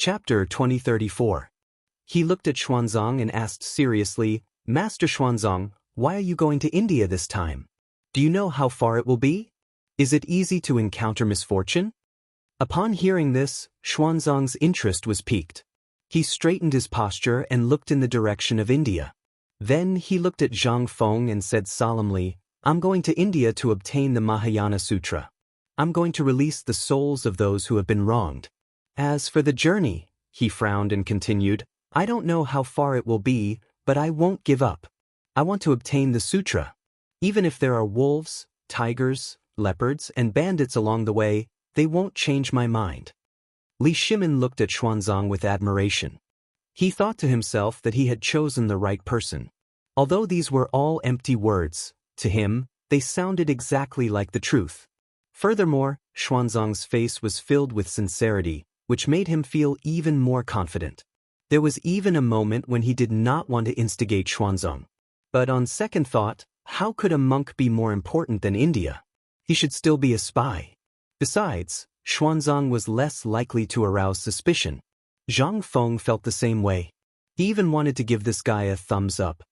Chapter 2034. He looked at Xuanzang and asked seriously, Master Xuanzang, why are you going to India this time? Do you know how far it will be? Is it easy to encounter misfortune? Upon hearing this, Xuanzang's interest was piqued. He straightened his posture and looked in the direction of India. Then he looked at Zhang Feng and said solemnly, I'm going to India to obtain the Mahayana Sutra. I'm going to release the souls of those who have been wronged. As for the journey, he frowned and continued, I don't know how far it will be, but I won't give up. I want to obtain the sutra. Even if there are wolves, tigers, leopards, and bandits along the way, they won't change my mind. Li Shimin looked at Xuanzang with admiration. He thought to himself that he had chosen the right person. Although these were all empty words, to him, they sounded exactly like the truth. Furthermore, Xuanzang's face was filled with sincerity, which made him feel even more confident. There was even a moment when he did not want to instigate Xuanzang. But on second thought, how could a monk be more important than India? He should still be a spy. Besides, Xuanzang was less likely to arouse suspicion. Zhang Feng felt the same way. He even wanted to give this guy a thumbs up.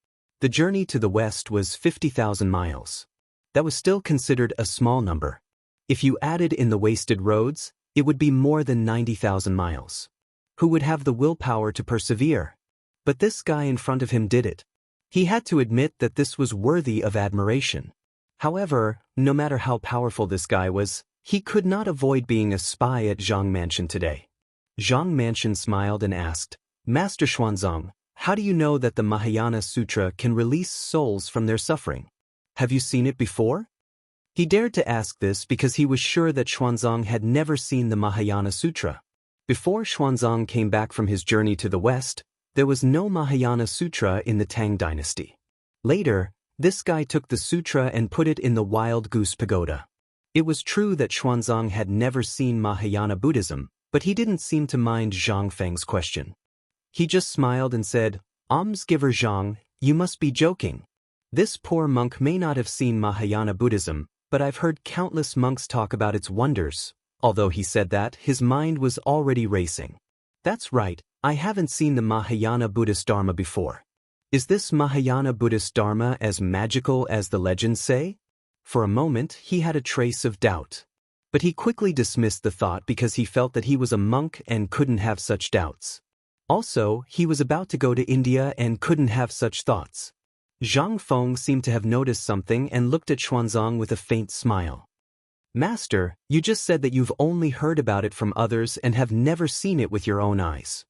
The journey to the west was 50,000 miles. That was still considered a small number. If you added in the wasted roads, it would be more than 90,000 miles. Who would have the willpower to persevere? But this guy in front of him did it. He had to admit that this was worthy of admiration. However, no matter how powerful this guy was, he could not avoid being a spy at Zhang Mansion today. Zhang Mansion smiled and asked, Master Xuanzang, how do you know that the Mahayana Sutra can release souls from their suffering? Have you seen it before? He dared to ask this because he was sure that Xuanzang had never seen the Mahayana Sutra. Before Xuanzang came back from his journey to the west, there was no Mahayana Sutra in the Tang dynasty. Later, this guy took the sutra and put it in the Wild Goose Pagoda. It was true that Xuanzang had never seen Mahayana Buddhism, but he didn't seem to mind Zhang Feng's question. He just smiled and said, Almsgiver Zhang, you must be joking. This poor monk may not have seen Mahayana Buddhism, but I've heard countless monks talk about its wonders. Although he said that, his mind was already racing. That's right, I haven't seen the Mahayana Buddhist Dharma before. Is this Mahayana Buddhist Dharma as magical as the legends say? For a moment, he had a trace of doubt. But he quickly dismissed the thought because he felt that he was a monk and couldn't have such doubts. Also, he was about to go to India and couldn't have such thoughts. Zhang Feng seemed to have noticed something and looked at Xuanzang with a faint smile. Master, you just said that you've only heard about it from others and have never seen it with your own eyes.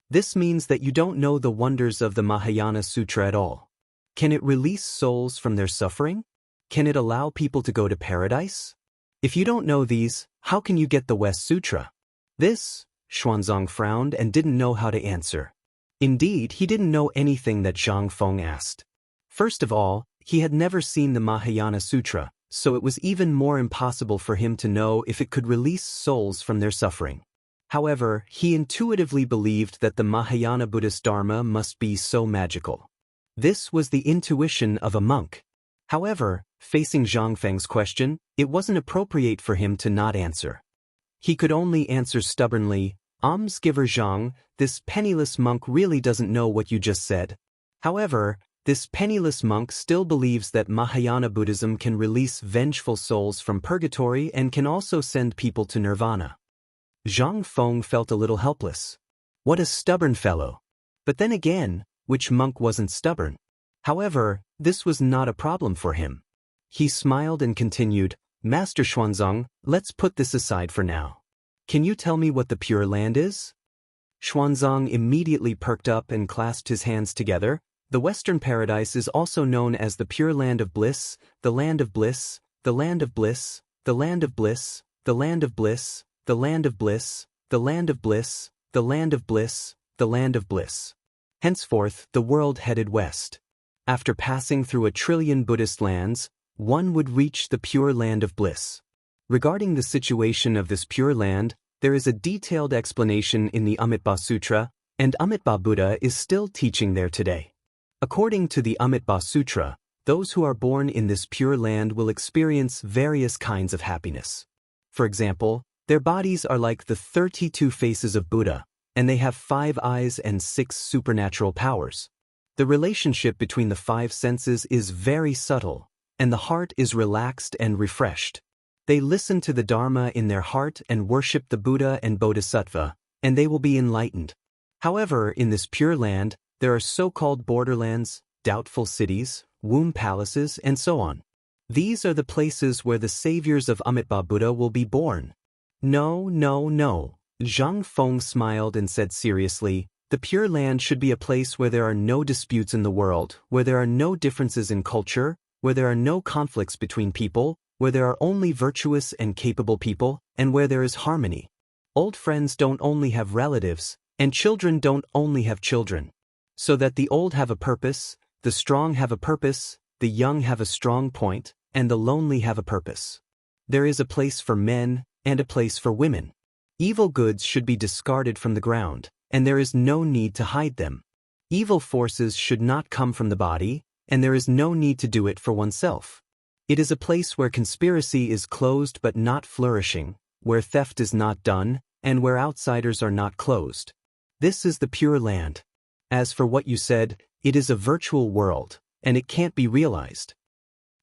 This means that you don't know the wonders of the Mahayana Sutra at all. Can it release souls from their suffering? Can it allow people to go to paradise? If you don't know these, how can you get the West Sutra? This, Xuanzang frowned and didn't know how to answer. Indeed, he didn't know anything that Zhang Feng asked. First of all, he had never seen the Mahayana Sutra, so it was even more impossible for him to know if it could release souls from their suffering. However, he intuitively believed that the Mahayana Buddhist Dharma must be so magical. This was the intuition of a monk. However, facing Zhang Feng's question, it wasn't appropriate for him to not answer. He could only answer stubbornly, Almsgiver Zhang, this penniless monk really doesn't know what you just said. However, this penniless monk still believes that Mahayana Buddhism can release vengeful souls from purgatory and can also send people to nirvana. Zhang Feng felt a little helpless. What a stubborn fellow. But then again, which monk wasn't stubborn? However, this was not a problem for him. He smiled and continued, Master Xuanzang, let's put this aside for now. Can you tell me what the Pure Land is? Xuanzang immediately perked up and clasped his hands together. The Western Paradise is also known as the Pure Land of Bliss, the Land of Bliss, the Land of Bliss, the Land of Bliss, the Land of Bliss, the Land of Bliss, the Land of Bliss, the Land of Bliss, the Land of Bliss. Henceforth, the world headed west. After passing through 1 trillion Buddhist lands, one would reach the Pure Land of Bliss. Regarding the situation of this Pure Land, there is a detailed explanation in the Amitabha Sutra, and Amitabha Buddha is still teaching there today. According to the Amitabha Sutra, those who are born in this Pure Land will experience various kinds of happiness. For example, their bodies are like the 32 faces of Buddha, and they have 5 eyes and 6 supernatural powers. The relationship between the 5 senses is very subtle, and the heart is relaxed and refreshed. They listen to the Dharma in their heart and worship the Buddha and Bodhisattva, and they will be enlightened. However, in this pure land, there are so-called borderlands, doubtful cities, womb palaces, and so on. These are the places where the saviors of Amitabha Buddha will be born. No, no, no. Zhang Feng smiled and said seriously, the Pure Land should be a place where there are no disputes in the world, where there are no differences in culture, where there are no conflicts between people, where there are only virtuous and capable people, and where there is harmony. Old friends don't only have relatives, and children don't only have children. So that the old have a purpose, the strong have a purpose, the young have a strong point, and the lonely have a purpose. There is a place for men, and a place for women. Evil goods should be discarded from the ground, and there is no need to hide them. Evil forces should not come from the body, and there is no need to do it for oneself. It is a place where conspiracy is closed but not flourishing, where theft is not done, and where outsiders are not closed. This is the Pure Land. As for what you said, it is a virtual world, and it can't be realized.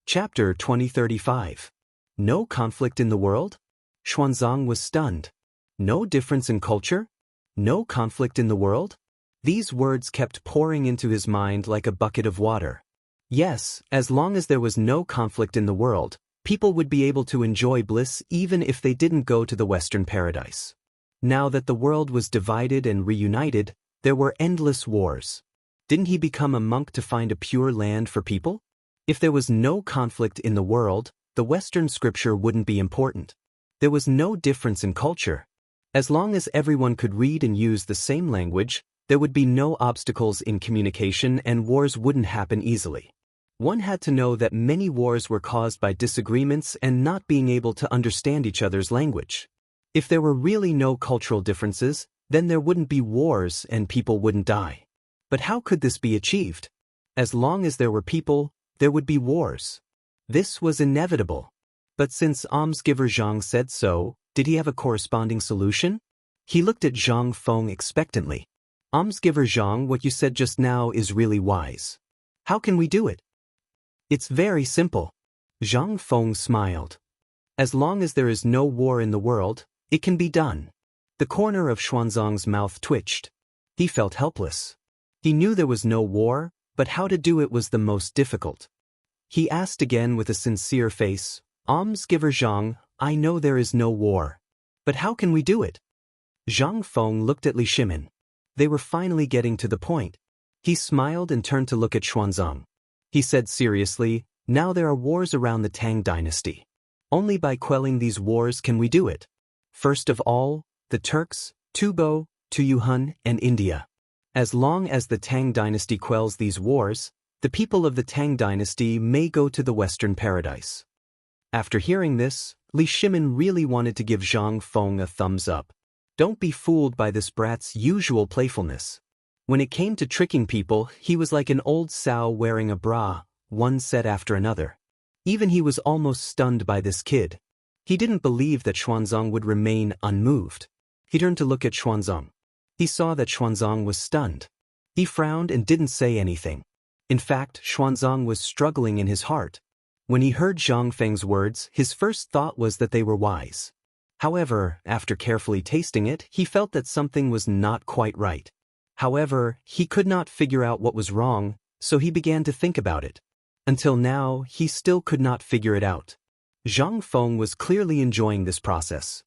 Chapter 2035. No conflict in the world? Xuanzang was stunned. No difference in culture? No conflict in the world? These words kept pouring into his mind like a bucket of water. Yes, as long as there was no conflict in the world, people would be able to enjoy bliss even if they didn't go to the Western paradise. Now that the world was divided and reunited, there were endless wars. Didn't he become a monk to find a pure land for people? If there was no conflict in the world, the Western scripture wouldn't be important. There was no difference in culture. As long as everyone could read and use the same language, there would be no obstacles in communication and wars wouldn't happen easily. One had to know that many wars were caused by disagreements and not being able to understand each other's language. If there were really no cultural differences, then there wouldn't be wars and people wouldn't die. But how could this be achieved? As long as there were people, there would be wars. This was inevitable. But since almsgiver Zhang said so, did he have a corresponding solution? He looked at Zhang Feng expectantly. Almsgiver Zhang, what you said just now is really wise. How can we do it? It's very simple. Zhang Feng smiled. As long as there is no war in the world, it can be done. The corner of Xuanzang's mouth twitched. He felt helpless. He knew there was no war, but how to do it was the most difficult. He asked again with a sincere face, Almsgiver Zhang, I know there is no war. But how can we do it? Zhang Feng looked at Li Shimin. They were finally getting to the point. He smiled and turned to look at Xuanzang. He said seriously, now there are wars around the Tang dynasty. Only by quelling these wars can we do it. First of all, the Turks, Tubo, Tuyuhun, and India. As long as the Tang dynasty quells these wars, the people of the Tang dynasty may go to the Western paradise. After hearing this, Li Shimin really wanted to give Zhang Feng a thumbs up. Don't be fooled by this brat's usual playfulness. When it came to tricking people, he was like an old sow wearing a bra, one set after another. Even he was almost stunned by this kid. He didn't believe that Xuanzang would remain unmoved. He turned to look at Xuanzang. He saw that Xuanzang was stunned. He frowned and didn't say anything. In fact, Xuanzang was struggling in his heart. When he heard Zhang Feng's words, his first thought was that they were wise. However, after carefully tasting it, he felt that something was not quite right. However, he could not figure out what was wrong, so he began to think about it. Until now, he still could not figure it out. Zhang Feng was clearly enjoying this process.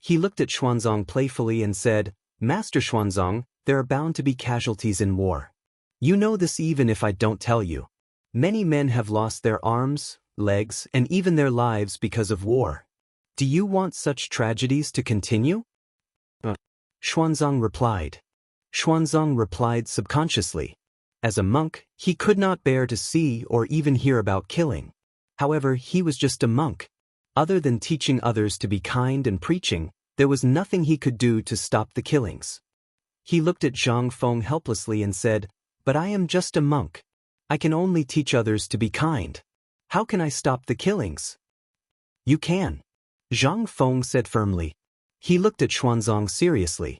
He looked at Xuanzang playfully and said, Master Xuanzang, there are bound to be casualties in war. You know this even if I don't tell you. Many men have lost their arms, legs, and even their lives because of war. Do you want such tragedies to continue? Xuanzang replied. Xuanzang replied subconsciously. As a monk, he could not bear to see or even hear about killing. However, he was just a monk. Other than teaching others to be kind and preaching, there was nothing he could do to stop the killings. He looked at Zhang Feng helplessly and said, But I am just a monk. I can only teach others to be kind. How can I stop the killings? You can. Zhang Feng said firmly. He looked at Xuanzang seriously.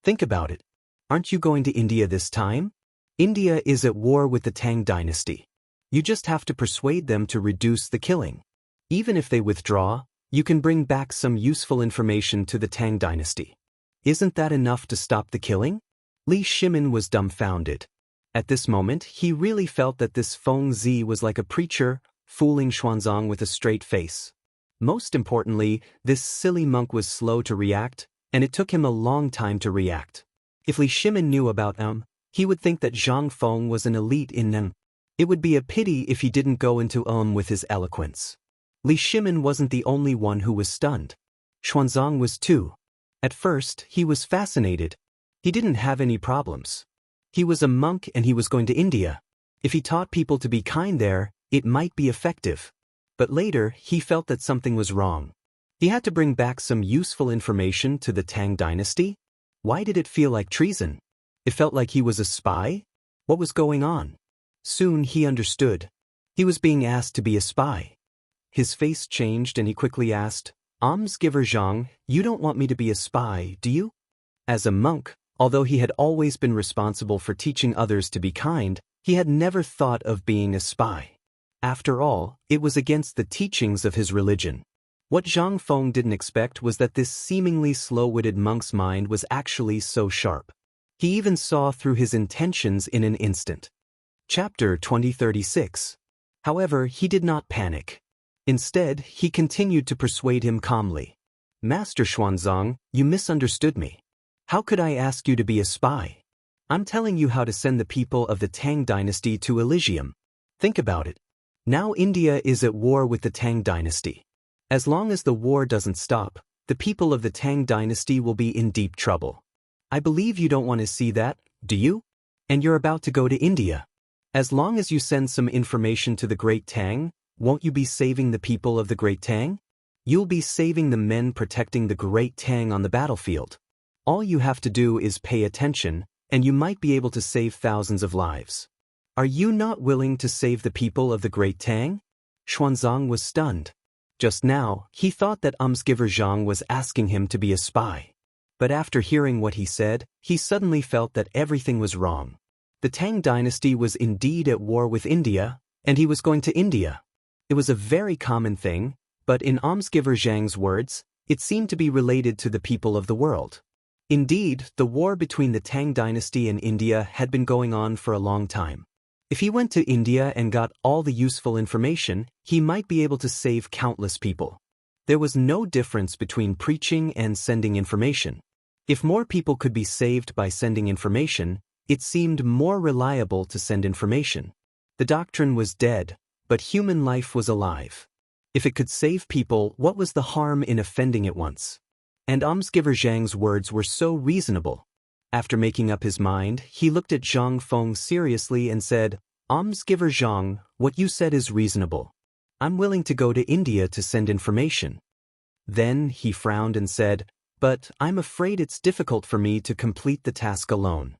Think about it. Aren't you going to India this time? India is at war with the Tang dynasty. You just have to persuade them to reduce the killing. Even if they withdraw, you can bring back some useful information to the Tang dynasty. Isn't that enough to stop the killing? Li Shimin was dumbfounded. At this moment, he really felt that this Feng Zi was like a preacher, fooling Xuanzang with a straight face. Most importantly, this silly monk was slow to react, and it took him a long time to react. If Li Shimin knew about he would think that Zhang Feng was an elite in Neng. It would be a pity if he didn't go into with his eloquence. Li Shimin wasn't the only one who was stunned. Xuanzang was too. At first, he was fascinated. He didn't have any problems. He was a monk and he was going to India. If he taught people to be kind there, it might be effective. But later, he felt that something was wrong. He had to bring back some useful information to the Tang dynasty. Why did it feel like treason? It felt like he was a spy? What was going on? Soon he understood. He was being asked to be a spy. His face changed and he quickly asked, Almsgiver Zhang, you don't want me to be a spy, do you? As a monk, although he had always been responsible for teaching others to be kind, he had never thought of being a spy. After all, it was against the teachings of his religion. What Zhang Feng didn't expect was that this seemingly slow-witted monk's mind was actually so sharp. He even saw through his intentions in an instant. Chapter 2036. However, he did not panic. Instead, he continued to persuade him calmly. Master Xuanzang, you misunderstood me. How could I ask you to be a spy? I'm telling you how to send the people of the Tang dynasty to Elysium. Think about it. Now India is at war with the Tang dynasty. As long as the war doesn't stop, the people of the Tang dynasty will be in deep trouble. I believe you don't want to see that, do you? And you're about to go to India. As long as you send some information to the Great Tang, won't you be saving the people of the Great Tang? You'll be saving the men protecting the Great Tang on the battlefield. All you have to do is pay attention, and you might be able to save thousands of lives. Are you not willing to save the people of the Great Tang? Xuanzang was stunned. Just now, he thought that Almsgiver Zhang was asking him to be a spy. But after hearing what he said, he suddenly felt that everything was wrong. The Tang dynasty was indeed at war with India, and he was going to India. It was a very common thing, but in Almsgiver Zhang's words, it seemed to be related to the people of the world. Indeed, the war between the Tang dynasty and India had been going on for a long time. If he went to India and got all the useful information, he might be able to save countless people. There was no difference between preaching and sending information. If more people could be saved by sending information, it seemed more reliable to send information. The doctrine was dead, but human life was alive. If it could save people, what was the harm in offending it once? And Almsgiver Zhang's words were so reasonable. After making up his mind, he looked at Zhang Feng seriously and said, Almsgiver Zhang, what you said is reasonable. I'm willing to go to India to send information. Then he frowned and said, but I'm afraid it's difficult for me to complete the task alone.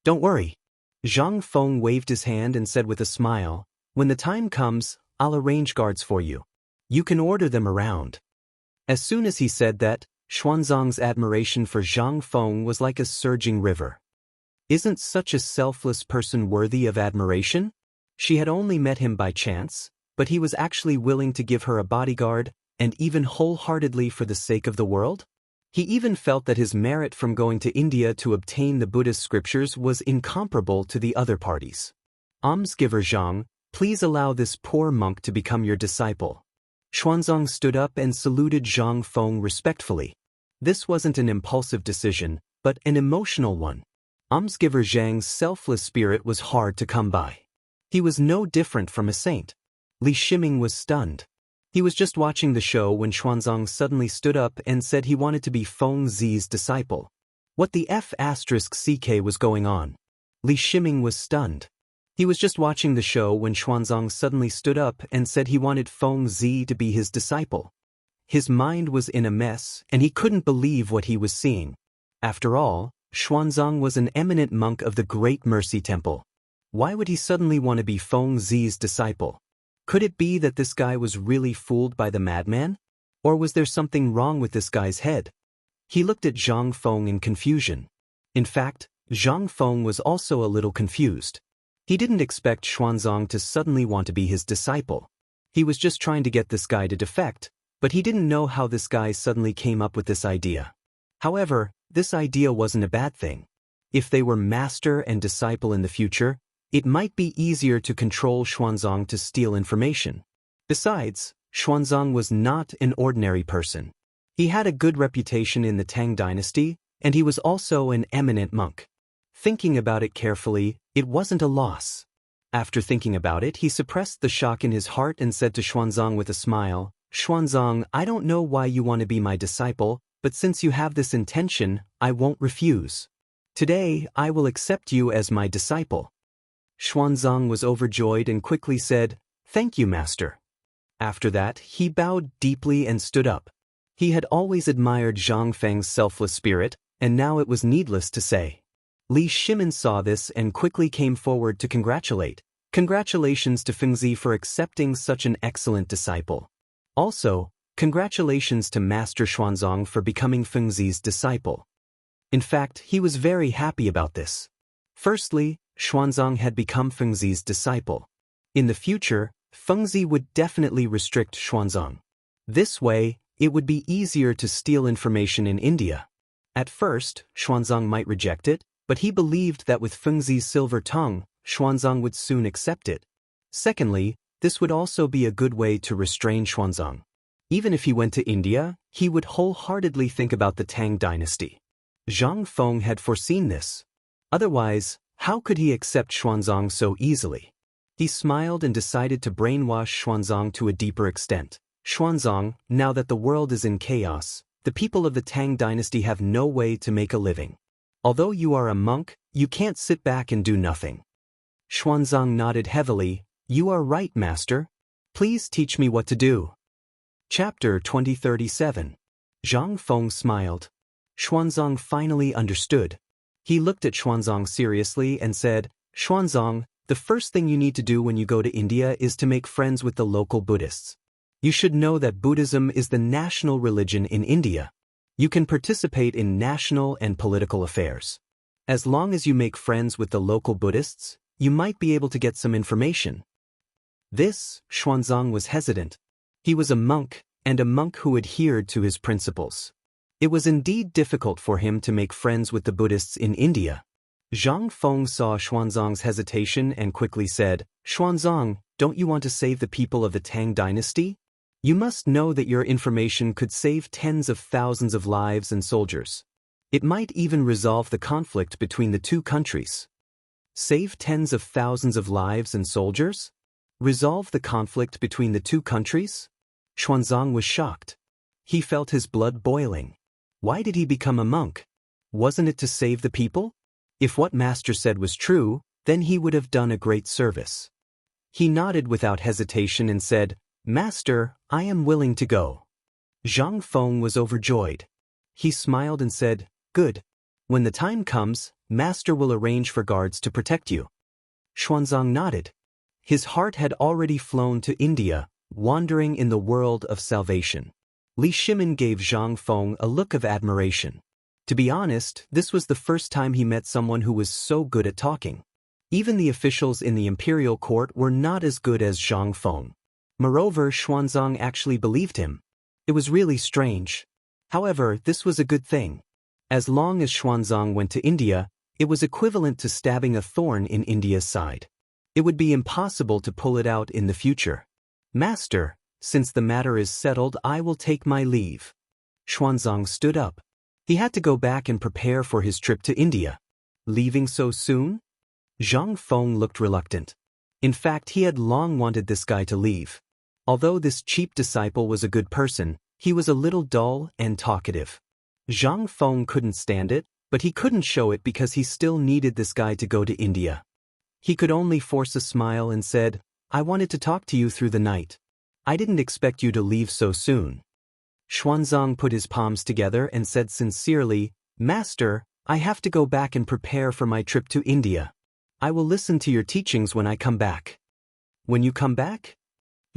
Don't worry. Zhang Feng waved his hand and said with a smile, when the time comes, I'll arrange guards for you. You can order them around. As soon as he said that, Xuanzang's admiration for Zhang Feng was like a surging river. Isn't such a selfless person worthy of admiration? She had only met him by chance, but he was actually willing to give her a bodyguard, and even wholeheartedly for the sake of the world? He even felt that his merit from going to India to obtain the Buddhist scriptures was incomparable to the other parties. Almsgiver Zhang, please allow this poor monk to become your disciple. Xuanzang stood up and saluted Zhang Feng respectfully. This wasn't an impulsive decision, but an emotional one. Almsgiver Zhang's selfless spirit was hard to come by. He was no different from a saint. Li Shiming was stunned. He was just watching the show when Xuanzang suddenly stood up and said he wanted to be Feng Zi's disciple. What the F***ck was going on? Li Shiming was stunned. He was just watching the show when Xuanzang suddenly stood up and said he wanted Feng Zi to be his disciple. His mind was in a mess, and he couldn't believe what he was seeing. After all, Xuanzang was an eminent monk of the Great Mercy Temple. Why would he suddenly want to be Feng Zi's disciple? Could it be that this guy was really fooled by the madman? Or was there something wrong with this guy's head? He looked at Zhang Feng in confusion. In fact, Zhang Feng was also a little confused. He didn't expect Xuanzang to suddenly want to be his disciple. He was just trying to get this guy to defect, but he didn't know how this guy suddenly came up with this idea. However, this idea wasn't a bad thing. If they were master and disciple in the future, it might be easier to control Xuanzang to steal information. Besides, Xuanzang was not an ordinary person. He had a good reputation in the Tang dynasty, and he was also an eminent monk. Thinking about it carefully, it wasn't a loss. After thinking about it, he suppressed the shock in his heart and said to Xuanzang with a smile, "Xuanzang, I don't know why you want to be my disciple, but since you have this intention, I won't refuse. Today, I will accept you as my disciple." Xuanzang was overjoyed and quickly said, "Thank you, master." After that, he bowed deeply and stood up. He had always admired Zhang Feng's selfless spirit, and now it was needless to say. Li Shimin saw this and quickly came forward to congratulate. Congratulations to Fengzi for accepting such an excellent disciple. Also, congratulations to Master Xuanzang for becoming Fengzi's disciple. In fact, he was very happy about this. Firstly, Xuanzang had become Fengzi's disciple. In the future, Fengzi would definitely restrict Xuanzang. This way, it would be easier to steal information in India. At first, Xuanzang might reject it, but he believed that with Fengzi's silver tongue, Xuanzang would soon accept it. Secondly, this would also be a good way to restrain Xuanzang. Even if he went to India, he would wholeheartedly think about the Tang dynasty. Zhang Feng had foreseen this. Otherwise, how could he accept Xuanzang so easily? He smiled and decided to brainwash Xuanzang to a deeper extent. "Xuanzang, now that the world is in chaos, the people of the Tang dynasty have no way to make a living. Although you are a monk, you can't sit back and do nothing." Xuanzang nodded heavily. "You are right, master. Please teach me what to do." Chapter 2037. Zhang Feng smiled. Xuanzang finally understood. He looked at Xuanzang seriously and said, "Xuanzang, the first thing you need to do when you go to India is to make friends with the local Buddhists. You should know that Buddhism is the national religion in India. You can participate in national and political affairs. As long as you make friends with the local Buddhists, you might be able to get some information." This, Xuanzang was hesitant. He was a monk, and a monk who adhered to his principles. It was indeed difficult for him to make friends with the Buddhists in India. Zhang Feng saw Xuanzang's hesitation and quickly said, "Xuanzang, don't you want to save the people of the Tang dynasty? You must know that your information could save tens of thousands of lives and soldiers. It might even resolve the conflict between the two countries." Save tens of thousands of lives and soldiers? Resolve the conflict between the two countries? Xuanzang was shocked. He felt his blood boiling. Why did he become a monk? Wasn't it to save the people? If what Master said was true, then he would have done a great service. He nodded without hesitation and said, "Master, I am willing to go." Zhang Feng was overjoyed. He smiled and said, "Good. When the time comes, Master will arrange for guards to protect you." Xuanzang nodded. His heart had already flown to India, wandering in the world of salvation. Li Shimin gave Zhang Feng a look of admiration. To be honest, this was the first time he met someone who was so good at talking. Even the officials in the imperial court were not as good as Zhang Feng. Moreover, Xuanzang actually believed him. It was really strange. However, this was a good thing. As long as Xuanzang went to India, it was equivalent to stabbing a thorn in India's side. It would be impossible to pull it out in the future. "Master, since the matter is settled, I will take my leave." Xuanzang stood up. He had to go back and prepare for his trip to India. Leaving so soon? Zhang Feng looked reluctant. In fact, he had long wanted this guy to leave. Although this cheap disciple was a good person, he was a little dull and talkative. Zhang Feng couldn't stand it, but he couldn't show it because he still needed this guy to go to India. He could only force a smile and said, "I wanted to talk to you through the night. I didn't expect you to leave so soon." Xuanzang put his palms together and said sincerely, "Master, I have to go back and prepare for my trip to India. I will listen to your teachings when I come back." "When you come back?"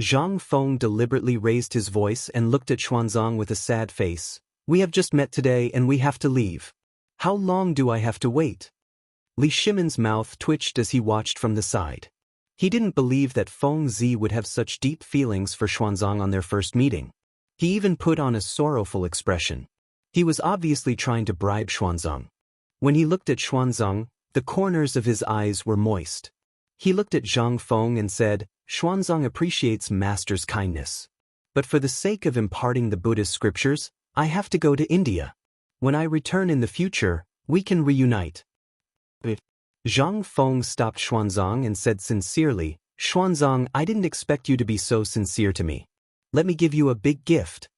Zhang Feng deliberately raised his voice and looked at Xuanzang with a sad face. "We have just met today and we have to leave. How long do I have to wait? Li Shimon's mouth twitched as he watched from the side. He didn't believe that Feng Zi would have such deep feelings for Xuanzang on their first meeting. He even put on a sorrowful expression. He was obviously trying to bribe Xuanzang. When he looked at Xuanzang, the corners of his eyes were moist. He looked at Zhang Feng and said, Xuanzang appreciates master's kindness. But for the sake of imparting the Buddhist scriptures, I have to go to India. When I return in the future, we can reunite. Zhang Feng stopped Xuanzang and said sincerely, Xuanzang, I didn't expect you to be so sincere to me. Let me give you a big gift.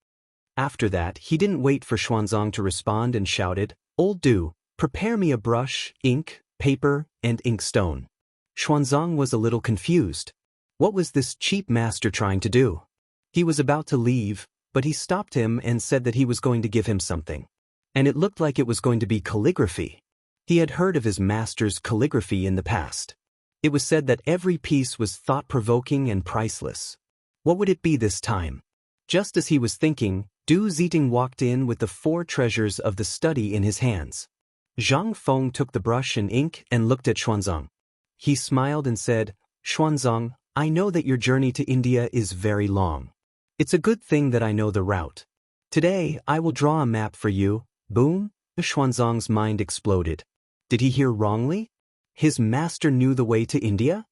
After that, he didn't wait for Xuanzang to respond and shouted, Old Du, prepare me a brush, ink, paper, and inkstone. Xuanzang was a little confused. What was this cheap master trying to do? He was about to leave, but he stopped him and said that he was going to give him something. And it looked like it was going to be calligraphy. He had heard of his master's calligraphy in the past. It was said that every piece was thought-provoking and priceless. What would it be this time? Just as he was thinking, Du Ziting walked in with the 4 treasures of the study in his hands. Zhang Feng took the brush and ink and looked at Xuanzang. He smiled and said, Xuanzang, I know that your journey to India is very long. It's a good thing that I know the route. Today, I will draw a map for you. Boom! Xuanzang's mind exploded. Did he hear wrongly? His master knew the way to India?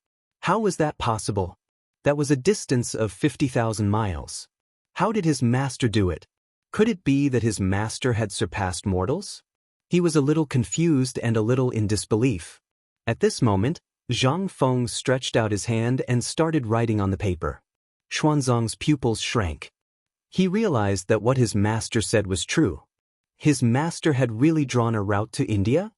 How was that possible? That was a distance of 50,000 miles. How did his master do it? Could it be that his master had surpassed mortals? He was a little confused and a little in disbelief. At this moment, Zhang Feng stretched out his hand and started writing on the paper. Xuanzang's pupils shrank. He realized that what his master said was true. His master had really drawn a route to India?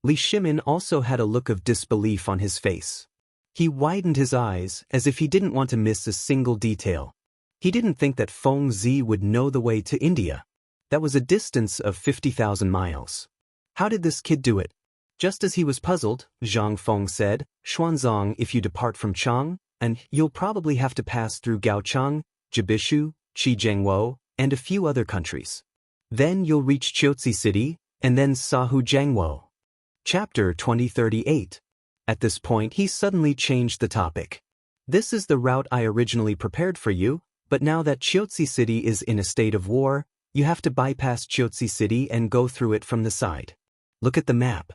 Li Shimin also had a look of disbelief on his face. He widened his eyes as if he didn't want to miss a single detail. He didn't think that Feng Zi would know the way to India. That was a distance of 50,000 miles. How did this kid do it? Just as he was puzzled, Zhang Feng said, Xuanzang, if you depart from Chang, and you'll probably have to pass through Gaochang, Jibishu, Qizhengwo, and a few other countries. Then you'll reach Qiuzi City, and then Sahu Jiangwo. Chapter 2038. At this point he suddenly changed the topic. This is the route I originally prepared for you, but now that Qiuzi City is in a state of war, you have to bypass Qiuzi City and go through it from the side. Look at the map.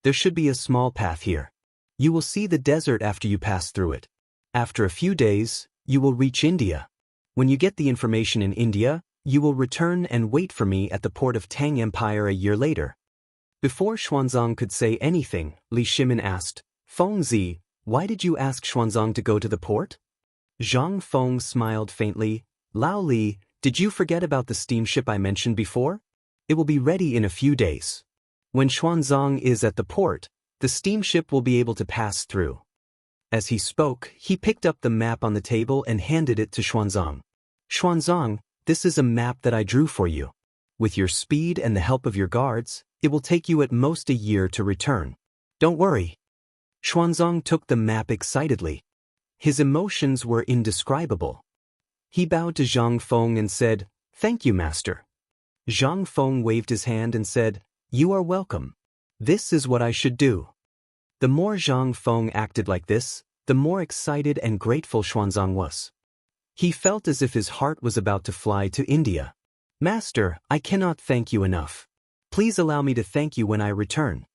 There should be a small path here. You will see the desert after you pass through it. After a few days, you will reach India. When you get the information in India, you will return and wait for me at the port of Tang Empire a year later. Before Xuanzang could say anything, Li Shimin asked, Feng Zi, why did you ask Xuanzang to go to the port? Zhang Feng smiled faintly. Lao Li, did you forget about the steamship I mentioned before? It will be ready in a few days. When Xuanzang is at the port, the steamship will be able to pass through. As he spoke, he picked up the map on the table and handed it to Xuanzang. Xuanzang, this is a map that I drew for you. With your speed and the help of your guards, it will take you at most a year to return. Don't worry. Xuanzang took the map excitedly. His emotions were indescribable. He bowed to Zhang Feng and said, Thank you, master. Zhang Feng waved his hand and said, You are welcome. This is what I should do. The more Zhang Feng acted like this, the more excited and grateful Xuanzang was. He felt as if his heart was about to fly to India. Master, I cannot thank you enough. Please allow me to thank you when I return.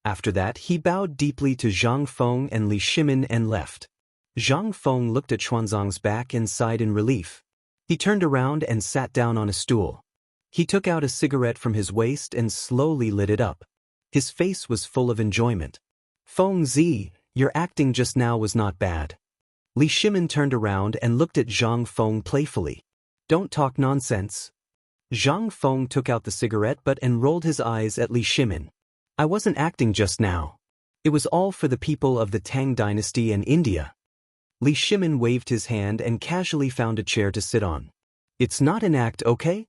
After that, he bowed deeply to Zhang Feng and Li Shimin and left. Zhang Feng looked at Xuanzang's back and sighed in relief. He turned around and sat down on a stool. He took out a cigarette from his waist and slowly lit it up. His face was full of enjoyment. Feng Zi, your acting just now was not bad. Li Shimin turned around and looked at Zhang Feng playfully. Don't talk nonsense. Zhang Feng took out the cigarette and rolled his eyes at Li Shimin. I wasn't acting just now. It was all for the people of the Tang dynasty and India. Li Shimin waved his hand and casually found a chair to sit on. It's not an act, okay?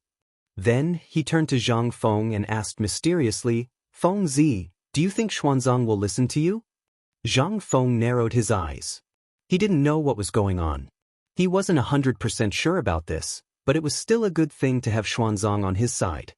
Then, he turned to Zhang Feng and asked mysteriously, Feng Zi, do you think Xuanzang will listen to you? Zhang Feng narrowed his eyes. He didn't know what was going on. He wasn't 100% sure about this, but it was still a good thing to have Xuanzang on his side.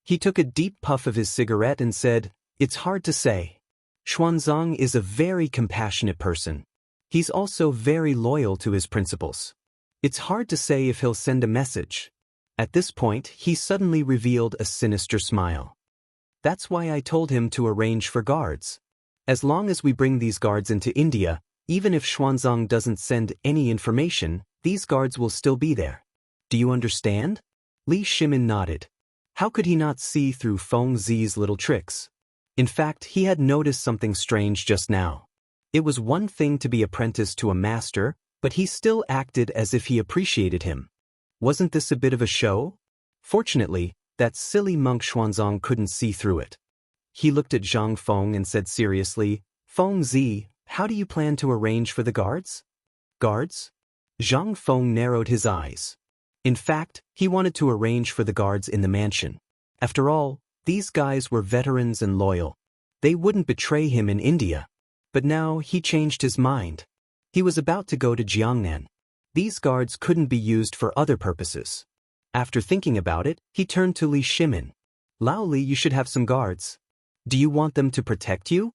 He took a deep puff of his cigarette and said, "It's hard to say. Xuanzang is a very compassionate person. He's also very loyal to his principles. It's hard to say if he'll send a message." At this point, he suddenly revealed a sinister smile. "That's why I told him to arrange for guards. As long as we bring these guards into India, even if Xuanzang doesn't send any information, these guards will still be there. Do you understand?" Li Shimin nodded. How could he not see through Feng Zi's little tricks? In fact, he had noticed something strange just now. It was one thing to be apprenticed to a master, but he still acted as if he appreciated him. Wasn't this a bit of a show? Fortunately, that silly monk Xuanzang couldn't see through it. He looked at Zhang Feng and said seriously, "Feng Zi, how do you plan to arrange for the guards?" "Guards?" Zhang Feng narrowed his eyes. In fact, he wanted to arrange for the guards in the mansion. After all, these guys were veterans and loyal. They wouldn't betray him in India. But now he changed his mind. He was about to go to Jiangnan. These guards couldn't be used for other purposes. After thinking about it, he turned to Li Shimin. "Lao Li, you should have some guards. Do you want them to protect you?"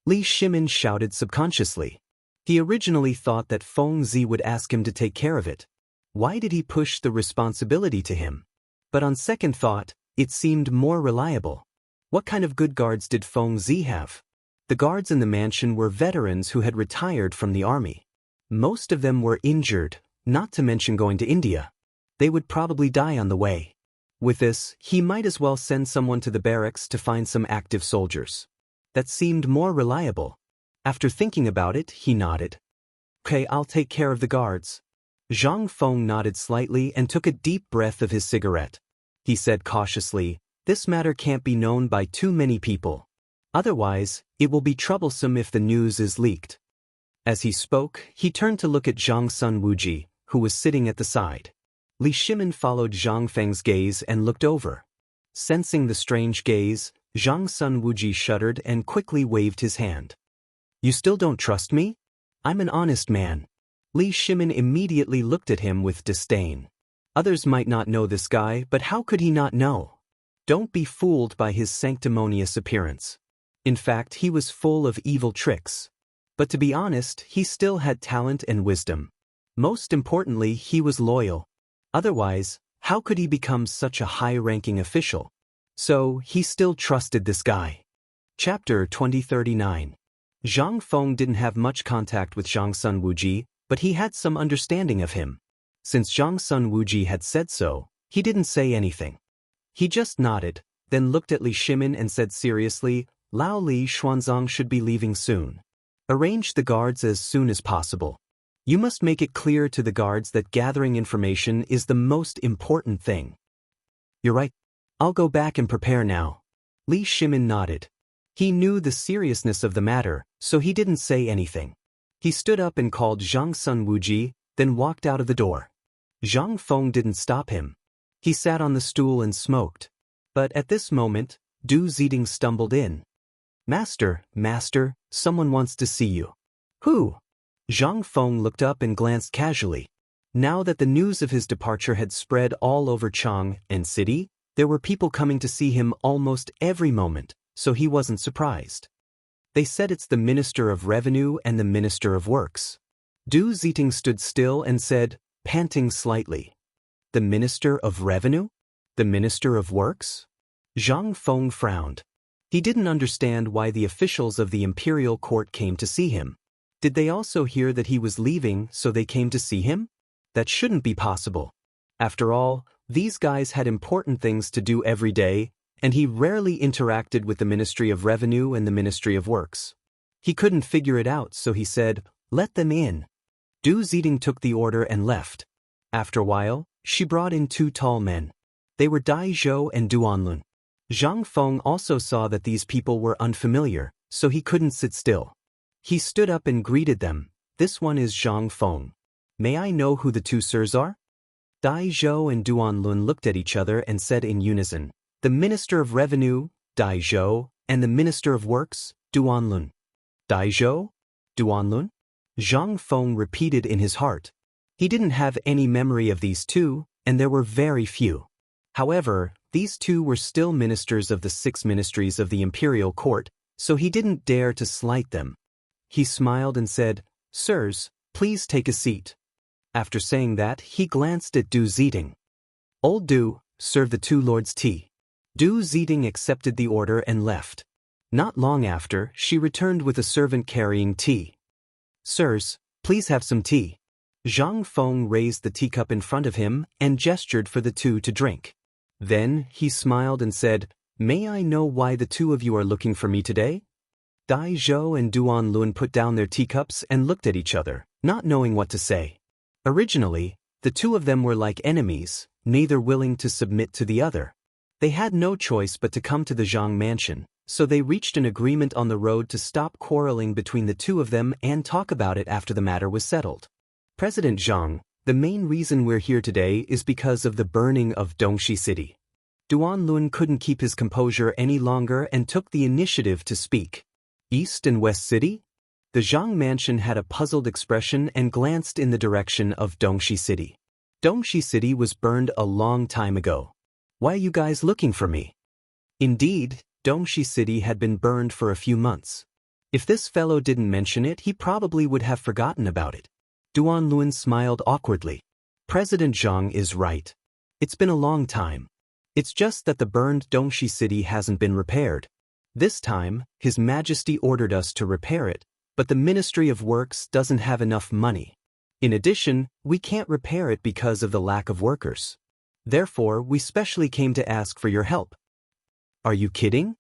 Li Shimin shouted subconsciously. He originally thought that Feng Zi would ask him to take care of it. Why did he push the responsibility to him? But on second thought, it seemed more reliable. What kind of good guards did Feng Zi have? The guards in the mansion were veterans who had retired from the army. Most of them were injured, not to mention going to India. They would probably die on the way. With this, he might as well send someone to the barracks to find some active soldiers. That seemed more reliable. After thinking about it, he nodded. "Okay, I'll take care of the guards." Zhang Feng nodded slightly and took a deep breath of his cigarette. He said cautiously, "This matter can't be known by too many people. Otherwise, it will be troublesome if the news is leaked." As he spoke, he turned to look at Zhang Sun Wuji, who was sitting at the side. Li Shimin followed Zhang Feng's gaze and looked over. Sensing the strange gaze, Zhang Sun Wuji shuddered and quickly waved his hand. "You still don't trust me? I'm an honest man." Li Shimin immediately looked at him with disdain. Others might not know this guy, but how could he not know? Don't be fooled by his sanctimonious appearance. In fact, he was full of evil tricks. But to be honest, he still had talent and wisdom. Most importantly, he was loyal. Otherwise, how could he become such a high-ranking official? So, he still trusted this guy. Chapter 2039. Zhang Feng didn't have much contact with Zhang Sun Wuji, but he had some understanding of him. Since Zhang Sun Wuji had said so, he didn't say anything. He just nodded, then looked at Li Shimin and said seriously, "Lao Li, Xuanzang should be leaving soon. Arrange the guards as soon as possible. You must make it clear to the guards that gathering information is the most important thing." "You're right. I'll go back and prepare now." Li Shimin nodded. He knew the seriousness of the matter, so he didn't say anything. He stood up and called Zhang Sun Wuji, then walked out of the door. Zhang Feng didn't stop him. He sat on the stool and smoked. But at this moment, Du Ziding stumbled in. Master, someone wants to see you." "Who?" Zhang Feng looked up and glanced casually. Now that the news of his departure had spread all over Chang and city, there were people coming to see him almost every moment, so he wasn't surprised. They said it's the Minister of Revenue and the Minister of Works. Du Ziding stood still and said, panting slightly, "The Minister of Revenue? The Minister of Works?" Zhang Feng frowned. He didn't understand why the officials of the imperial court came to see him. Did they also hear that he was leaving, so they came to see him? That shouldn't be possible. After all, these guys had important things to do every day, and he rarely interacted with the Ministry of Revenue and the Ministry of Works. He couldn't figure it out, so he said, "Let them in." Du Ziding took the order and left. After a while, she brought in two tall men. They were Dai Zhou and Duanlun. Zhang Feng also saw that these people were unfamiliar, so he couldn't sit still. He stood up and greeted them. "This one is Zhang Feng. May I know who the two sirs are?" Dai Zhou and Duanlun looked at each other and said in unison, "The Minister of Revenue, Dai Zhou, and the Minister of Works, Duanlun." "Dai Zhou? Duanlun?" Zhang Feng repeated in his heart. He didn't have any memory of these two, and there were very few. However, these two were still ministers of the 6 ministries of the imperial court, so he didn't dare to slight them. He smiled and said, "Sirs, please take a seat." After saying that, he glanced at Du Zeding. "Old Du, serve the 2 lords tea." Du Zeding accepted the order and left. Not long after, she returned with a servant carrying tea. "Sirs, please have some tea." Zhang Feng raised the teacup in front of him and gestured for the two to drink. Then, he smiled and said, "May I know why the two of you are looking for me today?" Dai Zhou and Duan Lun put down their teacups and looked at each other, not knowing what to say. Originally, the two of them were like enemies, neither willing to submit to the other. They had no choice but to come to the Zhang mansion, so they reached an agreement on the road to stop quarreling between the two of them and talk about it after the matter was settled. "President Zhang, the main reason we're here today is because of the burning of Dongxi City." Duan Lun couldn't keep his composure any longer and took the initiative to speak. "East and West City?" The Zhang mansion had a puzzled expression and glanced in the direction of Dongxi City. "Dongxi City was burned a long time ago. Why are you guys looking for me?" Indeed, Dongxi City had been burned for a few months. If this fellow didn't mention it, he probably would have forgotten about it. Duan Lun smiled awkwardly. "President Zhang is right. It's been a long time. It's just that the burned Dongxi City hasn't been repaired. This time, His Majesty ordered us to repair it, but the Ministry of Works doesn't have enough money. In addition, we can't repair it because of the lack of workers. Therefore, we specially came to ask for your help." "Are you kidding?"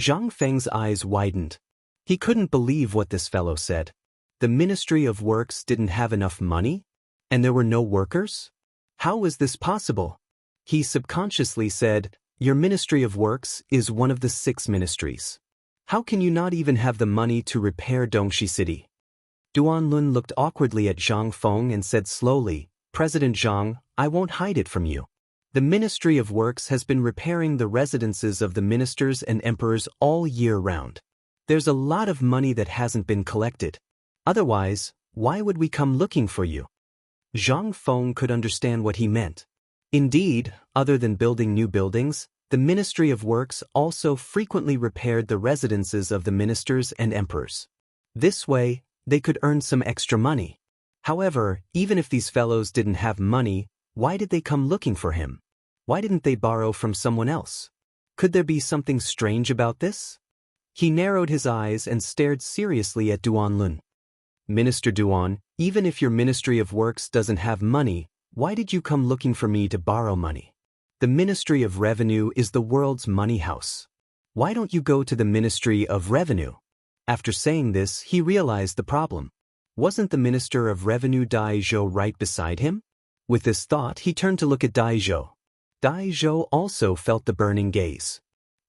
Zhang Feng's eyes widened. He couldn't believe what this fellow said. The Ministry of Works didn't have enough money? And there were no workers? How was this possible? He subconsciously said, "Your Ministry of Works is one of the 6 ministries. How can you not even have the money to repair Dongxi City?" Duan Lun looked awkwardly at Zhang Feng and said slowly, "President Zhang, I won't hide it from you. The Ministry of Works has been repairing the residences of the ministers and emperors all year round. There's a lot of money that hasn't been collected. Otherwise, why would we come looking for you?" Zhang Feng could understand what he meant. Indeed, other than building new buildings, the Ministry of Works also frequently repaired the residences of the ministers and emperors. This way, they could earn some extra money. However, even if these fellows didn't have money, why did they come looking for him? Why didn't they borrow from someone else? Could there be something strange about this? He narrowed his eyes and stared seriously at Duan Lun. "Minister Duan, even if your Ministry of Works doesn't have money, why did you come looking for me to borrow money? The Ministry of Revenue is the world's money house. Why don't you go to the Ministry of Revenue?" After saying this, he realized the problem. Wasn't the Minister of Revenue Dai Zhou right beside him? With this thought, he turned to look at Dai Zhou. Dai Zhou also felt the burning gaze.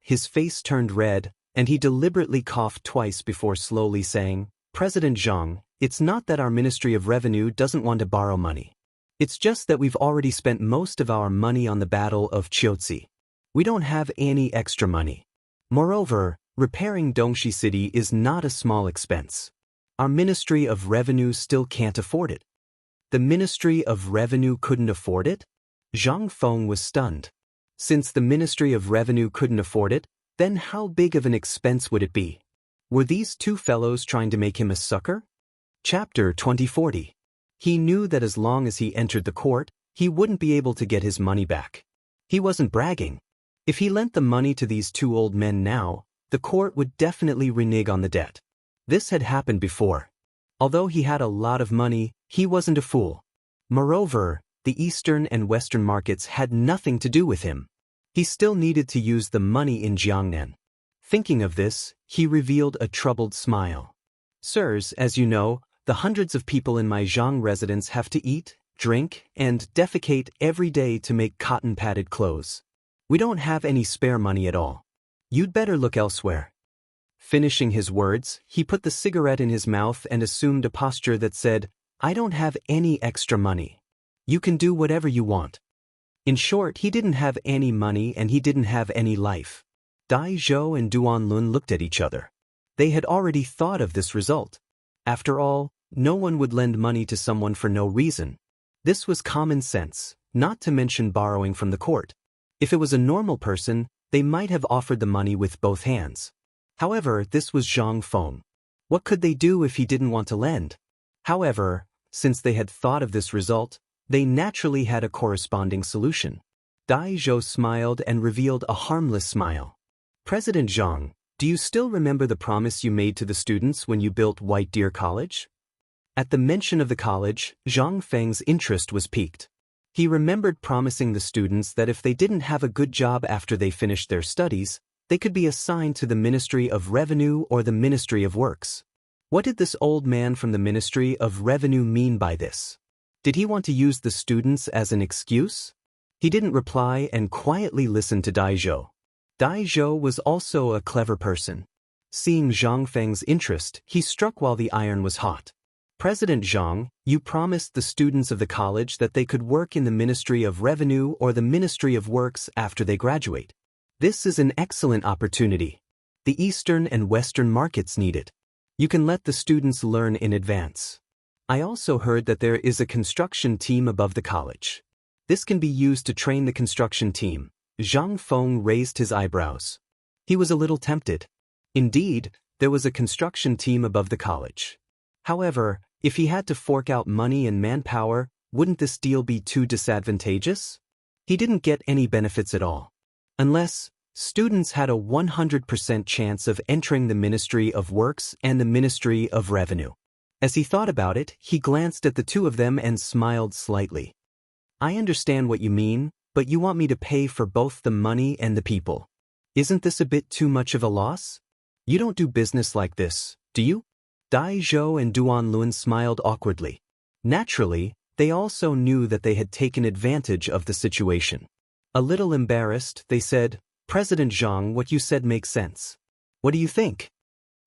His face turned red, and he deliberately coughed twice before slowly saying, "President Zhang, it's not that our Ministry of Revenue doesn't want to borrow money. It's just that we've already spent most of our money on the Battle of Chiotzi. We don't have any extra money. Moreover, repairing Dongxi City is not a small expense. Our Ministry of Revenue still can't afford it." The Ministry of Revenue couldn't afford it? Zhang Feng was stunned. Since the Ministry of Revenue couldn't afford it, then how big of an expense would it be? Were these two fellows trying to make him a sucker? Chapter 2040. He knew that as long as he entered the court, he wouldn't be able to get his money back. He wasn't bragging. If he lent the money to these two old men now, the court would definitely renege on the debt. This had happened before. Although he had a lot of money, he wasn't a fool. Moreover, the Eastern and Western markets had nothing to do with him. He still needed to use the money in Jiangnan. Thinking of this, he revealed a troubled smile. "Sirs, as you know, the hundreds of people in my Zhang residence have to eat, drink, and defecate every day to make cotton-padded clothes. We don't have any spare money at all. You'd better look elsewhere." Finishing his words, he put the cigarette in his mouth and assumed a posture that said, "I don't have any extra money. You can do whatever you want." In short, he didn't have any money and he didn't have any life. Dai Zhou and Duan Lun looked at each other. They had already thought of this result. After all, no one would lend money to someone for no reason. This was common sense, not to mention borrowing from the court. If it was a normal person, they might have offered the money with both hands. However, this was Zhang Feng. What could they do if he didn't want to lend? However, since they had thought of this result, they naturally had a corresponding solution. Dai Zhou smiled and revealed a harmless smile. President Zhang, do you still remember the promise you made to the students when you built White Deer College? At the mention of the college, Zhang Feng's interest was piqued. He remembered promising the students that if they didn't have a good job after they finished their studies, they could be assigned to the Ministry of Revenue or the Ministry of Works. What did this old man from the Ministry of Revenue mean by this? Did he want to use the students as an excuse? He didn't reply and quietly listened to Dai Zhou. Dai Zhou was also a clever person. Seeing Zhang Feng's interest, he struck while the iron was hot. President Zhang, you promised the students of the college that they could work in the Ministry of Revenue or the Ministry of Works after they graduate. This is an excellent opportunity. The Eastern and Western markets need it. You can let the students learn in advance. I also heard that there is a construction team above the college. This can be used to train the construction team. Zhang Feng raised his eyebrows. He was a little tempted. Indeed, there was a construction team above the college. However, if he had to fork out money and manpower, wouldn't this deal be too disadvantageous? He didn't get any benefits at all. Unless, students had a 100% chance of entering the Ministry of Works and the Ministry of Revenue. As he thought about it, he glanced at the two of them and smiled slightly. I understand what you mean, but you want me to pay for both the money and the people. Isn't this a bit too much of a loss? You don't do business like this, do you? Dai Zhou and Duan Lun smiled awkwardly. Naturally, they also knew that they had taken advantage of the situation. A little embarrassed, they said, President Zhang, what you said makes sense. What do you think?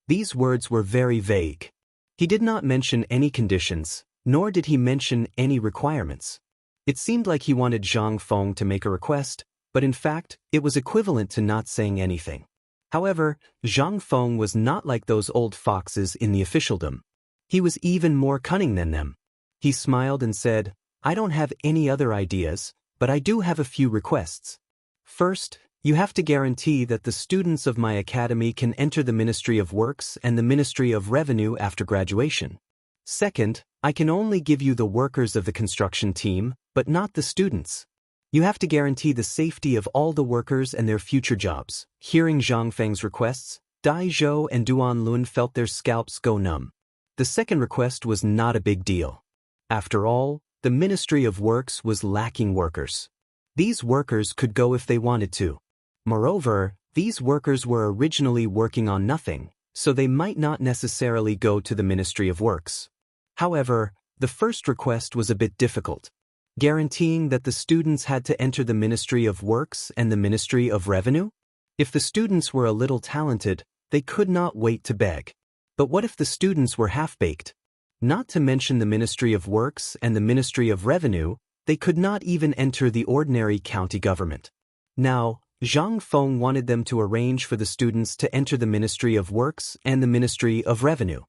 These words were very vague. He did not mention any conditions, nor did he mention any requirements. It seemed like he wanted Zhang Feng to make a request, but in fact, it was equivalent to not saying anything. However, Zhang Feng was not like those old foxes in the officialdom. He was even more cunning than them. He smiled and said, I don't have any other ideas, but I do have a few requests. First, you have to guarantee that the students of my academy can enter the Ministry of Works and the Ministry of Revenue after graduation. Second, I can only give you the workers of the construction team, but not the students. You have to guarantee the safety of all the workers and their future jobs. Hearing Zhang Feng's requests, Dai Zhou and Duan Lun felt their scalps go numb. The second request was not a big deal. After all, the Ministry of Works was lacking workers. These workers could go if they wanted to. Moreover, these workers were originally working on nothing, so they might not necessarily go to the Ministry of Works. However, the first request was a bit difficult. Guaranteeing that the students had to enter the Ministry of Works and the Ministry of Revenue? If the students were a little talented, they could not wait to beg. But what if the students were half-baked? Not to mention the Ministry of Works and the Ministry of Revenue, they could not even enter the ordinary county government. Now, Zhang Feng wanted them to arrange for the students to enter the Ministry of Works and the Ministry of Revenue.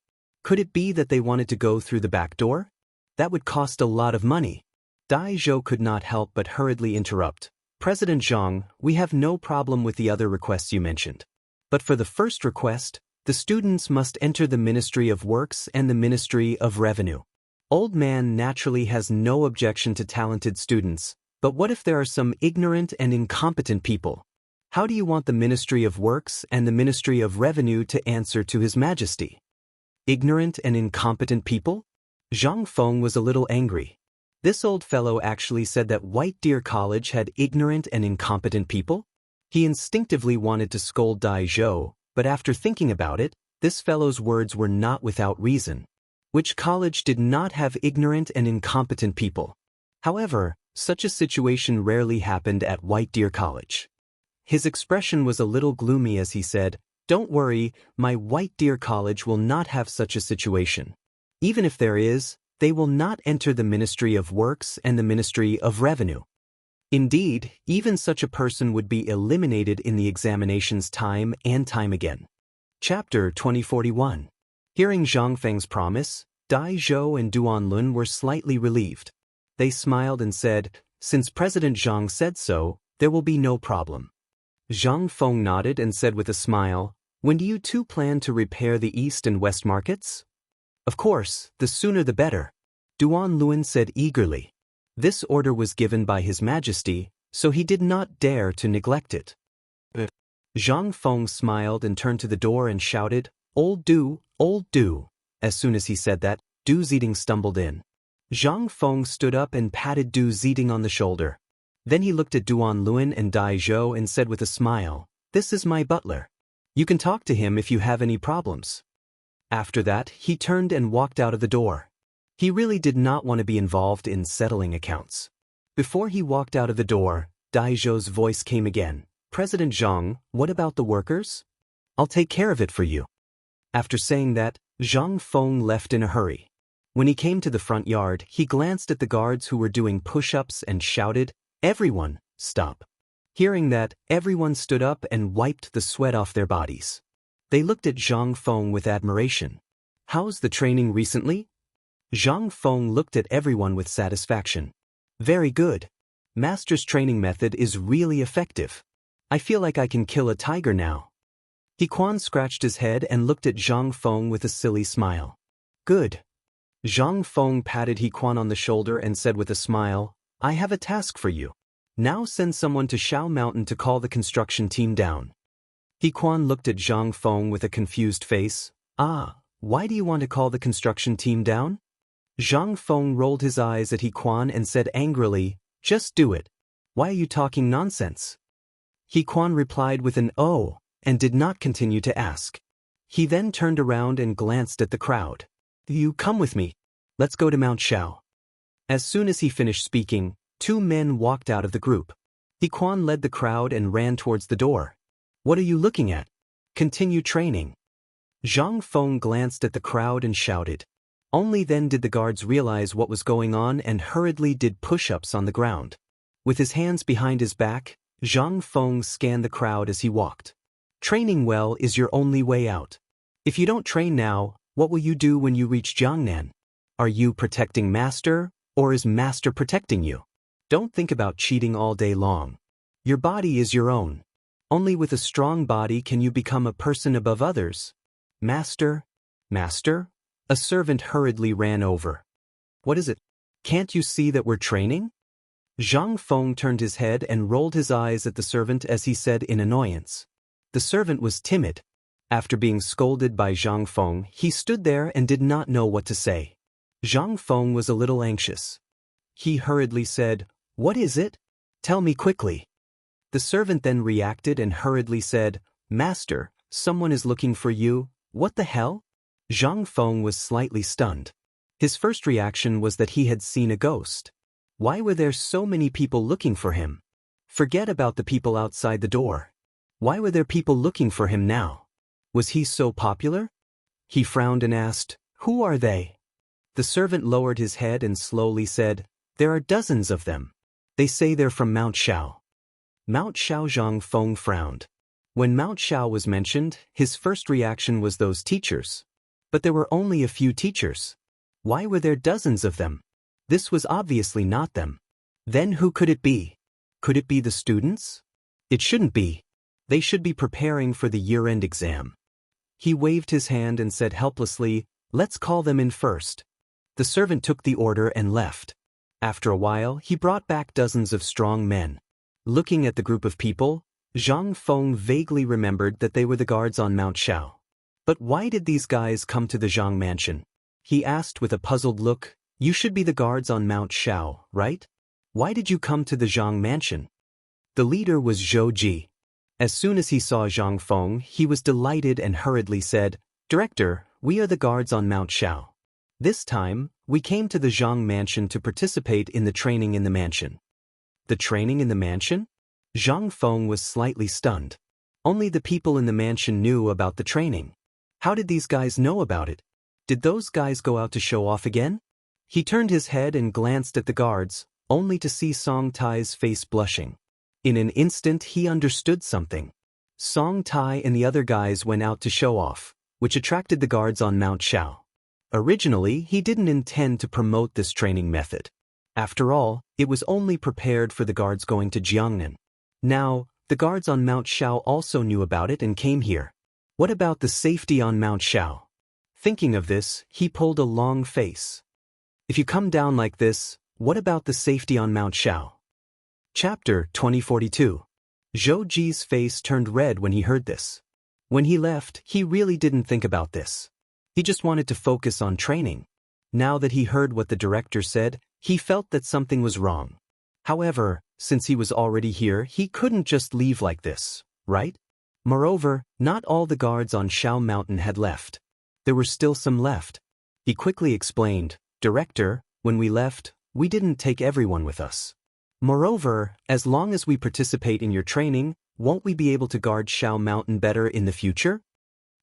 Could it be that they wanted to go through the back door? That would cost a lot of money. Dai Zhou could not help but hurriedly interrupt. President Zhang, we have no problem with the other requests you mentioned. But for the first request, the students must enter the Ministry of Works and the Ministry of Revenue. Old man naturally has no objection to talented students, but what if there are some ignorant and incompetent people? How do you want the Ministry of Works and the Ministry of Revenue to answer to His Majesty? Ignorant and incompetent people? Zhang Feng was a little angry. This old fellow actually said that White Deer College had ignorant and incompetent people? He instinctively wanted to scold Dai Zhou, but after thinking about it, this fellow's words were not without reason. Which college did not have ignorant and incompetent people? However, such a situation rarely happened at White Deer College. His expression was a little gloomy as he said, Don't worry, my White Deer College will not have such a situation. Even if there is, they will not enter the Ministry of Works and the Ministry of Revenue. Indeed, even such a person would be eliminated in the examinations time and time again. Chapter 2041. Hearing Zhang Feng's promise, Dai Zhou and Duan Lun were slightly relieved. They smiled and said, Since President Zhang said so, There will be no problem. Zhang Feng nodded and said with a smile, when do you two plan to repair the east and west markets? Of course, the sooner the better. Duan Luan said eagerly. This order was given by His Majesty, so he did not dare to neglect it. Zhang Feng smiled and turned to the door and shouted, Old Du, Old Du. As soon as he said that, Du Ziding stumbled in. Zhang Feng stood up and patted Du Ziding on the shoulder. Then he looked at Duan Luan and Dai Zhou and said with a smile, this is my butler. You can talk to him if you have any problems. After that, he turned and walked out of the door. He really did not want to be involved in settling accounts. Before he walked out of the door, Dai Zhou's voice came again. President Zhang, what about the workers? I'll take care of it for you. After saying that, Zhang Feng left in a hurry. When he came to the front yard, he glanced at the guards who were doing push-ups and shouted, everyone, stop. Hearing that, everyone stood up and wiped the sweat off their bodies. They looked at Zhang Feng with admiration. How's the training recently? Zhang Feng looked at everyone with satisfaction. Very good. Master's training method is really effective. I feel like I can kill a tiger now. He Quan scratched his head and looked at Zhang Feng with a silly smile. Good. Zhang Feng patted He Quan on the shoulder and said with a smile, I have a task for you. Now send someone to Shao Mountain to call the construction team down. He Quan looked at Zhang Feng with a confused face. Why do you want to call the construction team down? Zhang Feng rolled his eyes at He Quan and said angrily, just do it. Why are you talking nonsense? He Quan replied with an oh, and did not continue to ask. He then turned around and glanced at the crowd. You come with me. Let's go to Mount Shao. As soon as he finished speaking, two men walked out of the group. He Quan led the crowd and ran towards the door. What are you looking at? Continue training. Zhang Feng glanced at the crowd and shouted. Only then did the guards realize what was going on and hurriedly did push-ups on the ground. With his hands behind his back, Zhang Feng scanned the crowd as he walked. Training well is your only way out. If you don't train now, what will you do when you reach Jiangnan? Are you protecting Master, or is Master protecting you? Don't think about cheating all day long. Your body is your own. Only with a strong body can you become a person above others. Master? Master? A servant hurriedly ran over. What is it? Can't you see that we're training? Zhang Feng turned his head and rolled his eyes at the servant as he said in annoyance. The servant was timid. After being scolded by Zhang Feng, he stood there and did not know what to say. Zhang Feng was a little anxious. He hurriedly said, What is it? Tell me quickly. The servant then reacted and hurriedly said, Master, someone is looking for you. What the hell? Zhang Feng was slightly stunned. His first reaction was that he had seen a ghost. Why were there so many people looking for him? Forget about the people outside the door. Why were there people looking for him now? Was he so popular? He frowned and asked, Who are they? The servant lowered his head and slowly said, There are dozens of them. They say they're from Mount Shao. Mount Shao. Zhang Feng frowned. When Mount Shao was mentioned, his first reaction was those teachers. But there were only a few teachers. Why were there dozens of them? This was obviously not them. Then who could it be? Could it be the students? It shouldn't be. They should be preparing for the year-end exam. He waved his hand and said helplessly, Let's call them in first. The servant took the order and left. After a while, he brought back dozens of strong men. Looking at the group of people, Zhang Feng vaguely remembered that they were the guards on Mount Shao. But why did these guys come to the Zhang mansion? He asked with a puzzled look, You should be the guards on Mount Shao, right? Why did you come to the Zhang mansion? The leader was Zhou Ji. As soon as he saw Zhang Feng, he was delighted and hurriedly said, Director, we are the guards on Mount Shao. This time, we came to the Zhang mansion to participate in the training in the mansion. The training in the mansion? Zhang Feng was slightly stunned. Only the people in the mansion knew about the training. How did these guys know about it? Did those guys go out to show off again? He turned his head and glanced at the guards, only to see Song Tai's face blushing. In an instant he understood something. Song Tai and the other guys went out to show off, which attracted the guards on Mount Shao. Originally, he didn't intend to promote this training method. After all, it was only prepared for the guards going to Jiangnan. Now, the guards on Mount Shao also knew about it and came here. What about the safety on Mount Shao? Thinking of this, he pulled a long face. If you come down like this, what about the safety on Mount Shao? Chapter 2042. Zhou Ji's face turned red when he heard this. When he left, he really didn't think about this. He just wanted to focus on training. Now that he heard what the director said, he felt that something was wrong. However, since he was already here, he couldn't just leave like this, right? Moreover, not all the guards on Shao Mountain had left. There were still some left. He quickly explained, "Director, when we left, we didn't take everyone with us. Moreover, as long as we participate in your training, won't we be able to guard Shao Mountain better in the future?"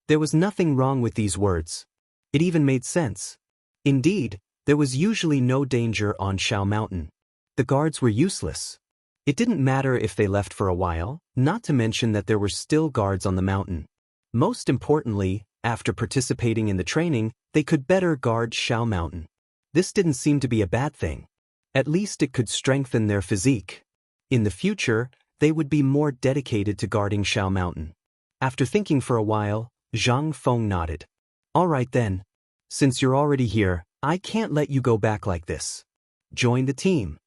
There was nothing wrong with these words. It even made sense. Indeed, there was usually no danger on Shao Mountain. The guards were useless. It didn't matter if they left for a while, not to mention that there were still guards on the mountain. Most importantly, after participating in the training, they could better guard Shao Mountain. This didn't seem to be a bad thing. At least it could strengthen their physique. In the future, they would be more dedicated to guarding Shao Mountain. After thinking for a while, Zhang Feng nodded. "All right then. Since you're already here, I can't let you go back like this. Join the team."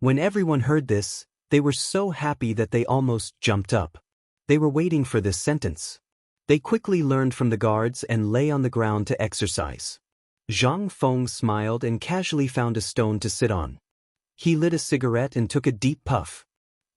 When everyone heard this, they were so happy that they almost jumped up. They were waiting for this sentence. They quickly learned from the guards and lay on the ground to exercise. Zhang Feng smiled and casually found a stone to sit on. He lit a cigarette and took a deep puff.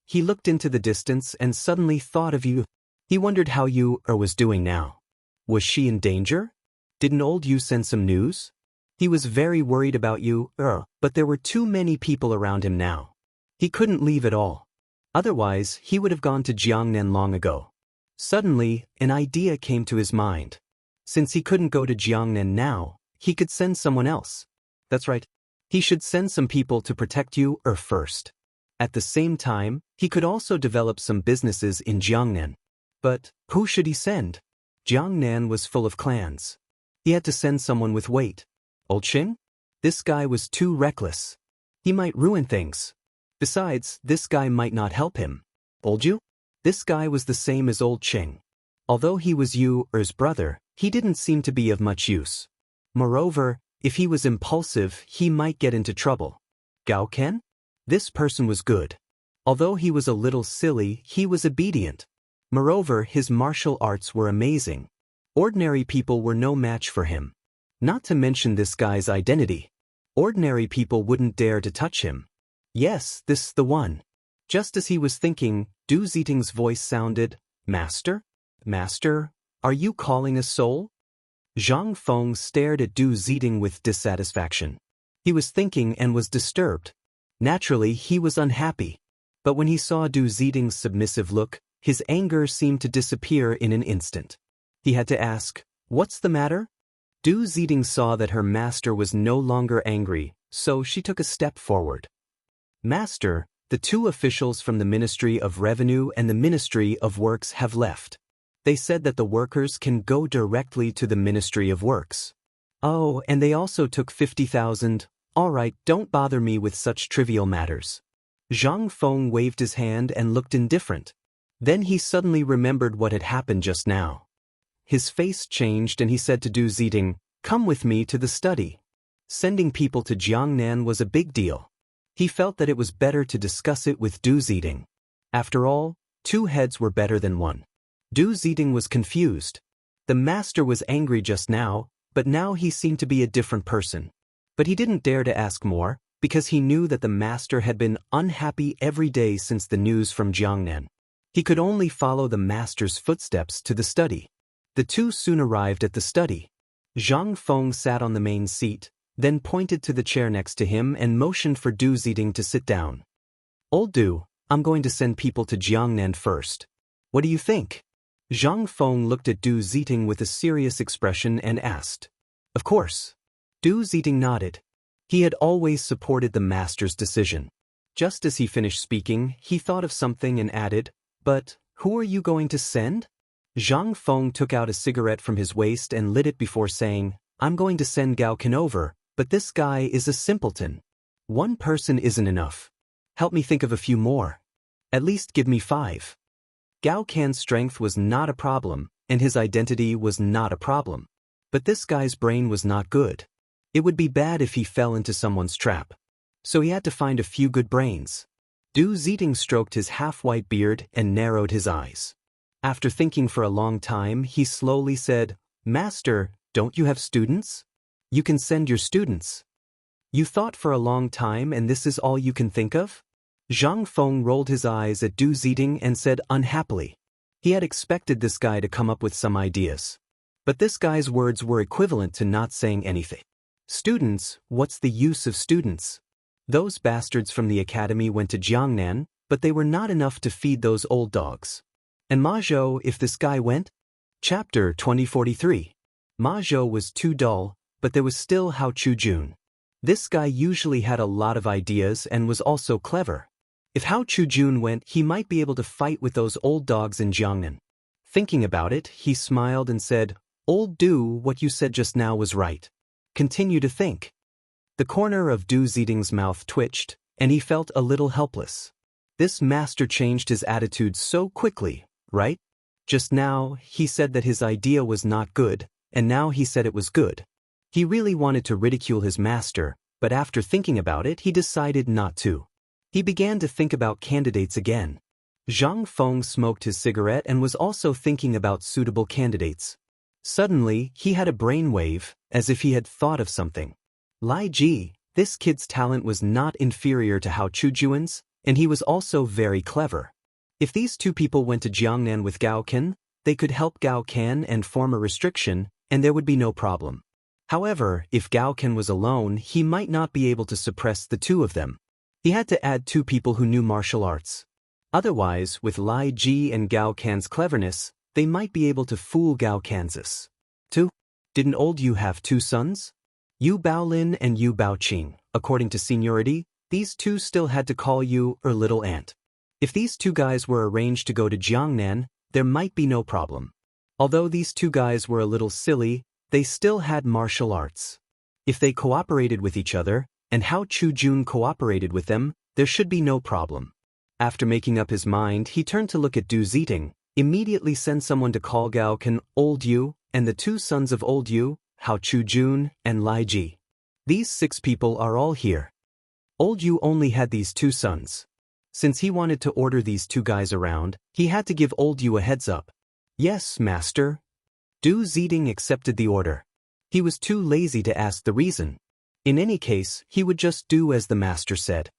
He looked into the distance and suddenly thought of Yu. He wondered how Yu was doing now. Was she in danger? Didn't old Yu send some news? He was very worried about Yu, but there were too many people around him now. He couldn't leave at all. Otherwise, he would have gone to Jiangnan long ago. Suddenly, an idea came to his mind. Since he couldn't go to Jiangnan now, he could send someone else. That's right. He should send some people to protect Yu first. At the same time, he could also develop some businesses in Jiangnan. But who should he send? Jiangnan was full of clans. He had to send someone with weight. Old Qing? This guy was too reckless. He might ruin things. Besides, this guy might not help him. Old Yu? This guy was the same as Old Qing. Although he was Yu's brother, he didn't seem to be of much use. Moreover, if he was impulsive, he might get into trouble. Gao Ken? This person was good. Although he was a little silly, he was obedient. Moreover, his martial arts were amazing. Ordinary people were no match for him. Not to mention this guy's identity. Ordinary people wouldn't dare to touch him. Yes, this is the one. Just as he was thinking, Du Ziting's voice sounded, "Master? Master, are you calling a soul?" Zhang Feng stared at Du Ziting with dissatisfaction. He was thinking and was disturbed. Naturally, he was unhappy. But when he saw Du Ziting's submissive look, his anger seemed to disappear in an instant. He had to ask, "What's the matter?" Du Ziting saw that her master was no longer angry, so she took a step forward. "Master, the two officials from the Ministry of Revenue and the Ministry of Works have left. They said that the workers can go directly to the Ministry of Works. Oh, and they also took 50,000. All right, don't bother me with such trivial matters." Zhang Feng waved his hand and looked indifferent. Then he suddenly remembered what had happened just now. His face changed and he said to Du Ziting, "Come with me to the study." Sending people to Jiangnan was a big deal. He felt that it was better to discuss it with Du Ziting. After all, two heads were better than one. Du Ziting was confused. The master was angry just now, but now he seemed to be a different person. But he didn't dare to ask more, because he knew that the master had been unhappy every day since the news from Jiangnan. He could only follow the master's footsteps to the study. The two soon arrived at the study. Zhang Feng sat on the main seat, then pointed to the chair next to him and motioned for Du Ziting to sit down. "Old Du, I'm going to send people to Jiangnan first. What do you think?" Zhang Feng looked at Du Ziting with a serious expression and asked. "Of course." Du Ziting nodded. He had always supported the master's decision. Just as he finished speaking, he thought of something and added, "But who are you going to send?" Zhang Feng took out a cigarette from his waist and lit it before saying, "I'm going to send Gao Ken over, but this guy is a simpleton. One person isn't enough. Help me think of a few more." At least give me 5. Gao Can's strength was not a problem, and his identity was not a problem. But this guy's brain was not good. It would be bad if he fell into someone's trap. So he had to find a few good brains. Du Ziting stroked his half-white beard and narrowed his eyes. After thinking for a long time, he slowly said, "Master, don't you have students? You can send your students." "You thought for a long time and this is all you can think of?" Zhang Feng rolled his eyes at Du Ziting and said unhappily. He had expected this guy to come up with some ideas. But this guy's words were equivalent to not saying anything. Students, what's the use of students? Those bastards from the academy went to Jiangnan, but they were not enough to feed those old dogs. And Ma Zhou, if this guy went? Chapter 2043. Ma Zhou was too dull, but there was still Hao Chujun. This guy usually had a lot of ideas and was also clever. If Hao Chujun went, he might be able to fight with those old dogs in Jiangnan. Thinking about it, he smiled and said, "Old Du, what you said just now was right. Continue to think." The corner of Du Ziting's mouth twitched, and he felt a little helpless. This master changed his attitude so quickly, right? Just now, he said that his idea was not good, and now he said it was good. He really wanted to ridicule his master, but after thinking about it, he decided not to. He began to think about candidates again. Zhang Feng smoked his cigarette and was also thinking about suitable candidates. Suddenly, he had a brainwave, as if he had thought of something. Lai Ji, this kid's talent was not inferior to Hao Chujun's, and he was also very clever. If these two people went to Jiangnan with Gao Can, they could help Gao Can and form a restriction, and there would be no problem. However, if Gao Can was alone, he might not be able to suppress the two of them. He had to add 2 people who knew martial arts. Otherwise, with Lai Ji and Gao Can's cleverness, they might be able to fool Gao Kansas. 2. Didn't old Yu have 2 sons? Yu Baolin and Yu Baoqing. According to seniority, these 2 still had to call Yu or little aunt. If these 2 guys were arranged to go to Jiangnan, there might be no problem. Although these 2 guys were a little silly, they still had martial arts. If they cooperated with each other, and Hao Chujun cooperated with them, there should be no problem. After making up his mind, he turned to look at Du Ziting, immediately send someone to call Gao Can, old Yu, and the 2 sons of old Yu, Hao Chujun and Lai Ji. These 6 people are all here. Old Yu only had these 2 sons. Since he wanted to order these 2 guys around, he had to give old Yu a heads up. "Yes, master." Du Ziting accepted the order. He was too lazy to ask the reason. In any case, he would just do as the master said.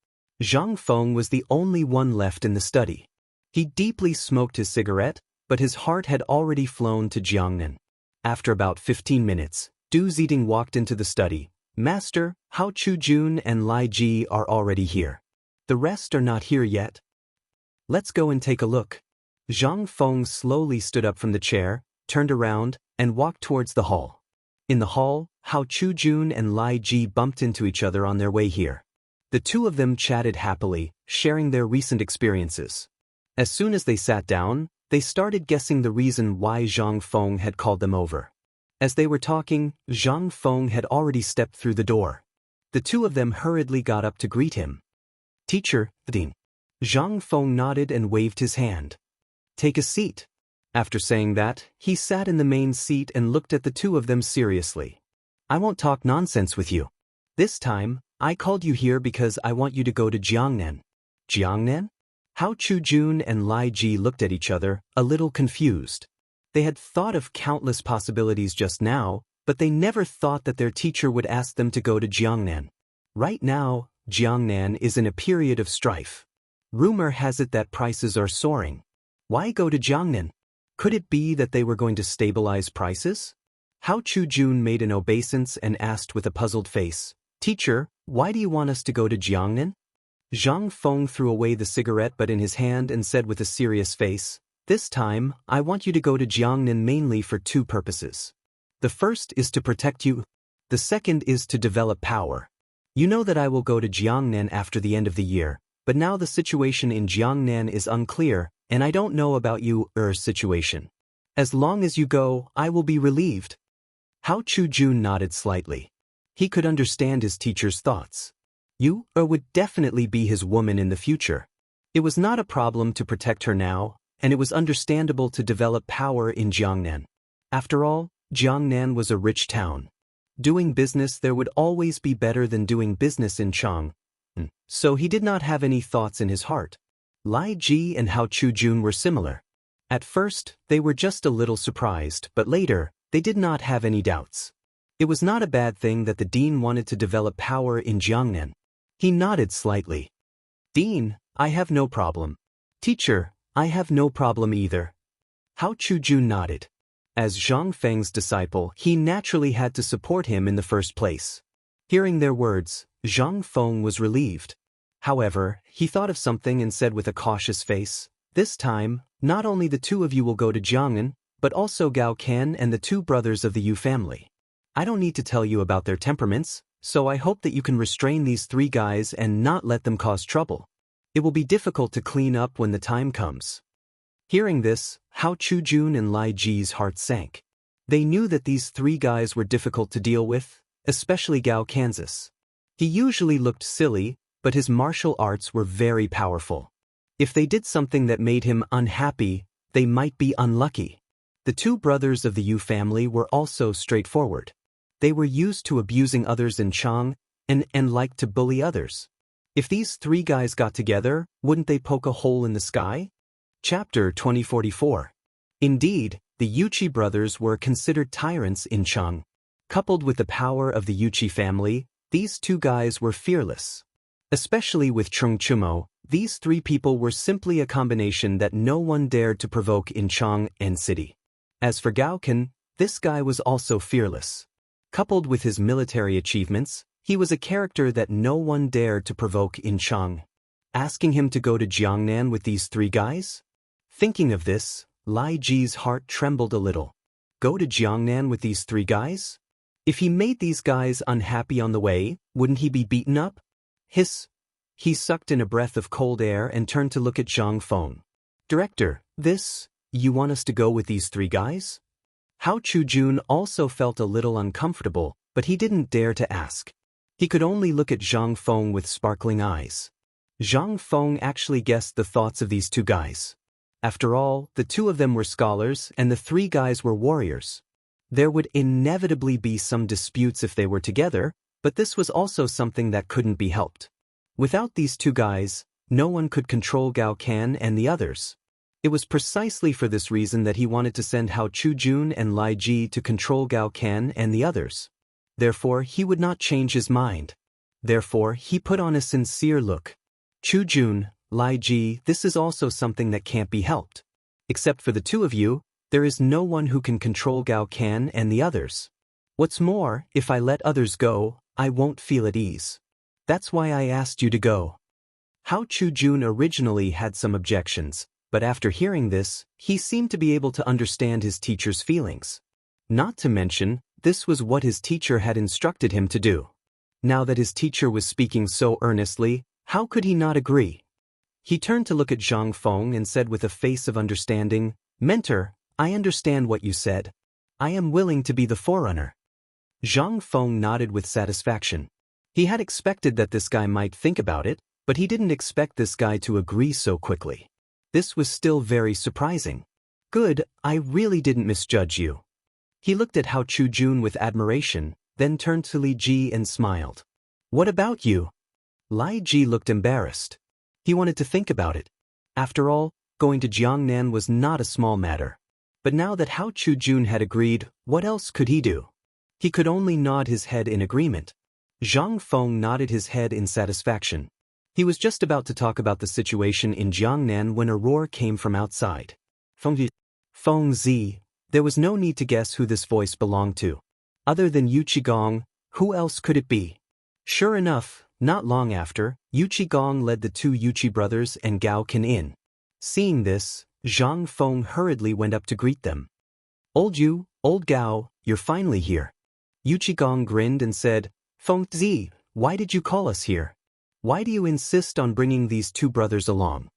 Zhang Feng was the only one left in the study. He deeply smoked his cigarette, but his heart had already flown to Jiangnan. After about 15 minutes, Du Ziting walked into the study. "Master, Hao Chujun and Lai Ji are already here. The rest are not here yet. Let's go and take a look." Zhang Feng slowly stood up from the chair, turned around, and walked towards the hall. In the hall, Hao Chujun and Lai Ji bumped into each other on their way here. The 2 of them chatted happily, sharing their recent experiences. As soon as they sat down, they started guessing the reason why Zhang Feng had called them over. As they were talking, Zhang Feng had already stepped through the door. The 2 of them hurriedly got up to greet him. "Teacher, Dean." Zhang Feng nodded and waved his hand. "Take a seat." After saying that, he sat in the main seat and looked at the 2 of them seriously. "I won't talk nonsense with you. This time, I called you here because I want you to go to Jiangnan." "Jiangnan?" Hao Chujun and Lai Ji looked at each other, a little confused. They had thought of countless possibilities just now, but they never thought that their teacher would ask them to go to Jiangnan. Right now, Jiangnan is in a period of strife. Rumor has it that prices are soaring. Why go to Jiangnan? Could it be that they were going to stabilize prices? Hao Chujun made an obeisance and asked with a puzzled face, "Teacher, why do you want us to go to Jiangnan?" Zhang Feng threw away the cigarette butt in his hand and said with a serious face, "This time, I want you to go to Jiangnan mainly for 2 purposes. The first is to protect you. The second is to develop power. You know that I will go to Jiangnan after the end of the year, but now the situation in Jiangnan is unclear, and I don't know about your situation. As long as you go, I will be relieved." Hao Chujun nodded slightly. He could understand his teacher's thoughts. You would definitely be his woman in the future. It was not a problem to protect her now, and it was understandable to develop power in Jiangnan. After all, Jiangnan was a rich town. Doing business there would always be better than doing business in Chang. So he did not have any thoughts in his heart. Lai Ji and Hao Chujun were similar. At first, they were just a little surprised, but later, they did not have any doubts. It was not a bad thing that the dean wanted to develop power in Jiangnan. He nodded slightly. Dean, I have no problem. Teacher, I have no problem either. Hao Chujun nodded. As Zhang Feng's disciple, he naturally had to support him in the first place. Hearing their words, Zhang Feng was relieved. However, he thought of something and said with a cautious face, "This time, not only the two of you will go to Jiangnan, but also Gao Ken and the two brothers of the Yu family. I don't need to tell you about their temperaments, so I hope that you can restrain these three guys and not let them cause trouble. It will be difficult to clean up when the time comes." Hearing this, Hao Chujun and Lai Ji's hearts sank. They knew that these three guys were difficult to deal with, especially Gao Kansas. He usually looked silly, but his martial arts were very powerful. If they did something that made him unhappy, they might be unlucky. The two brothers of the Yu family were also straightforward. They were used to abusing others in Chang and liked to bully others. If these three guys got together, wouldn't they poke a hole in the sky? Chapter 2044. Indeed, the Yuchi brothers were considered tyrants in Chang. Coupled with the power of the Yuchi family, these two guys were fearless. Especially with Chung Chumo, these three people were simply a combination that no one dared to provoke in Chang and City. As for Gao Ken, this guy was also fearless. Coupled with his military achievements, he was a character that no one dared to provoke in Chang. Asking him to go to Jiangnan with these three guys? Thinking of this, Lai Ji's heart trembled a little. Go to Jiangnan with these three guys? If he made these guys unhappy on the way, wouldn't he be beaten up? Hiss. He sucked in a breath of cold air and turned to look at Zhang Feng. Director, you want us to go with these three guys? Hao Chujun also felt a little uncomfortable, but he didn't dare to ask. He could only look at Zhang Feng with sparkling eyes. Zhang Feng actually guessed the thoughts of these two guys. After all, the two of them were scholars and the three guys were warriors. There would inevitably be some disputes if they were together, but this was also something that couldn't be helped. Without these two guys, no one could control Gao Ken and the others. It was precisely for this reason that he wanted to send Hao Chujun and Lai Ji to control Gao Ken and the others. Therefore, he would not change his mind. Therefore, he put on a sincere look. Chujun, Lai Ji, this is also something that can't be helped. Except for the two of you, there is no one who can control Gao Ken and the others. What's more, if I let others go, I won't feel at ease. That's why I asked you to go. Hao Chujun originally had some objections, but after hearing this, he seemed to be able to understand his teacher's feelings. Not to mention, this was what his teacher had instructed him to do. Now that his teacher was speaking so earnestly, how could he not agree? He turned to look at Zhang Feng and said with a face of understanding, "Mentor, I understand what you said. I am willing to be the forerunner." Zhang Feng nodded with satisfaction. He had expected that this guy might think about it, but he didn't expect this guy to agree so quickly. This was still very surprising. Good, I really didn't misjudge you. He looked at Hao Chujun with admiration, then turned to Li Ji and smiled. What about you? Lai Ji looked embarrassed. He wanted to think about it. After all, going to Jiangnan was not a small matter. But now that Hao Chujun had agreed, what else could he do? He could only nod his head in agreement. Zhang Feng nodded his head in satisfaction. He was just about to talk about the situation in Jiangnan when a roar came from outside. Feng Zi. There was no need to guess who this voice belonged to. Other than Yu Qigong, who else could it be? Sure enough, not long after, Yu Qigong led the two Yuchi brothers and Gao Ken in. Seeing this, Zhang Feng hurriedly went up to greet them. Old Yu, old Gao, you're finally here. Yu Qigong grinned and said, Feng Zi, why did you call us here? Why do you insist on bringing these two brothers along?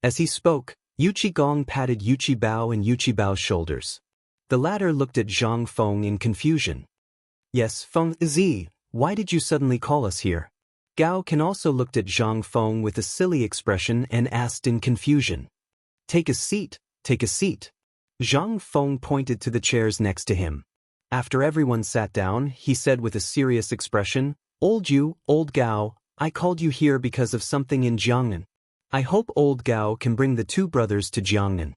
As he spoke, Yu Qigong patted Yu Qibao and Yu Qibao's shoulders. The latter looked at Zhang Feng in confusion. Yes, Feng Zi, why did you suddenly call us here? Gao Can also looked at Zhang Feng with a silly expression and asked in confusion. Take a seat, take a seat. Zhang Feng pointed to the chairs next to him. After everyone sat down, he said with a serious expression, Old Gao, I called you here because of something in Jiangnan. I hope old Gao can bring the two brothers to Jiangnan.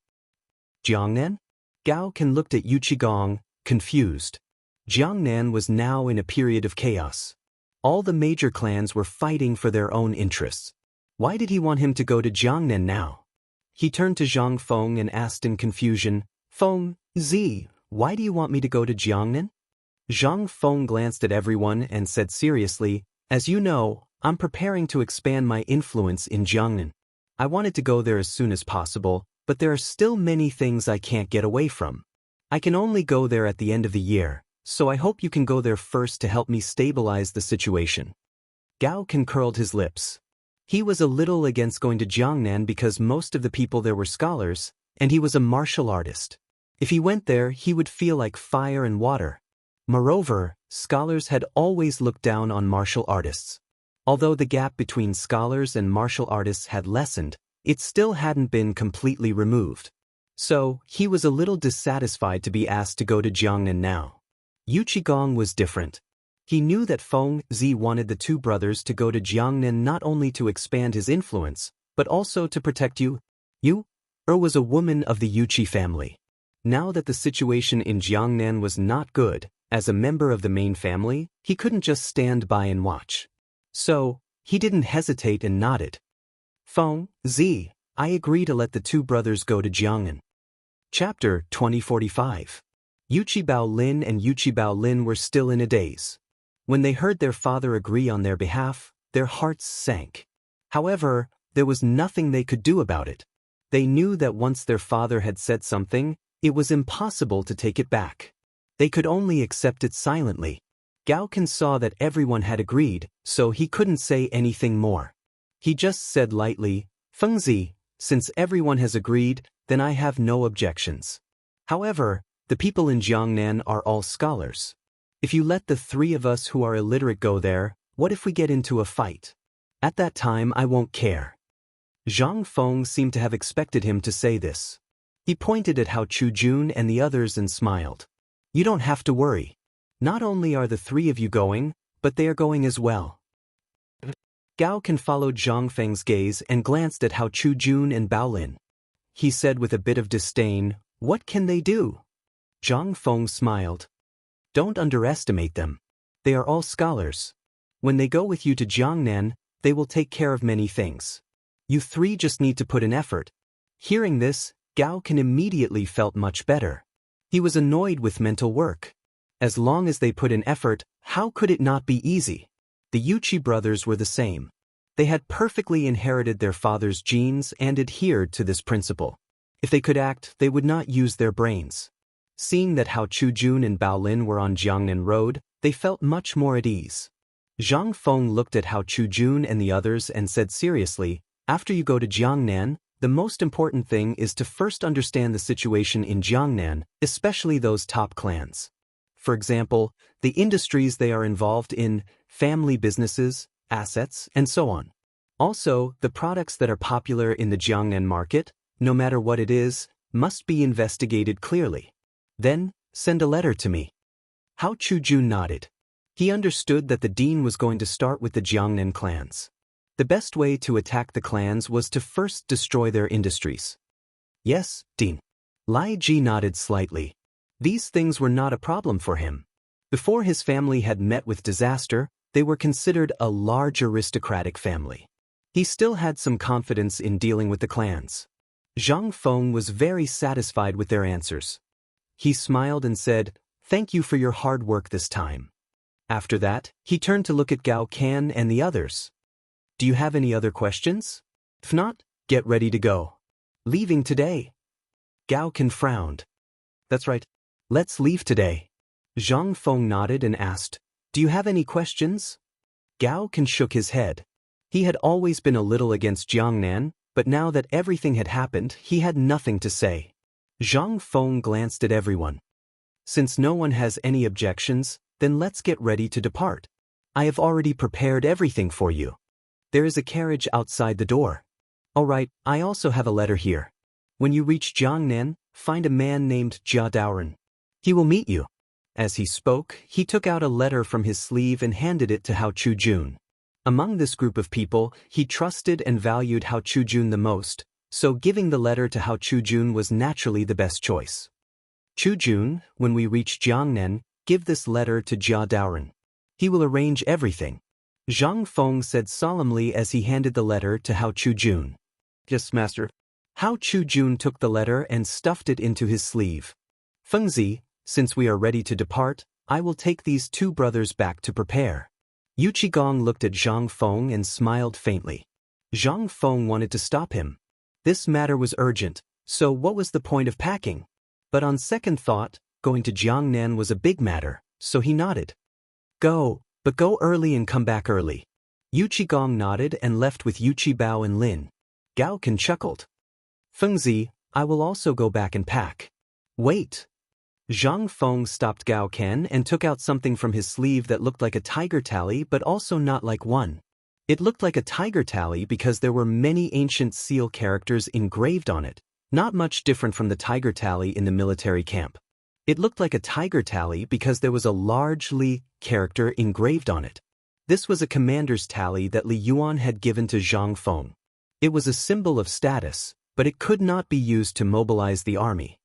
Jiangnan? Gao Can looked at Yu Qigong, confused. Jiangnan was now in a period of chaos. All the major clans were fighting for their own interests. Why did he want him to go to Jiangnan now? He turned to Zhang Feng and asked in confusion, Feng, Z, why do you want me to go to Jiangnan? Zhang Feng glanced at everyone and said seriously, as you know, I'm preparing to expand my influence in Jiangnan. I wanted to go there as soon as possible, but there are still many things I can't get away from. I can only go there at the end of the year, so I hope you can go there first to help me stabilize the situation. Gao Can curled his lips. He was a little against going to Jiangnan because most of the people there were scholars, and he was a martial artist. If he went there, he would feel like fire and water. Moreover, scholars had always looked down on martial artists. Although the gap between scholars and martial artists had lessened, it still hadn't been completely removed. So, he was a little dissatisfied to be asked to go to Jiangnan now. Yu Qigong was different. He knew that Feng Zi wanted the two brothers to go to Jiangnan not only to expand his influence, but also to protect Yu. Yu was a woman of the Yuqi family. Now that the situation in Jiangnan was not good, as a member of the main family, he couldn't just stand by and watch. So, he didn't hesitate and nodded. Feng Zi, I agree to let the two brothers go to Jiangnan. Chapter 2045. Yuqi Baolin and Yuqi Baolin were still in a daze. When they heard their father agree on their behalf, their hearts sank. However, there was nothing they could do about it. They knew that once their father had said something, it was impossible to take it back. They could only accept it silently. Gao Can saw that everyone had agreed, so he couldn't say anything more. He just said lightly, Feng Zi, since everyone has agreed, then I have no objections. However, the people in Jiangnan are all scholars. If you let the three of us who are illiterate go there, what if we get into a fight? At that time I won't care. Zhang Feng seemed to have expected him to say this. He pointed at Hao Chujun and the others and smiled. You don't have to worry. Not only are the three of you going, but they are going as well. Gao Can followed Zhang Feng's gaze and glanced at Hao Chujun and Baolin. He said with a bit of disdain, What can they do? Zhang Feng smiled. Don't underestimate them. They are all scholars. When they go with you to Jiangnan, they will take care of many things. You three just need to put in effort. Hearing this, Gao Can immediately felt much better. He was annoyed with mental work. As long as they put in effort, how could it not be easy? The Yuqi brothers were the same. They had perfectly inherited their father's genes and adhered to this principle. If they could act, they would not use their brains. Seeing that Hao Chujun and Baolin were on Jiangnan Road, they felt much more at ease. Zhang Feng looked at Hao Chujun and the others and said seriously, After you go to Jiangnan, the most important thing is to first understand the situation in Jiangnan, especially those top clans. For example, the industries they are involved in, family businesses, assets, and so on. Also, the products that are popular in the Jiangnan market, no matter what it is, must be investigated clearly. Then, send a letter to me. Hao Chujun nodded. He understood that the dean was going to start with the Jiangnan clans. The best way to attack the clans was to first destroy their industries. Yes, Dean. Lai Ji nodded slightly. These things were not a problem for him. Before his family had met with disaster, they were considered a large aristocratic family. He still had some confidence in dealing with the clans. Zhang Feng was very satisfied with their answers. He smiled and said, Thank you for your hard work this time. After that, he turned to look at Gao Can and the others. Do you have any other questions? If not, get ready to go. Leaving today. Gao Can frowned. That's right. Let's leave today. Zhang Feng nodded and asked, Do you have any questions? Gao Can shook his head. He had always been a little against Jiangnan, but now that everything had happened, he had nothing to say. Zhang Feng glanced at everyone. Since no one has any objections, then let's get ready to depart. I have already prepared everything for you. There is a carriage outside the door. All right, I also have a letter here. When you reach Jiangnan, find a man named Jia Daoren. He will meet you." As he spoke, he took out a letter from his sleeve and handed it to Hao Chujun. Among this group of people, he trusted and valued Hao Chujun the most, so giving the letter to Hao Chujun was naturally the best choice. "Chujun, when we reach Jiangnan, give this letter to Jia Daoren. He will arrange everything," Zhang Feng said solemnly as he handed the letter to Hao Chujun. "Yes, master." Hao Chujun took the letter and stuffed it into his sleeve. "Fengzi, since we are ready to depart, I will take these two brothers back to prepare." Yu Qigong looked at Zhang Feng and smiled faintly. Zhang Feng wanted to stop him. This matter was urgent, so what was the point of packing? But on second thought, going to Jiangnan was a big matter, so he nodded. "Go, but go early and come back early." Yu Qigong nodded and left with Yu Qibao and Lin. Gao Ken chuckled. "Fengzi, I will also go back and pack." "Wait." Zhang Feng stopped Gao Ken and took out something from his sleeve that looked like a tiger tally but also not like one. It looked like a tiger tally because there were many ancient seal characters engraved on it, not much different from the tiger tally in the military camp. It looked like a tiger tally because there was a large Li character engraved on it. This was a commander's tally that Li Yuan had given to Zhang Feng. It was a symbol of status, but it could not be used to mobilize the army.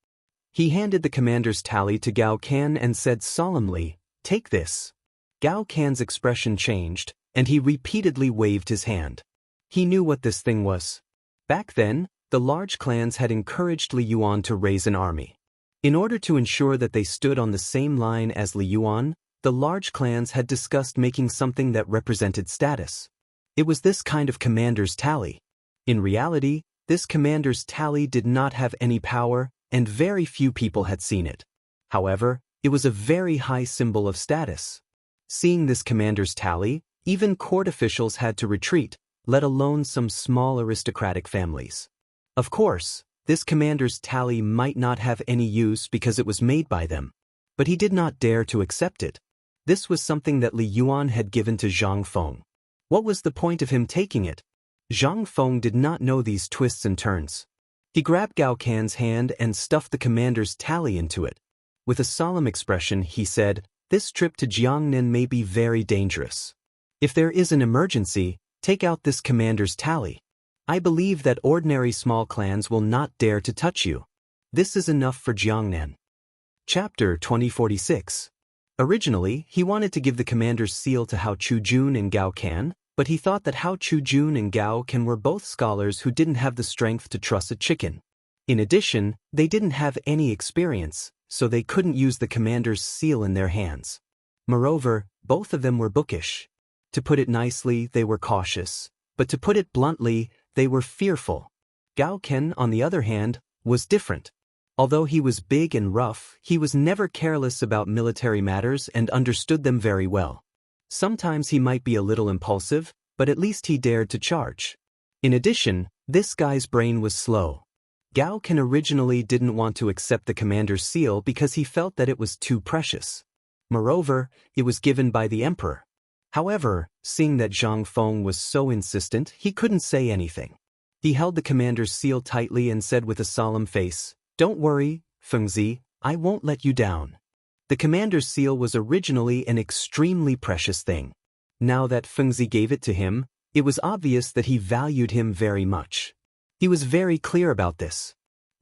He handed the commander's tally to Gao Can and said solemnly, "Take this." Gao Can's expression changed, and he repeatedly waved his hand. He knew what this thing was. Back then, the large clans had encouraged Li Yuan to raise an army. In order to ensure that they stood on the same line as Li Yuan, the large clans had discussed making something that represented status. It was this kind of commander's tally. In reality, this commander's tally did not have any power, and very few people had seen it. However, it was a very high symbol of status. Seeing this commander's tally, even court officials had to retreat, let alone some small aristocratic families. Of course, this commander's tally might not have any use because it was made by them, but he did not dare to accept it. This was something that Li Yuan had given to Zhang Feng. What was the point of him taking it? Zhang Feng did not know these twists and turns. He grabbed Gao Can's hand and stuffed the commander's tally into it. With a solemn expression, he said, "This trip to Jiangnan may be very dangerous. If there is an emergency, take out this commander's tally. I believe that ordinary small clans will not dare to touch you. This is enough for Jiangnan." Chapter 2046. Originally, he wanted to give the commander's seal to Hao Chujun and Gao Can, but he thought that Hao Chujun and Gao Can were both scholars who didn't have the strength to truss a chicken. In addition, they didn't have any experience, so they couldn't use the commander's seal in their hands. Moreover, both of them were bookish. To put it nicely, they were cautious, but to put it bluntly, they were fearful. Gao Ken, on the other hand, was different. Although he was big and rough, he was never careless about military matters and understood them very well. Sometimes he might be a little impulsive, but at least he dared to charge. In addition, this guy's brain was slow. Gao Can originally didn't want to accept the commander's seal because he felt that it was too precious. Moreover, it was given by the emperor. However, seeing that Zhang Feng was so insistent, he couldn't say anything. He held the commander's seal tightly and said with a solemn face, "Don't worry, Fengzi, I won't let you down." The commander's seal was originally an extremely precious thing. Now that Fengzi gave it to him, it was obvious that he valued him very much. He was very clear about this.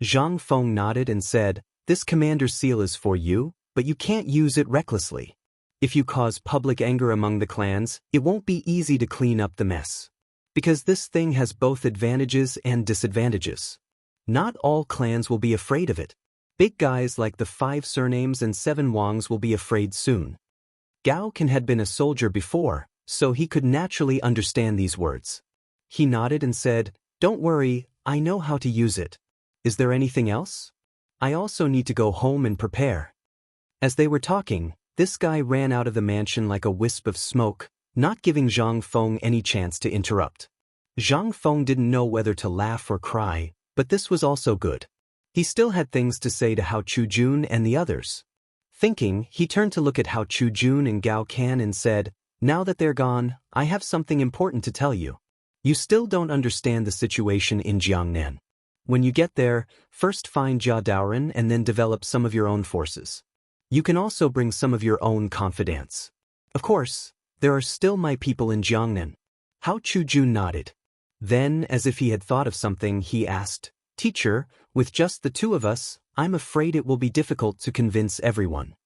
Zhang Feng nodded and said, "This commander's seal is for you, but you can't use it recklessly. If you cause public anger among the clans, it won't be easy to clean up the mess. Because this thing has both advantages and disadvantages. Not all clans will be afraid of it. Big guys like the 5 surnames and 7 Wangs will be afraid soon." Gao Can had been a soldier before, so he could naturally understand these words. He nodded and said, "Don't worry, I know how to use it. Is there anything else? I also need to go home and prepare." As they were talking, this guy ran out of the mansion like a wisp of smoke, not giving Zhang Feng any chance to interrupt. Zhang Feng didn't know whether to laugh or cry, but this was also good. He still had things to say to Hao Chujun and the others. Thinking, he turned to look at Hao Chujun and Gao Can and said, Now that they're gone, I have something important to tell you. You still don't understand the situation in Jiangnan. When you get there, first find Jia Daoren and then develop some of your own forces. You can also bring some of your own confidence. Of course, there are still my people in Jiangnan. Hao Chujun nodded. Then, as if he had thought of something, he asked, Teacher, with just the two of us, I'm afraid it will be difficult to convince everyone.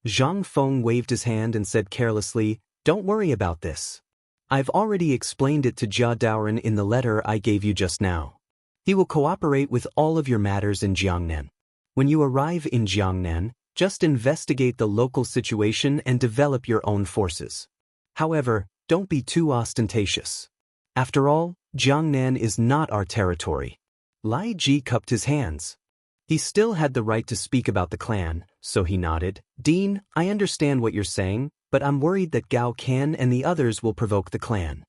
Zhang Feng waved his hand and said carelessly, Don't worry about this. I've already explained it to Jia Daoren in the letter I gave you just now. He will cooperate with all of your matters in Jiangnan. When you arrive in Jiangnan, just investigate the local situation and develop your own forces. However, don't be too ostentatious. After all, Jiangnan is not our territory. Lai Ji cupped his hands. He still had the right to speak about the clan, so he nodded. Dean, I understand what you're saying, but I'm worried that Gao Can and the others will provoke the clan.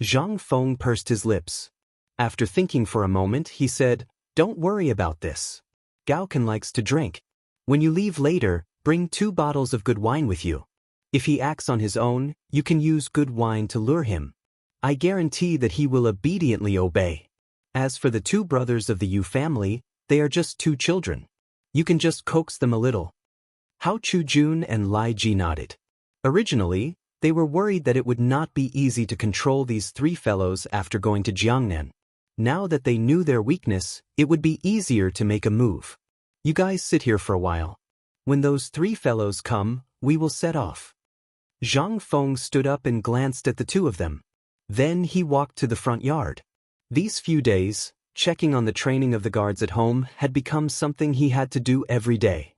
Zhang Feng pursed his lips. After thinking for a moment, he said, Don't worry about this. Gao Can likes to drink. When you leave later, bring 2 bottles of good wine with you. If he acts on his own, you can use good wine to lure him. I guarantee that he will obediently obey. As for the 2 brothers of the Yu family, they are just 2 children. You can just coax them a little. Hao Chujun and Lai Ji nodded. Originally, they were worried that it would not be easy to control these 3 fellows after going to Jiangnan. Now that they knew their weakness, it would be easier to make a move. You guys sit here for a while. When those 3 fellows come, we will set off. Zhang Feng stood up and glanced at the 2 of them. Then he walked to the front yard. These few days, checking on the training of the guards at home had become something he had to do every day.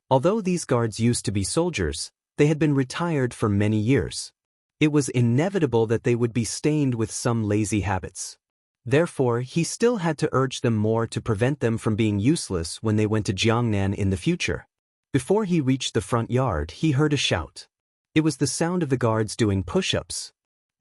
Although these guards used to be soldiers, they had been retired for many years. It was inevitable that they would be stained with some lazy habits. Therefore, he still had to urge them more to prevent them from being useless when they went to Jiangnan in the future. Before he reached the front yard, he heard a shout. It was the sound of the guards doing push-ups.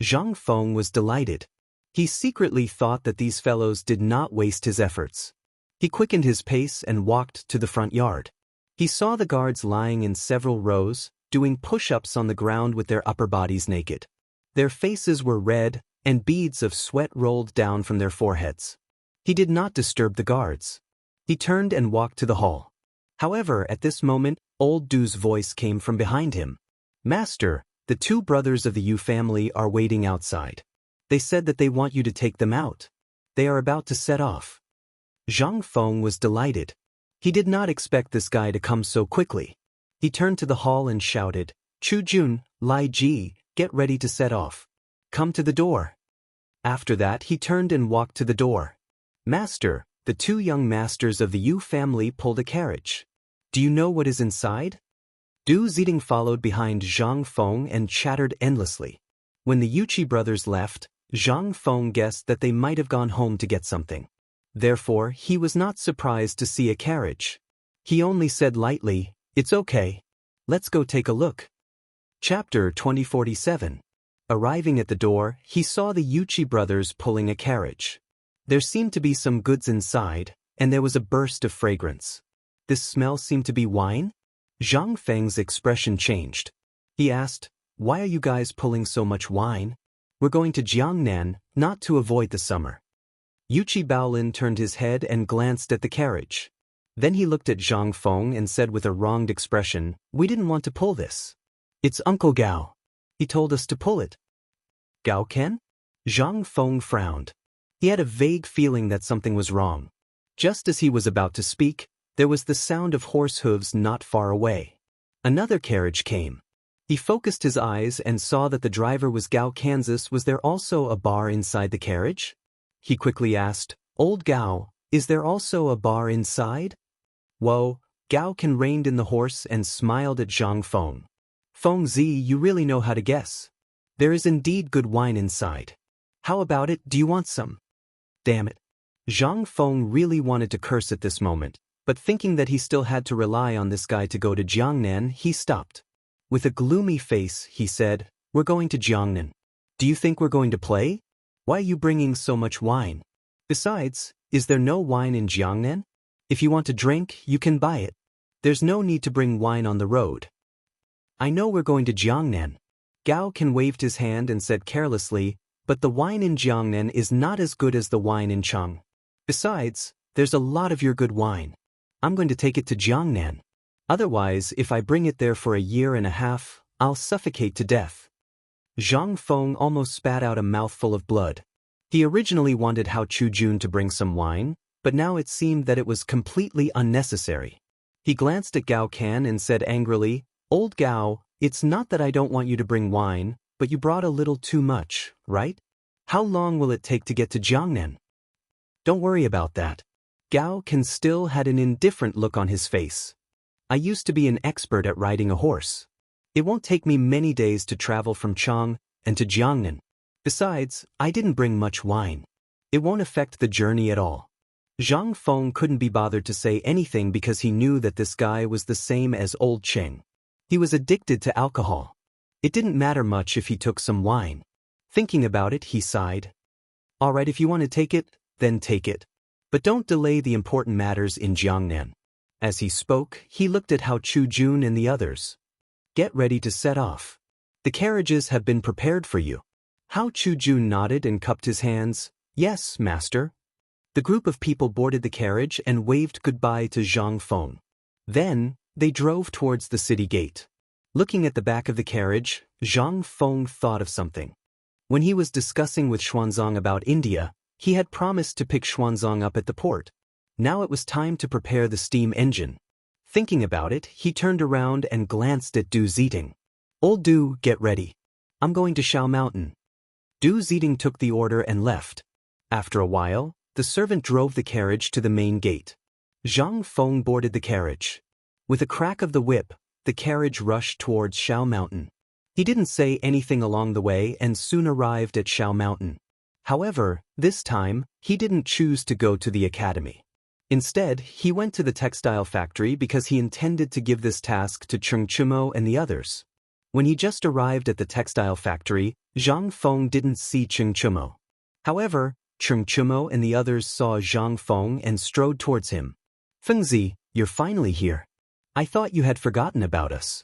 Zhang Feng was delighted. He secretly thought that these fellows did not waste his efforts. He quickened his pace and walked to the front yard. He saw the guards lying in several rows, doing push-ups on the ground with their upper bodies naked. Their faces were red, and beads of sweat rolled down from their foreheads. He did not disturb the guards. He turned and walked to the hall. However, at this moment, old Du's voice came from behind him. Master, the 2 brothers of the Yu family are waiting outside. They said that they want you to take them out. They are about to set off. Zhang Feng was delighted. He did not expect this guy to come so quickly. He turned to the hall and shouted, Chujun, Lai Ji, get ready to set off. Come to the door. After that, he turned and walked to the door. Master, the 2 young masters of the Yu family pulled a carriage. Do you know what is inside? Du Ziding followed behind Zhang Feng and chattered endlessly. When the Yuqi brothers left, Zhang Feng guessed that they might have gone home to get something. Therefore, he was not surprised to see a carriage. He only said lightly, It's okay. Let's go take a look. Chapter 2047. Arriving at the door, he saw the Yuqi brothers pulling a carriage. There seemed to be some goods inside, and there was a burst of fragrance. This smell seemed to be wine? Zhang Feng's expression changed. He asked, Why are you guys pulling so much wine? We're going to Jiangnan, not to avoid the summer. Yuqi Baolin turned his head and glanced at the carriage. Then he looked at Zhang Feng and said with a wronged expression, We didn't want to pull this. It's Uncle Gao. He told us to pull it. Gao Ken? Zhang Feng frowned. He had a vague feeling that something was wrong. Just as he was about to speak, there was the sound of horse hooves not far away. Another carriage came. He focused his eyes and saw that the driver was Gao Kansas. Was there also a bar inside the carriage? He quickly asked, Old Gao, is there also a bar inside? Whoa, Gao Can reined in the horse and smiled at Zhang Feng. Feng Zi, you really know how to guess. There is indeed good wine inside. How about it, do you want some? Damn it. Zhang Feng really wanted to curse at this moment, but thinking that he still had to rely on this guy to go to Jiangnan, he stopped. With a gloomy face, he said, We're going to Jiangnan. Do you think we're going to play? Why are you bringing so much wine? Besides, is there no wine in Jiangnan? If you want to drink, you can buy it. There's no need to bring wine on the road. I know we're going to Jiangnan. Gao Can waved his hand and said carelessly, but the wine in Jiangnan is not as good as the wine in Chang. Besides, there's a lot of your good wine. I'm going to take it to Jiangnan. Otherwise, if I bring it there for a year and a half, I'll suffocate to death. Zhang Feng almost spat out a mouthful of blood. He originally wanted Hao Chujun to bring some wine, but now it seemed that it was completely unnecessary. He glanced at Gao Can and said angrily, "Old Gao, it's not that I don't want you to bring wine, but you brought a little too much, right? How long will it take to get to Jiangnan?" "Don't worry about that." Gao Can still had an indifferent look on his face. "I used to be an expert at riding a horse. It won't take me many days to travel from Chang and to Jiangnan. Besides, I didn't bring much wine. It won't affect the journey at all." Zhang Feng couldn't be bothered to say anything because he knew that this guy was the same as old Cheng. He was addicted to alcohol. It didn't matter much if he took some wine. Thinking about it, he sighed. "All right, if you want to take it, then take it. But don't delay the important matters in Jiangnan." As he spoke, he looked at Hao Chujun and the others. "Get ready to set off. The carriages have been prepared for you." Hao Chujun nodded and cupped his hands. "Yes, master." The group of people boarded the carriage and waved goodbye to Zhang Feng. Then, they drove towards the city gate. Looking at the back of the carriage, Zhang Feng thought of something. When he was discussing with Xuanzang about India, he had promised to pick Xuanzang up at the port. Now it was time to prepare the steam engine. Thinking about it, he turned around and glanced at Du Ziting. "Old Du, get ready. I'm going to Shao Mountain." Du Ziting took the order and left. After a while, the servant drove the carriage to the main gate. Zhang Feng boarded the carriage. With a crack of the whip, the carriage rushed towards Shao Mountain. He didn't say anything along the way and soon arrived at Shao Mountain. However, this time, he didn't choose to go to the academy. Instead, he went to the textile factory because he intended to give this task to Cheng Chumo and the others. When he just arrived at the textile factory, Zhang Feng didn't see Cheng Chumo. However, Cheng Chumo and the others saw Zhang Feng and strode towards him. "Fengzi, you're finally here. I thought you had forgotten about us."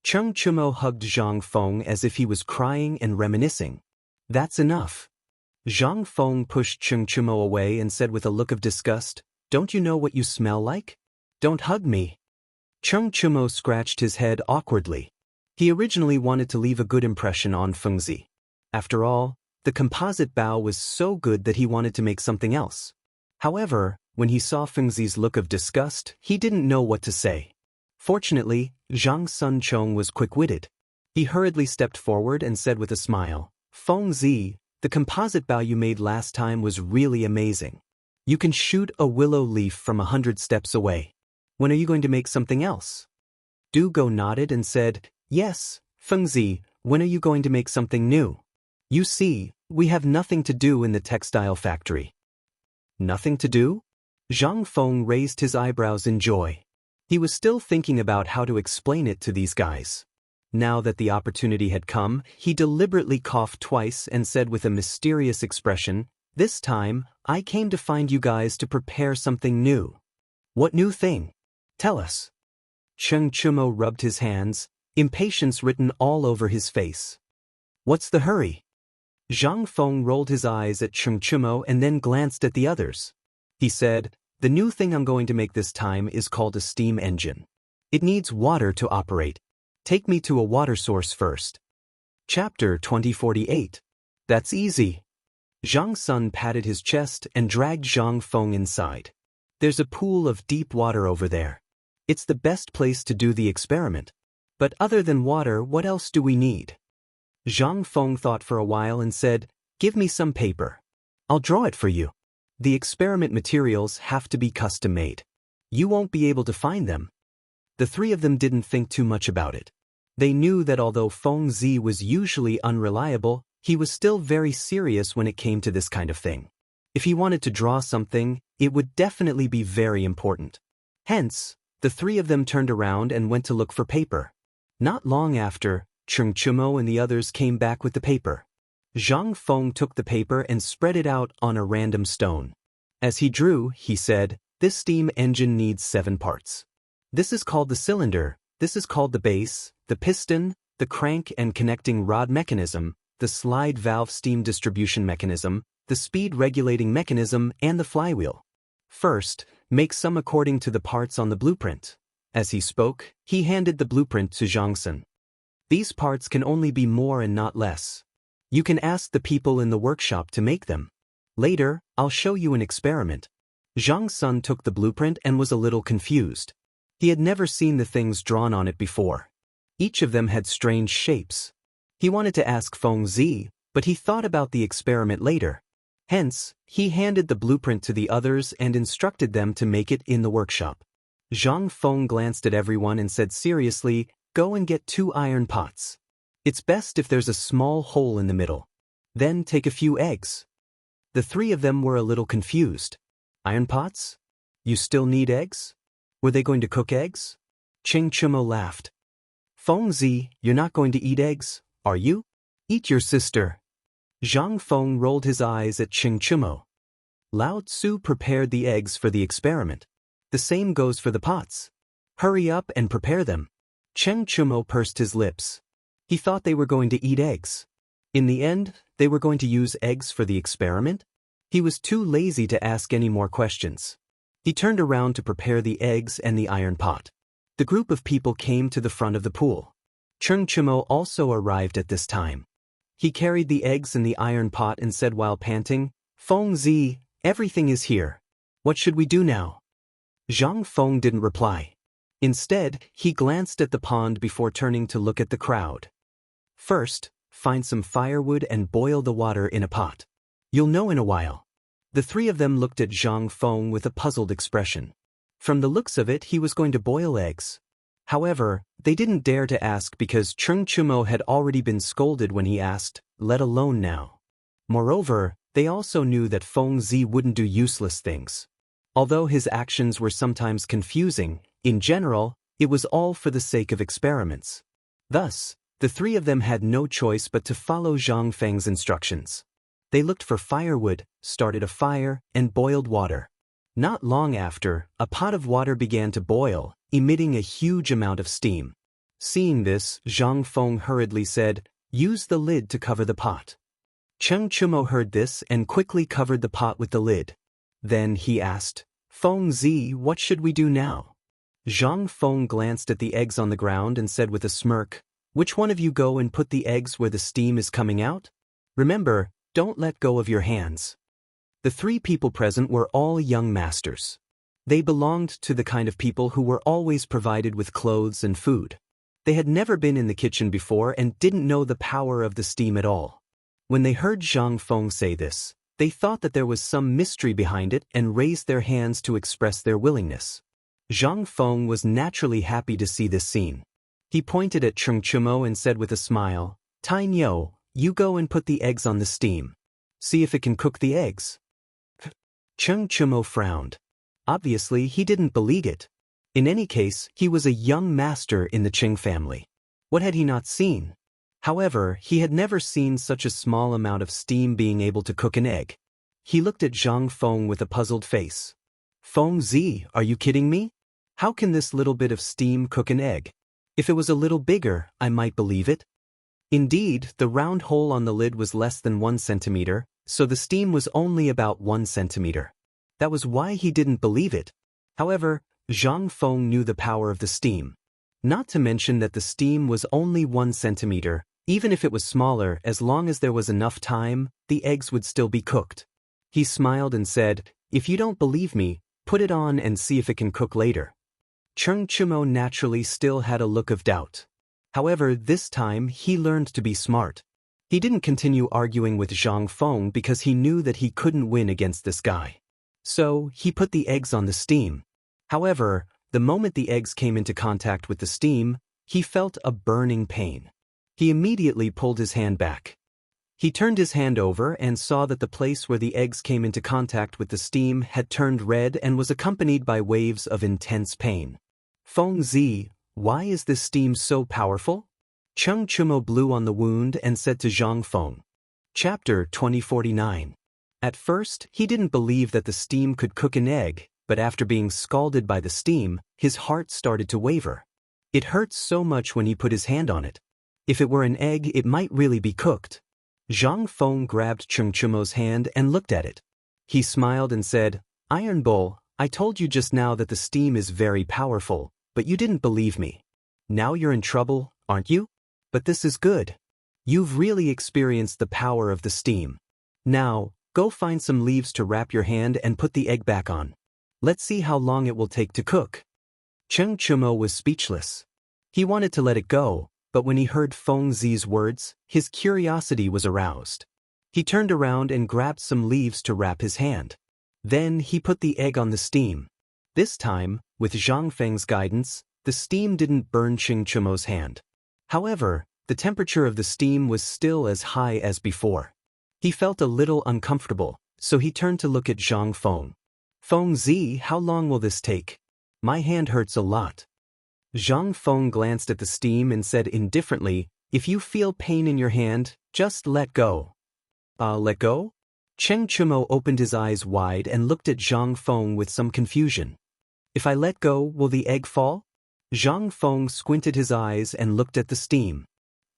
Cheng Chumo hugged Zhang Feng as if he was crying and reminiscing. "That's enough." Zhang Feng pushed Cheng Chumo away and said with a look of disgust, "Don't you know what you smell like? Don't hug me." Cheng Chumo scratched his head awkwardly. He originally wanted to leave a good impression on Fengzi. After all, the composite bow was so good that he wanted to make something else. However, when he saw Fengzi's look of disgust, he didn't know what to say. Fortunately, Zhang Sunchong was quick-witted. He hurriedly stepped forward and said with a smile, "Fengzi, the composite bow you made last time was really amazing. You can shoot a willow leaf from 100 steps away. When are you going to make something else?" Du Go nodded and said, "Yes, Fengzi, when are you going to make something new? You see, we have nothing to do in the textile factory." "Nothing to do?" Zhang Feng raised his eyebrows in joy. He was still thinking about how to explain it to these guys. Now that the opportunity had come, he deliberately coughed twice and said with a mysterious expression, "This time, I came to find you guys to prepare something new." "What new thing? Tell us." Cheng Chumo rubbed his hands, impatience written all over his face. "What's the hurry?" Zhang Feng rolled his eyes at Cheng Chumo and then glanced at the others. He said, "The new thing I'm going to make this time is called a steam engine. It needs water to operate. Take me to a water source first." Chapter 2048. "That's easy." Zhang Sun patted his chest and dragged Zhang Feng inside. "There's a pool of deep water over there. It's the best place to do the experiment. But other than water, what else do we need?" Zhang Feng thought for a while and said, "Give me some paper. I'll draw it for you. The experiment materials have to be custom-made. You won't be able to find them." The three of them didn't think too much about it. They knew that although Feng Zi was usually unreliable, he was still very serious when it came to this kind of thing. If he wanted to draw something, it would definitely be very important. Hence, the three of them turned around and went to look for paper. Not long after, Cheng Chumo and the others came back with the paper. Zhang Feng took the paper and spread it out on a random stone. As he drew, he said, "This steam engine needs 7 parts. This is called the cylinder, this is called the base, the piston, the crank and connecting rod mechanism, the slide valve steam distribution mechanism, the speed regulating mechanism, and the flywheel. First, make some according to the parts on the blueprint. As he spoke, he handed the blueprint to Xianxia. These parts can only be more and not less. You can ask the people in the workshop to make them. Later, I'll show you an experiment. Xianxia took the blueprint and was a little confused. He had never seen the things drawn on it before. Each of them had strange shapes. He wanted to ask Feng Zi, but he thought about the experiment later. Hence, he handed the blueprint to the others and instructed them to make it in the workshop. Zhang Feng glanced at everyone and said seriously, "Go and get 2 iron pots. It's best if there's a small hole in the middle. Then take a few eggs." The 3 of them were a little confused. Iron pots? You still need eggs? Were they going to cook eggs? Cheng Chumo laughed. "Feng Zi, you're not going to eat eggs, are you? Eat your sister." Zhang Feng rolled his eyes at Cheng Chumo. Lao Tzu prepared the eggs for the experiment. The same goes for the pots. Hurry up and prepare them. Cheng Chumo pursed his lips. He thought they were going to eat eggs. In the end, they were going to use eggs for the experiment? He was too lazy to ask any more questions. He turned around to prepare the eggs and the iron pot. The group of people came to the front of the pool. Cheng Chumo also arrived at this time. He carried the eggs and the iron pot and said while panting, "Feng Zi, everything is here. What should we do now?" Zhang Feng didn't reply. Instead, he glanced at the pond before turning to look at the crowd. "First, find some firewood and boil the water in a pot. You'll know in a while." The 3 of them looked at Zhang Feng with a puzzled expression. From the looks of it, he was going to boil eggs. However, they didn't dare to ask because Cheng Chumo had already been scolded when he asked, let alone now. Moreover, they also knew that Feng Zi wouldn't do useless things. Although his actions were sometimes confusing, in general, it was all for the sake of experiments. Thus, the 3 of them had no choice but to follow Zhang Feng's instructions. They looked for firewood, started a fire, and boiled water. Not long after, a pot of water began to boil, emitting a huge amount of steam. Seeing this, Zhang Feng hurriedly said, "Use the lid to cover the pot." Cheng Chumo heard this and quickly covered the pot with the lid. Then he asked, "Feng Zi, what should we do now?" Zhang Feng glanced at the eggs on the ground and said with a smirk, "Which one of you go and put the eggs where the steam is coming out? Remember, don't let go of your hands." The 3 people present were all young masters. They belonged to the kind of people who were always provided with clothes and food. They had never been in the kitchen before and didn't know the power of the steam at all. When they heard Zhang Feng say this, they thought that there was some mystery behind it and raised their hands to express their willingness. Zhang Feng was naturally happy to see this scene. He pointed at Cheng Chumo and said with a smile, "Tai Nyo, you go and put the eggs on the steam. See if it can cook the eggs." Cheng Chumo frowned. Obviously, he didn't believe it. In any case, he was a young master in the Qing family. What had he not seen? However, he had never seen such a small amount of steam being able to cook an egg. He looked at Zhang Feng with a puzzled face. "Feng Zi, are you kidding me? How can this little bit of steam cook an egg? If it was a little bigger, I might believe it." Indeed, the round hole on the lid was less than 1 centimeter, so the steam was only about 1 centimeter. That was why he didn't believe it. However, Zhang Feng knew the power of the steam. Not to mention that the steam was only 1 centimeter, even if it was smaller, as long as there was enough time, the eggs would still be cooked. He smiled and said, "If you don't believe me, put it on and see if it can cook later." Cheng Chumo naturally still had a look of doubt. However, this time he learned to be smart. He didn't continue arguing with Zhang Feng because he knew that he couldn't win against this guy. So, he put the eggs on the steam. However, the moment the eggs came into contact with the steam, he felt a burning pain. He immediately pulled his hand back. He turned his hand over and saw that the place where the eggs came into contact with the steam had turned red and was accompanied by waves of intense pain. "Feng Zi, why is this steam so powerful?" Cheng Chumo blew on the wound and said to Zhang Feng. Chapter 2049. At first, he didn't believe that the steam could cook an egg, but after being scalded by the steam, his heart started to waver. It hurt so much when he put his hand on it. If it were an egg, it might really be cooked. Zhang Feng grabbed Xianxia's hand and looked at it. He smiled and said, Iron Bull, I told you just now that the steam is very powerful, but you didn't believe me. Now you're in trouble, aren't you? But this is good. You've really experienced the power of the steam. Now, go find some leaves to wrap your hand and put the egg back on. Let's see how long it will take to cook. Xianxia was speechless. He wanted to let it go, but when he heard Feng Zi's words, his curiosity was aroused. He turned around and grabbed some leaves to wrap his hand. Then he put the egg on the steam. This time, with Zhang Feng's guidance, the steam didn't burn Xianxia's hand. However, the temperature of the steam was still as high as before. He felt a little uncomfortable, so he turned to look at Zhang Feng. Feng Zi, how long will this take? My hand hurts a lot. Zhang Feng glanced at the steam and said indifferently, if you feel pain in your hand, just let go. Let go? Xianxia opened his eyes wide and looked at Zhang Feng with some confusion. If I let go, will the egg fall? Zhang Feng squinted his eyes and looked at the steam.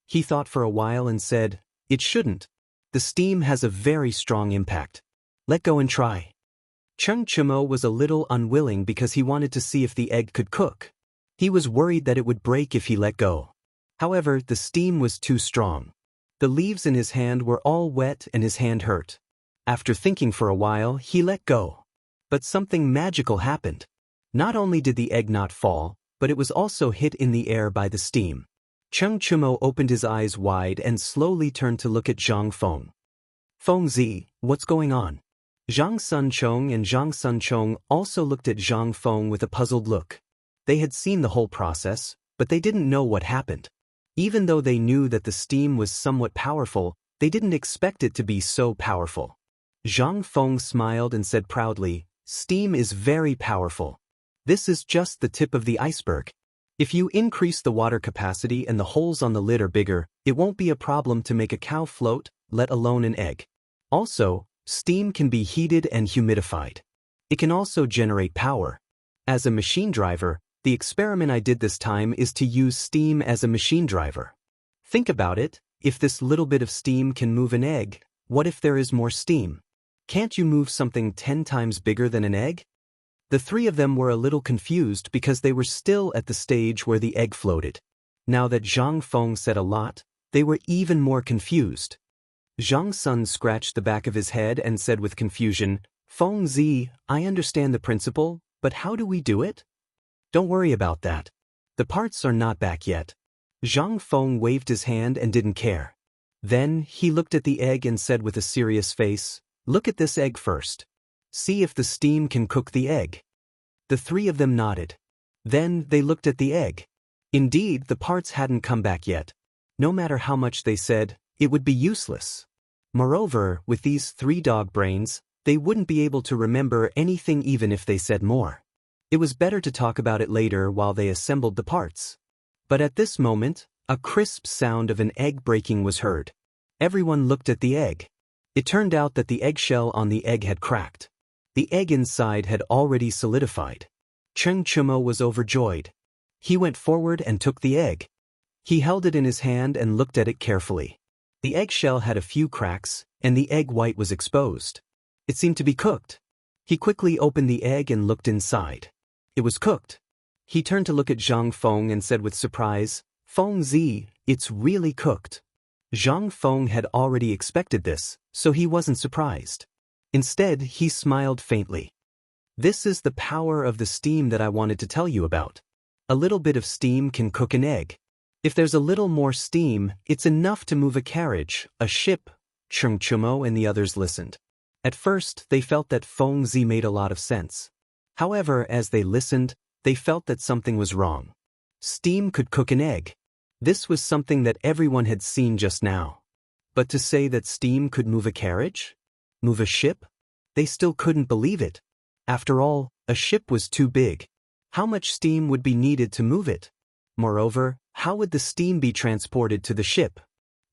He thought for a while and said, it shouldn't. The steam has a very strong impact. Let go and try. Xianxia was a little unwilling because he wanted to see if the egg could cook. He was worried that it would break if he let go. However, the steam was too strong. The leaves in his hand were all wet and his hand hurt. After thinking for a while, he let go. But something magical happened. Not only did the egg not fall, but it was also hit in the air by the steam. Xianxia opened his eyes wide and slowly turned to look at Zhang Feng. Feng Zi, what's going on? Zhang Sunchong and Zhang Sunchong also looked at Zhang Feng with a puzzled look. They had seen the whole process, but they didn't know what happened. Even though they knew that the steam was somewhat powerful, they didn't expect it to be so powerful. Zhang Feng smiled and said proudly, steam is very powerful. This is just the tip of the iceberg. If you increase the water capacity and the holes on the lid are bigger, it won't be a problem to make a cow float, let alone an egg. Also, steam can be heated and humidified. It can also generate power. As a machine driver, the experiment I did this time is to use steam as a machine driver. Think about it, if this little bit of steam can move an egg, what if there is more steam? Can't you move something 10 times bigger than an egg? The three of them were a little confused because they were still at the stage where the egg floated. Now that Zhang Feng said a lot, they were even more confused. Zhang Sun scratched the back of his head and said with confusion, Feng Zi, I understand the principle, but how do we do it? Don't worry about that. The parts are not back yet. Zhang Feng waved his hand and didn't care. Then he looked at the egg and said with a serious face, look at this egg first. See if the steam can cook the egg. The three of them nodded. Then they looked at the egg. Indeed, the parts hadn't come back yet. No matter how much they said, it would be useless. Moreover, with these 3 dog brains, they wouldn't be able to remember anything even if they said more. It was better to talk about it later while they assembled the parts. But at this moment, a crisp sound of an egg breaking was heard. Everyone looked at the egg. It turned out that the eggshell on the egg had cracked. The egg inside had already solidified. Xianxia was overjoyed. He went forward and took the egg. He held it in his hand and looked at it carefully. The eggshell had a few cracks, and the egg white was exposed. It seemed to be cooked. He quickly opened the egg and looked inside. It was cooked. He turned to look at Zhang Feng and said with surprise, Feng Zi, it's really cooked. Zhang Feng had already expected this, so he wasn't surprised. Instead, he smiled faintly. This is the power of the steam that I wanted to tell you about. A little bit of steam can cook an egg. If there's a little more steam, it's enough to move a carriage, a ship. Xianxia and the others listened. At first, they felt that Feng Zi made a lot of sense. However, as they listened, they felt that something was wrong. Steam could cook an egg. This was something that everyone had seen just now. But to say that steam could move a carriage? Move a ship? They still couldn't believe it. After all, a ship was too big. How much steam would be needed to move it? Moreover, how would the steam be transported to the ship?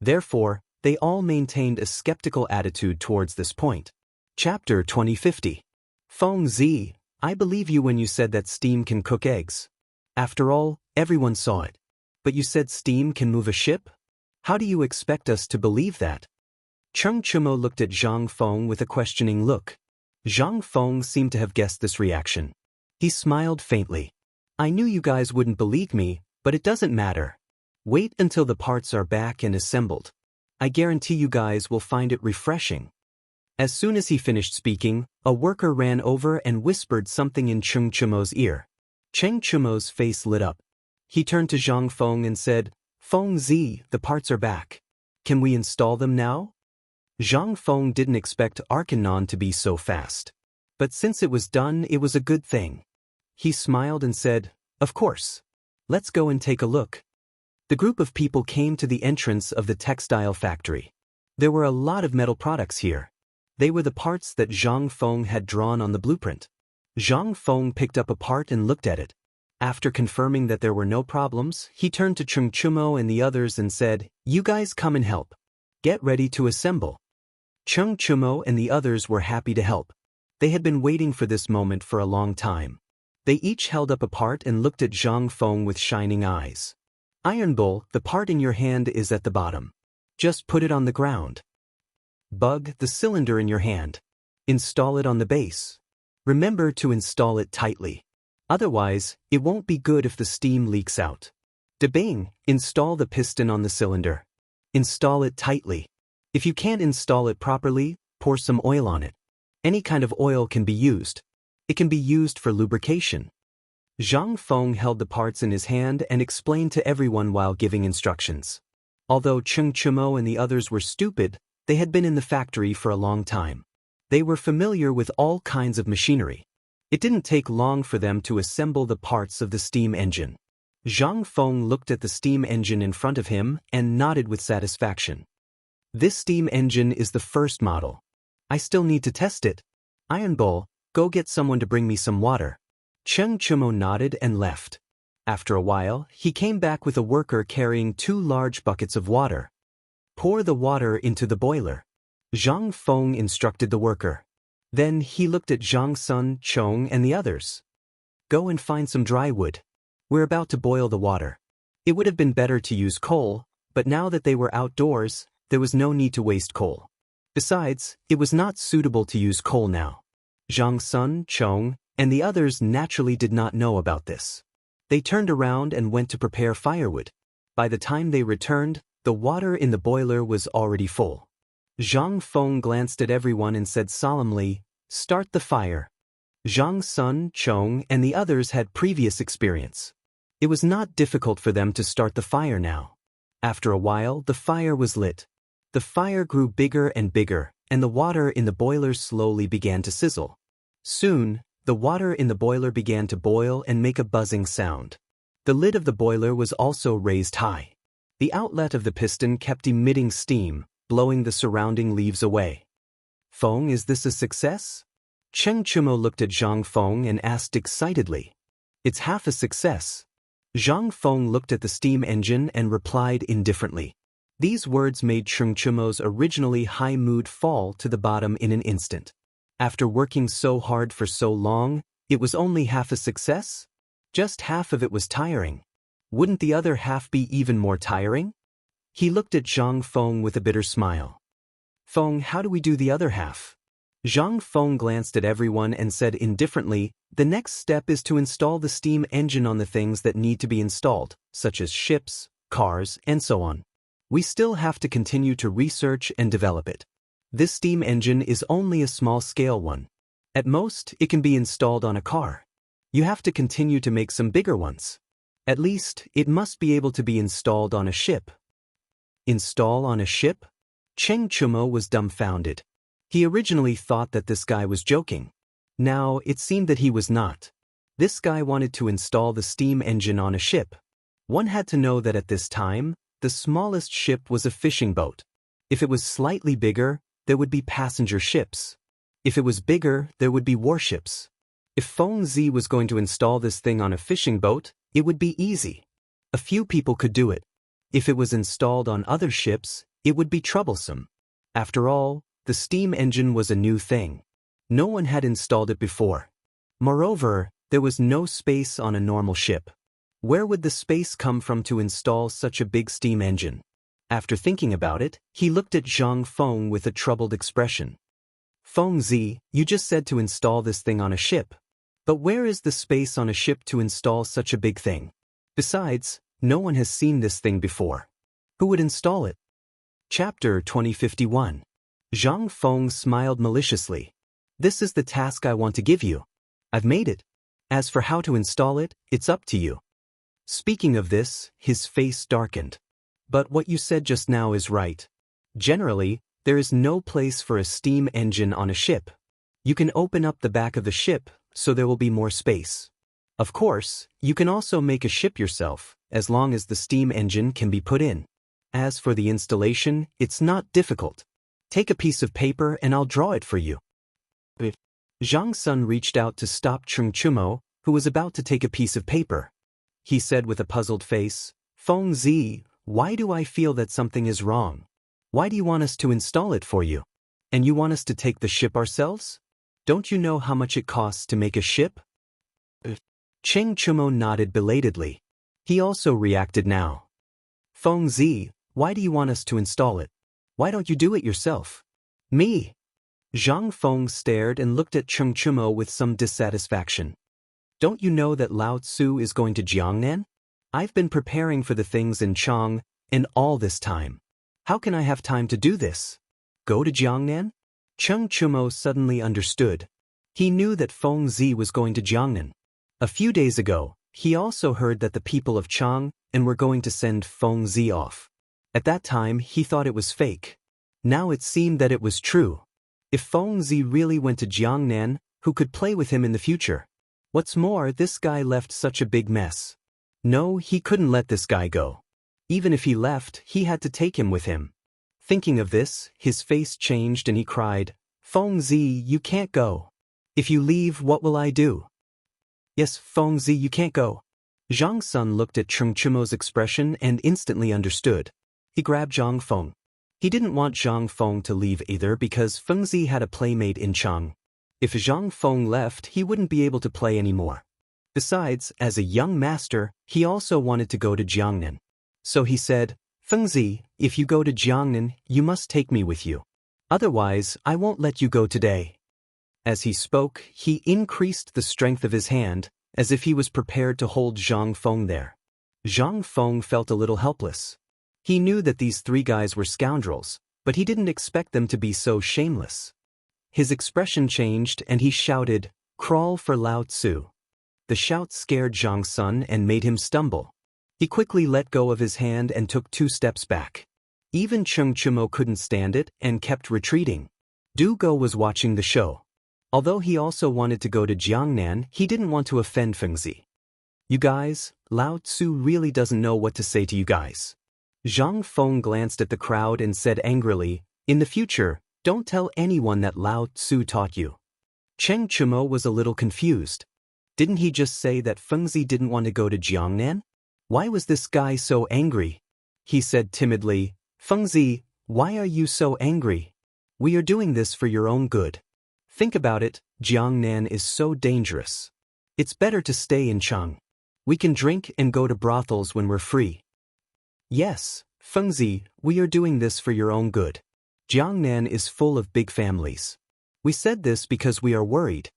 Therefore, they all maintained a skeptical attitude towards this point. Chapter 2050. Feng Zi, I believe you when you said that steam can cook eggs. After all, everyone saw it. But you said steam can move a ship? How do you expect us to believe that? Cheng Chumo looked at Zhang Feng with a questioning look. Zhang Feng seemed to have guessed this reaction. He smiled faintly. I knew you guys wouldn't believe me, but it doesn't matter. Wait until the parts are back and assembled. I guarantee you guys will find it refreshing. As soon as he finished speaking, a worker ran over and whispered something in Cheng Chumo's ear. Cheng Chumo's face lit up. He turned to Zhang Feng and said, Feng Zi, the parts are back. Can we install them now? Zhang Feng didn't expect Arcanon to be so fast. But since it was done, it was a good thing. He smiled and said, Of course. Let's go and take a look. The group of people came to the entrance of the textile factory. There were a lot of metal products here. They were the parts that Zhang Feng had drawn on the blueprint. Zhang Feng picked up a part and looked at it. After confirming that there were no problems, he turned to Cheng Chumo and the others and said, You guys come and help. Get ready to assemble. Cheng Chumo and the others were happy to help. They had been waiting for this moment for a long time. They each held up a part and looked at Zhang Feng with shining eyes. Iron Bull, the part in your hand is at the bottom. Just put it on the ground. Bug, the cylinder in your hand. Install it on the base. Remember to install it tightly. Otherwise, it won't be good if the steam leaks out. Debing, install the piston on the cylinder. Install it tightly. If you can't install it properly, pour some oil on it. Any kind of oil can be used. It can be used for lubrication. Zhang Feng held the parts in his hand and explained to everyone while giving instructions. Although Cheng Chumo and the others were stupid, they had been in the factory for a long time. They were familiar with all kinds of machinery. It didn't take long for them to assemble the parts of the steam engine. Zhang Feng looked at the steam engine in front of him and nodded with satisfaction. This steam engine is the first model. I still need to test it. Iron Bull, go get someone to bring me some water. Cheng Chumo nodded and left. After a while, he came back with a worker carrying 2 large buckets of water. Pour the water into the boiler. Zhang Feng instructed the worker. Then he looked at Zhang Sun, Chong, and the others. Go and find some dry wood. We're about to boil the water. It would have been better to use coal, but now that they were outdoors, there was no need to waste coal. Besides, it was not suitable to use coal now. Zhang Sun, Chong, and the others naturally did not know about this. They turned around and went to prepare firewood. By the time they returned, the water in the boiler was already full. Zhang Feng glanced at everyone and said solemnly, Start the fire. Zhang Sun, Chong, and the others had previous experience. It was not difficult for them to start the fire now. After a while, the fire was lit. The fire grew bigger and bigger, and the water in the boiler slowly began to sizzle. Soon, the water in the boiler began to boil and make a buzzing sound. The lid of the boiler was also raised high. The outlet of the piston kept emitting steam, blowing the surrounding leaves away. Feng, is this a success? Cheng Chumo looked at Zhang Feng and asked excitedly. It's half a success. Zhang Feng looked at the steam engine and replied indifferently. These words made Cheng Chumo's originally high mood fall to the bottom in an instant. After working so hard for so long, it was only half a success? Just half of it was tiring. Wouldn't the other half be even more tiring? He looked at Zhang Feng with a bitter smile. Feng, how do we do the other half? Zhang Feng glanced at everyone and said indifferently, The next step is to install the steam engine on the things that need to be installed, such as ships, cars, and so on. We still have to continue to research and develop it. This steam engine is only a small-scale one. At most, it can be installed on a car. You have to continue to make some bigger ones. At least, it must be able to be installed on a ship. Install on a ship? Cheng Chumo was dumbfounded. He originally thought that this guy was joking. Now, it seemed that he was not. This guy wanted to install the steam engine on a ship. One had to know that at this time, the smallest ship was a fishing boat. If it was slightly bigger, there would be passenger ships. If it was bigger, there would be warships. If Feng Zi was going to install this thing on a fishing boat, it would be easy. A few people could do it. If it was installed on other ships, it would be troublesome. After all, the steam engine was a new thing. No one had installed it before. Moreover, there was no space on a normal ship. Where would the space come from to install such a big steam engine? After thinking about it, he looked at Zhang Feng with a troubled expression. Feng Zi, you just said to install this thing on a ship. But where is the space on a ship to install such a big thing? Besides, no one has seen this thing before. Who would install it? Chapter 2051. Zhang Feng smiled maliciously. This is the task I want to give you. I've made it. As for how to install it, it's up to you. Speaking of this, his face darkened. But what you said just now is right. Generally, there is no place for a steam engine on a ship. You can open up the back of the ship, so there will be more space. Of course, you can also make a ship yourself, as long as the steam engine can be put in. As for the installation, it's not difficult. Take a piece of paper and I'll draw it for you. Zhang Sun reached out to stop Chung Chumo, who was about to take a piece of paper. He said with a puzzled face, Feng Zi, why do I feel that something is wrong? Why do you want us to install it for you? And you want us to take the ship ourselves? Don't you know how much it costs to make a ship? Cheng Chumo nodded belatedly. He also reacted now. Feng Zi, why do you want us to install it? Why don't you do it yourself? Me? Zhang Feng stared and looked at Cheng Chumo with some dissatisfaction. Don't you know that Lao Tzu is going to Jiangnan? I've been preparing for the things in Chang, and all this time. How can I have time to do this? Go to Jiangnan? Cheng Chumo suddenly understood. He knew that Feng Zi was going to Jiangnan. A few days ago, he also heard that the people of Chang and were going to send Feng Zi off. At that time, he thought it was fake. Now it seemed that it was true. If Feng Zi really went to Jiangnan, who could play with him in the future? What's more, this guy left such a big mess. No, he couldn't let this guy go. Even if he left, he had to take him with him. Thinking of this, his face changed and he cried, Feng Zi, you can't go. If you leave, what will I do? Yes, Feng Zi, you can't go. Zhang Sun looked at Cheng Chumo's expression and instantly understood. He grabbed Zhang Feng. He didn't want Zhang Feng to leave either because Feng Zi had a playmate in Chang. If Zhang Feng left, he wouldn't be able to play anymore. Besides, as a young master, he also wanted to go to Jiangnan. So he said, Feng Zi, if you go to Jiangnan, you must take me with you. Otherwise, I won't let you go today. As he spoke, he increased the strength of his hand, as if he was prepared to hold Zhang Feng there. Zhang Feng felt a little helpless. He knew that these three guys were scoundrels, but he didn't expect them to be so shameless. His expression changed and he shouted, Crawl for Lao Tzu. The shout scared Zhang Sun and made him stumble. He quickly let go of his hand and took 2 steps back. Even Cheng Chumo couldn't stand it and kept retreating. Du Go was watching the show. Although he also wanted to go to Jiangnan, he didn't want to offend Feng Zi. You guys, Lao Tzu really doesn't know what to say to you guys. Zhang Feng glanced at the crowd and said angrily, In the future, don't tell anyone that Lao Tzu taught you. Cheng Chumo was a little confused. Didn't he just say that Feng Zi didn't want to go to Jiangnan? Why was this guy so angry? He said timidly, Feng Zi, why are you so angry? We are doing this for your own good. Think about it, Jiangnan is so dangerous. It's better to stay in Chang. We can drink and go to brothels when we're free. Yes, Feng Zi, we are doing this for your own good. Jiangnan is full of big families. We said this because we are worried.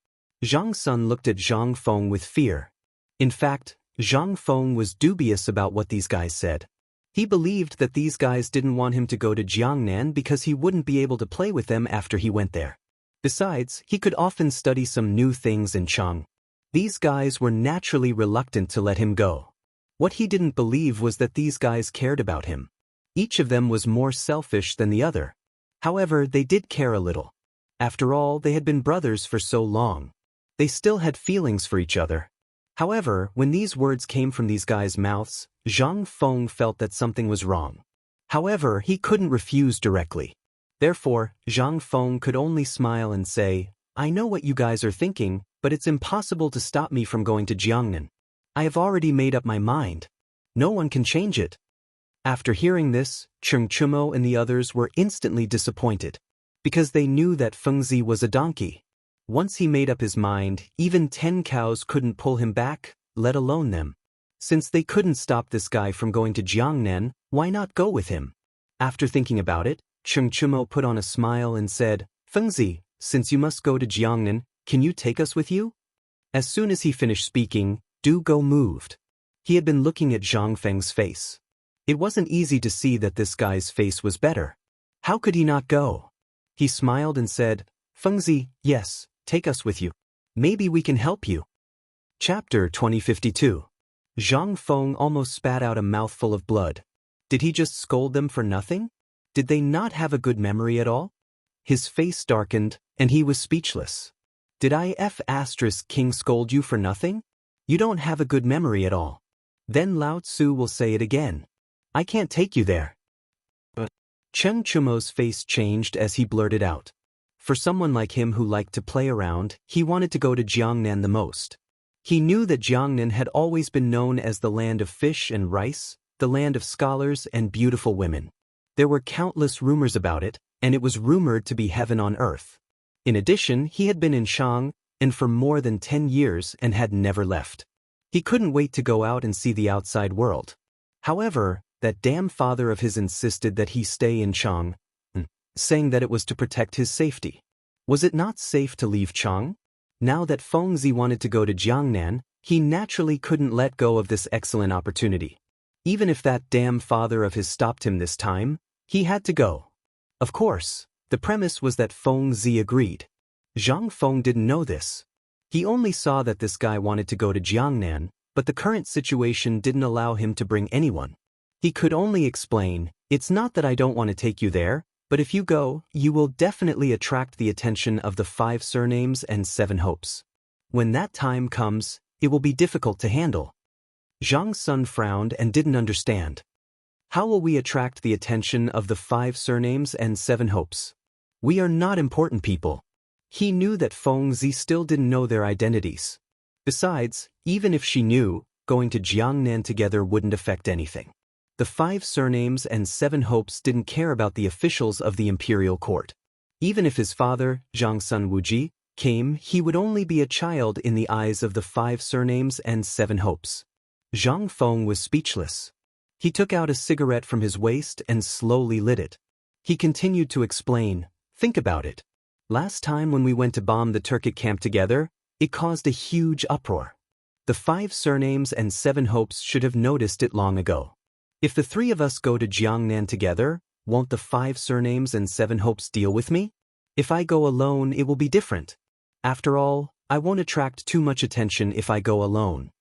Zhang Sun looked at Zhang Feng with fear. In fact, Zhang Feng was dubious about what these guys said. He believed that these guys didn't want him to go to Jiangnan because he wouldn't be able to play with them after he went there. Besides, he could often study some new things in Chang. These guys were naturally reluctant to let him go. What he didn't believe was that these guys cared about him. Each of them was more selfish than the other. However, they did care a little. After all, they had been brothers for so long. They still had feelings for each other. However, when these words came from these guys' mouths, Zhang Feng felt that something was wrong. However, he couldn't refuse directly. Therefore, Zhang Feng could only smile and say, I know what you guys are thinking, but it's impossible to stop me from going to Jiangnan. I have already made up my mind. No one can change it. After hearing this, Cheng Chumo and the others were instantly disappointed. Because they knew that Feng Zi was a donkey. Once he made up his mind, even 10 cows couldn't pull him back, let alone them. Since they couldn't stop this guy from going to Jiangnan, why not go with him? After thinking about it, Cheng Chumo put on a smile and said, Fengzi, since you must go to Jiangnan, can you take us with you? As soon as he finished speaking, Du Go moved. He had been looking at Zhang Feng's face. It wasn't easy to see that this guy's face was better. How could he not go? He smiled and said, Fengzi, yes, take us with you. Maybe we can help you. Chapter 2052. Zhang Feng almost spat out a mouthful of blood. Did he just scold them for nothing? Did they not have a good memory at all? His face darkened, and he was speechless. Did King scold you for nothing? You don't have a good memory at all. Then Lao Tzu will say it again. I can't take you there. But Cheng Chumo's face changed as he blurted out. For someone like him who liked to play around, he wanted to go to Jiangnan the most. He knew that Jiangnan had always been known as the land of fish and rice, the land of scholars and beautiful women. There were countless rumors about it, and it was rumored to be heaven on earth. In addition, he had been in Shang, and for more than 10 years and had never left. He couldn't wait to go out and see the outside world. However, that damn father of his insisted that he stay in Chang, saying that it was to protect his safety. Was it not safe to leave Chang? Now that Fengzi wanted to go to Jiangnan, he naturally couldn't let go of this excellent opportunity. Even if that damn father of his stopped him this time, he had to go. Of course, the premise was that Fengzi agreed. Zhang Feng didn't know this. He only saw that this guy wanted to go to Jiangnan, but the current situation didn't allow him to bring anyone. He could only explain, it's not that I don't want to take you there, but if you go, you will definitely attract the attention of the 5 surnames and 7 hopes. When that time comes, it will be difficult to handle. Zhang Sun frowned and didn't understand. How will we attract the attention of the 5 surnames and 7 hopes? We are not important people. He knew that Fengzi still didn't know their identities. Besides, even if she knew, going to Jiangnan together wouldn't affect anything. The 5 surnames and 7 hopes didn't care about the officials of the imperial court. Even if his father, Zhang Sun Wuji, came, he would only be a child in the eyes of the 5 surnames and 7 hopes. Zhang Feng was speechless. He took out a cigarette from his waist and slowly lit it. He continued to explain, think about it. Last time when we went to bomb the Turkic camp together, it caused a huge uproar. The 5 surnames and 7 hopes should have noticed it long ago. If the 3 of us go to Jiangnan together, won't the 5 surnames and 7 hopes deal with me? If I go alone, it will be different. After all, I won't attract too much attention if I go alone.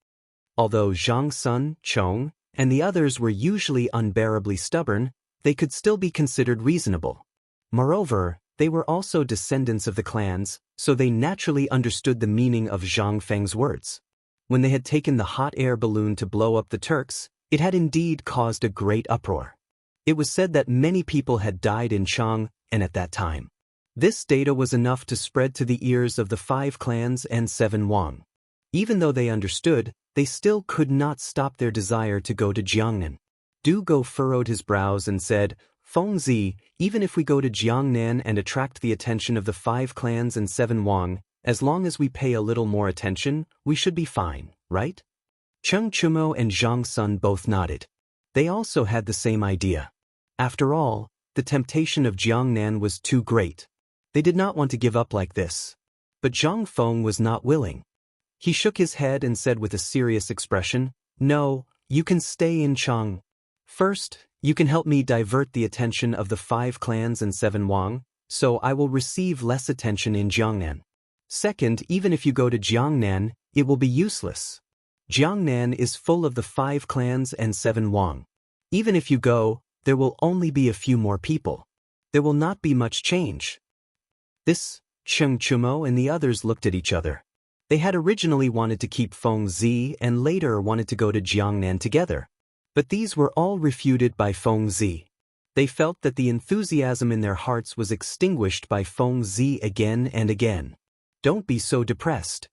Although Zhang Sun, Chong, and the others were usually unbearably stubborn, they could still be considered reasonable. Moreover, they were also descendants of the clans, so they naturally understood the meaning of Zhang Feng's words. When they had taken the hot air balloon to blow up the Turks, it had indeed caused a great uproar. It was said that many people had died in Chang, and at that time. This data was enough to spread to the ears of the 5 clans and 7 Wang. Even though they understood, they still could not stop their desire to go to Jiangnan. Du Go furrowed his brows and said, Fengzi, even if we go to Jiangnan and attract the attention of the 5 clans and 7 Wang, as long as we pay a little more attention, we should be fine, right? Cheng Chumo and Zhang Sun both nodded. They also had the same idea. After all, the temptation of Jiangnan was too great. They did not want to give up like this. But Zhang Feng was not willing. He shook his head and said with a serious expression, No, you can stay in Chang. First, you can help me divert the attention of the 5 clans and 7 Wang, so I will receive less attention in Jiangnan. Second, even if you go to Jiangnan, it will be useless. Jiangnan is full of the 5 clans and 7 Wang. Even if you go, there will only be a few more people. There will not be much change. This, Cheng Chumo and the others looked at each other. They had originally wanted to keep Fengzi and later wanted to go to Jiangnan together. But these were all refuted by Fengzi. They felt that the enthusiasm in their hearts was extinguished by Fengzi again and again. Don't be so depressed.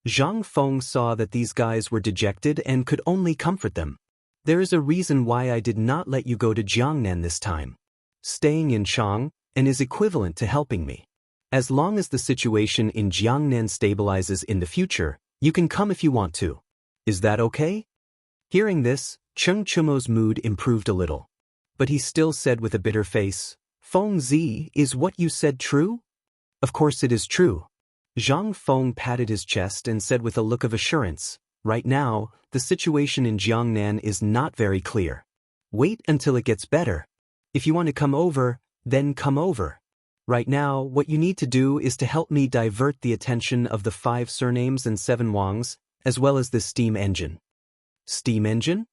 Zhang Feng saw that these guys were dejected and could only comfort them. There is a reason why I did not let you go to Jiangnan this time. Staying in Chang is equivalent to helping me. As long as the situation in Jiangnan stabilizes in the future, you can come if you want to. Is that okay? Hearing this, Cheng Chumo's mood improved a little. but he still said with a bitter face, Feng Zi, is what you said true? Of course it is true. Zhang Feng patted his chest and said with a look of assurance, right now, the situation in Jiangnan is not very clear. Wait until it gets better. If you want to come over, then come over. Right now, what you need to do is to help me divert the attention of the 5 surnames and 7 Wangs, as well as the steam engine. Steam engine?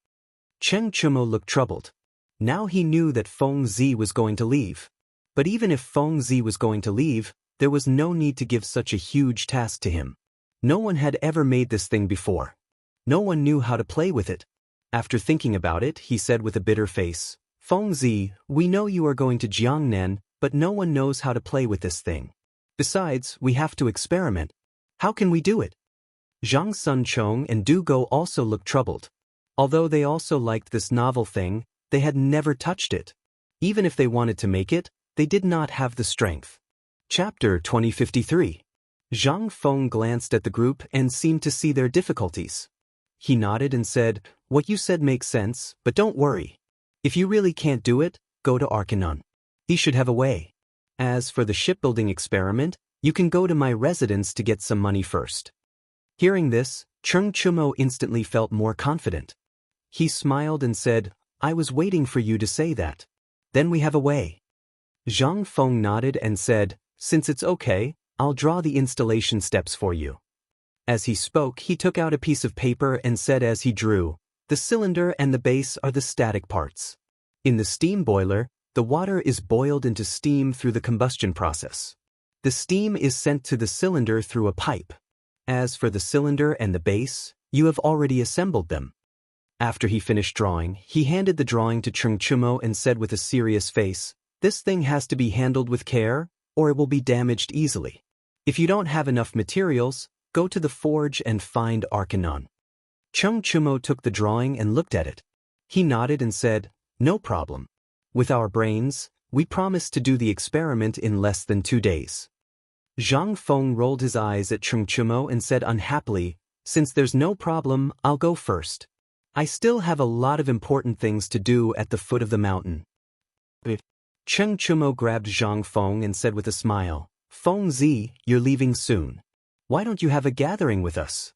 Cheng Chumo looked troubled. Now he knew that Feng Zi was going to leave. But even if Feng Zi was going to leave, there was no need to give such a huge task to him. No one had ever made this thing before. No one knew how to play with it. After thinking about it, he said with a bitter face, Feng Zi, we know you are going to Jiangnan, but no one knows how to play with this thing. Besides, we have to experiment. How can we do it? Zhang Sunchong and Du Go also looked troubled. Although they also liked this novel thing, they had never touched it. Even if they wanted to make it, they did not have the strength. Chapter 2053. Zhang Feng glanced at the group and seemed to see their difficulties. He nodded and said, what you said makes sense, but don't worry. If you really can't do it, go to Arcanon. He should have a way. As for the shipbuilding experiment, you can go to my residence to get some money first. Hearing this, Cheng Chumo instantly felt more confident. He smiled and said, I was waiting for you to say that. Then we have a way. Zhang Feng nodded and said, since it's okay, I'll draw the installation steps for you. As he spoke, he took out a piece of paper and said as he drew, the cylinder and the base are the static parts. In the steam boiler, the water is boiled into steam through the combustion process. The steam is sent to the cylinder through a pipe. As for the cylinder and the base, you have already assembled them. After he finished drawing, he handed the drawing to Cheng Chumo and said with a serious face, this thing has to be handled with care, or it will be damaged easily. If you don't have enough materials, go to the forge and find Arcanon. Cheng Chumo took the drawing and looked at it. He nodded and said, no problem. With our brains, we promise to do the experiment in less than 2 days. Zhang Feng rolled his eyes at Cheng Chumo and said unhappily, since there's no problem, I'll go first. I still have a lot of important things to do at the foot of the mountain. Cheng Chumo grabbed Zhang Feng and said with a smile, Feng Zi, you're leaving soon. Why don't you have a gathering with us?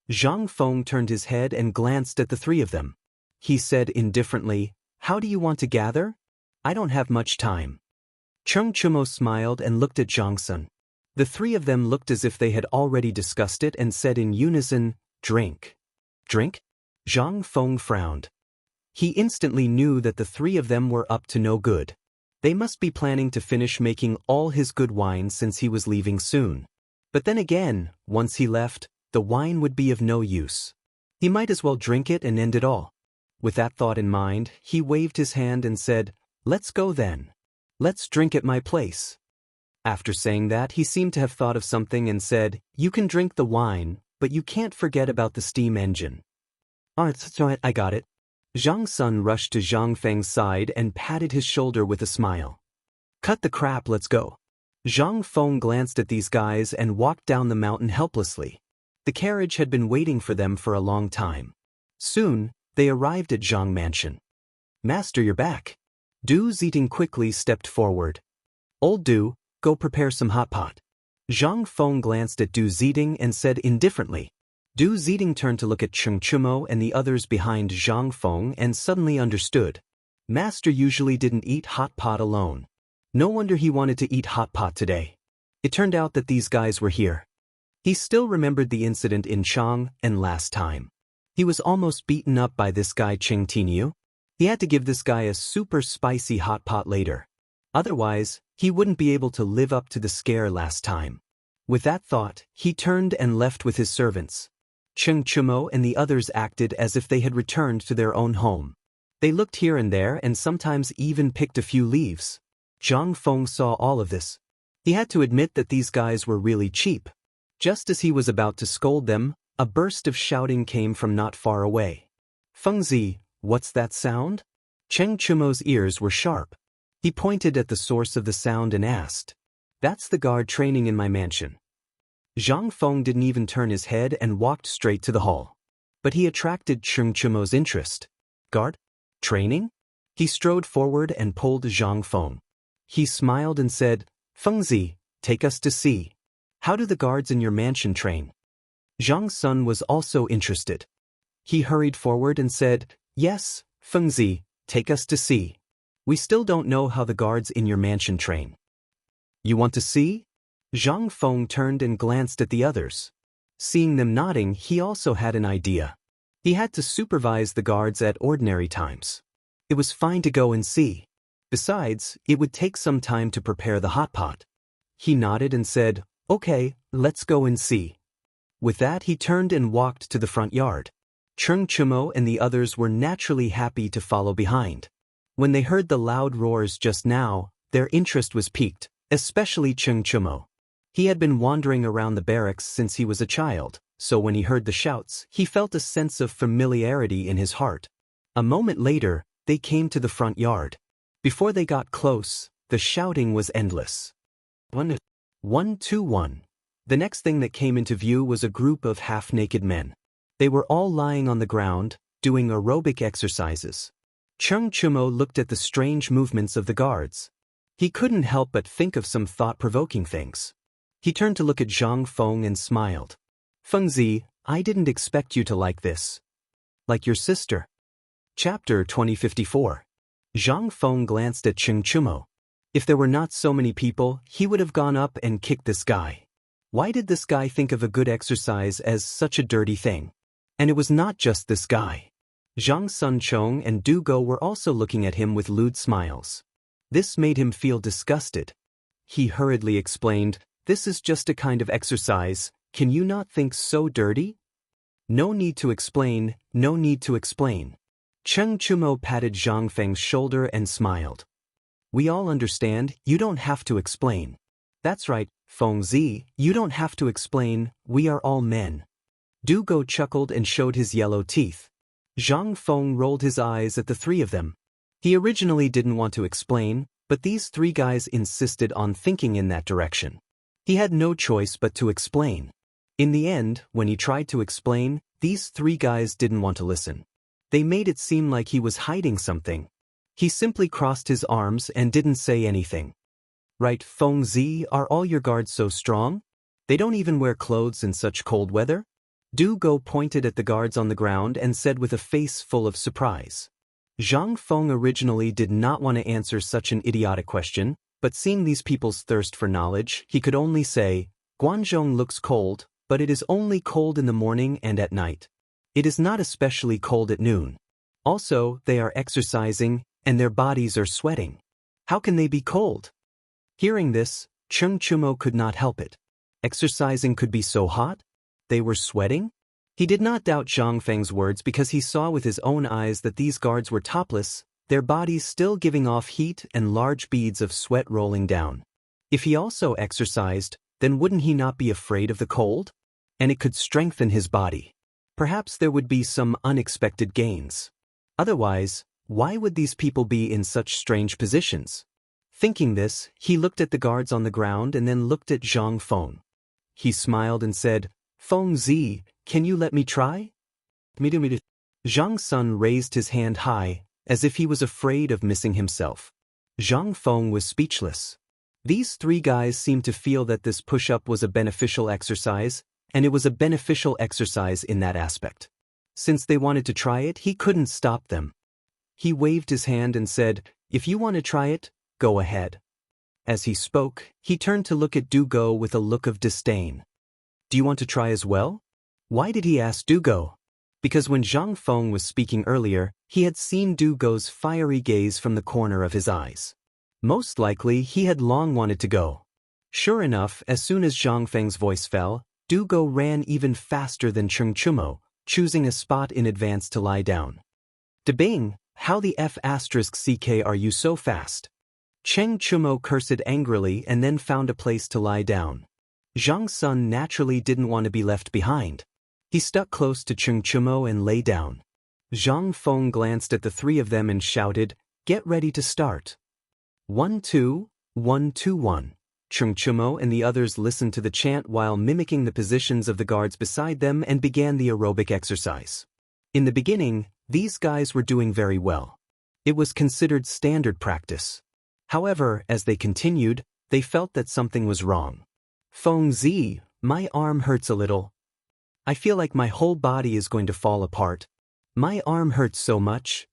Zhang Feng turned his head and glanced at the 3 of them. He said indifferently, how do you want to gather? I don't have much time. Cheng Chumo smiled and looked at Zhang Sun. The 3 of them looked as if they had already discussed it and said in unison, drink. Drink? Zhang Feng frowned. He instantly knew that the 3 of them were up to no good. They must be planning to finish making all his good wine since he was leaving soon. But then again, once he left, the wine would be of no use. He might as well drink it and end it all. With that thought in mind, he waved his hand and said, let's go then. Let's drink at my place. After saying that, he seemed to have thought of something and said, you can drink the wine, but you can't forget about the steam engine. Alright, I got it. Zhang Sun rushed to Zhang Feng's side and patted his shoulder with a smile. Cut the crap, let's go. Zhang Feng glanced at these guys and walked down the mountain helplessly. The carriage had been waiting for them for a long time. Soon, they arrived at Zhang Mansion. Master, you're back. Du Ziting quickly stepped forward. Old Du, go prepare some hot pot. Zhang Feng glanced at Du Ziting and said indifferently. Du Ziting turned to look at Cheng Chumo and the others behind Zhang Feng and suddenly understood. Master usually didn't eat hot pot alone. No wonder he wanted to eat hot pot today. It turned out that these guys were here. He still remembered the incident in Chang and last time. He was almost beaten up by this guy Cheng Tiniu. He had to give this guy a super spicy hot pot later. Otherwise, he wouldn't be able to live up to the scare last time. With that thought, he turned and left with his servants. Cheng Chumo and the others acted as if they had returned to their own home. They looked here and there and sometimes even picked a few leaves. Zhang Feng saw all of this. He had to admit that these guys were really cheap. Just as he was about to scold them, a burst of shouting came from not far away. Feng Zi, what's that sound? Cheng Chumo's ears were sharp. He pointed at the source of the sound and asked, that's the guard training in my mansion. Zhang Feng didn't even turn his head and walked straight to the hall. But he attracted Cheng Chumo's interest. Guard? Training? He strode forward and pulled Zhang Feng. He smiled and said, "Fengzi, take us to see. How do the guards in your mansion train?" Zhang Sun was also interested. He hurried forward and said, "Yes, Fengzi, take us to see. We still don't know how the guards in your mansion train." "You want to see?" Zhang Feng turned and glanced at the others. Seeing them nodding, he also had an idea. He had to supervise the guards at ordinary times. It was fine to go and see. Besides, it would take some time to prepare the hot pot. He nodded and said, "Okay, let's go and see." With that, he turned and walked to the front yard. Cheng Chumo and the others were naturally happy to follow behind. When they heard the loud roars just now, their interest was piqued, especially Cheng Chumo. He had been wandering around the barracks since he was a child, so when he heard the shouts, he felt a sense of familiarity in his heart. A moment later, they came to the front yard. Before they got close, the shouting was endless. 1-2-1. The next thing that came into view was a group of half-naked men. They were all lying on the ground, doing aerobic exercises. Cheng Chumo looked at the strange movements of the guards. He couldn't help but think of some thought-provoking things. He turned to look at Zhang Feng and smiled. "Fengzi, I didn't expect you to like this. Like your sister." Chapter 2054. Zhang Feng glanced at Cheng Chumo. If there were not so many people, he would have gone up and kicked this guy. Why did this guy think of a good exercise as such a dirty thing? And it was not just this guy. Zhang Sunchong and Du Go were also looking at him with lewd smiles. This made him feel disgusted. He hurriedly explained, "This is just a kind of exercise, can you not think so dirty?" "No need to explain, no need to explain." Cheng Chumo patted Zhang Feng's shoulder and smiled. "We all understand, you don't have to explain." "That's right, Fengzi, you don't have to explain, we are all men." Du Go chuckled and showed his yellow teeth. Zhang Feng rolled his eyes at the three of them. He originally didn't want to explain, but these three guys insisted on thinking in that direction. He had no choice but to explain. In the end, when he tried to explain, these three guys didn't want to listen. They made it seem like he was hiding something. He simply crossed his arms and didn't say anything. "Right, Fengzi, are all your guards so strong? They don't even wear clothes in such cold weather?" Du Go pointed at the guards on the ground and said with a face full of surprise. Zhang Feng originally did not want to answer such an idiotic question, but seeing these people's thirst for knowledge, he could only say, "Guangzhong looks cold, but it is only cold in the morning and at night. It is not especially cold at noon. Also, they are exercising, and their bodies are sweating. How can they be cold?" Hearing this, Cheng Chumo could not help it. Exercising could be so hot? They were sweating? He did not doubt Zhang Feng's words because he saw with his own eyes that these guards were topless, their bodies still giving off heat and large beads of sweat rolling down. If he also exercised, then wouldn't he not be afraid of the cold? And it could strengthen his body. Perhaps there would be some unexpected gains. Otherwise, why would these people be in such strange positions? Thinking this, he looked at the guards on the ground and then looked at Zhang Feng. He smiled and said, "Fengzi, can you let me try?" Zhang Sun raised his hand high, as if he was afraid of missing himself. Zhang Feng was speechless. These three guys seemed to feel that this push-up was a beneficial exercise, and it was a beneficial exercise in that aspect. Since they wanted to try it, he couldn't stop them. He waved his hand and said, "If you want to try it, go ahead." As he spoke, he turned to look at Du Go with a look of disdain. "Do you want to try as well?" Why did he ask Du Go? Because when Zhang Feng was speaking earlier, he had seen Du Go's fiery gaze from the corner of his eyes. Most likely, he had long wanted to go. Sure *enough, as soon as Zhang Feng's voice fell, Du Go ran even faster than Cheng Chumo, choosing a spot in advance to lie down. "Debing, how the F***ck are you so fast?" Cheng Chumo cursed angrily and then found a place to lie down. Zhang Sun naturally didn't want to be left behind. He stuck close to Cheng Chumo and lay down. Zhang Feng glanced at the three of them and shouted, "Get ready to start." 1-2, 1-2-1. Cheng Chumo and the others listened to the chant while mimicking the positions of the guards beside them and began the aerobic exercise. In the beginning, these guys were doing very well. It was considered standard practice. However, as they continued, they felt that something was wrong. Feng Zi, my arm hurts a little. I feel like my whole body is going to fall apart. My arm hurts so much.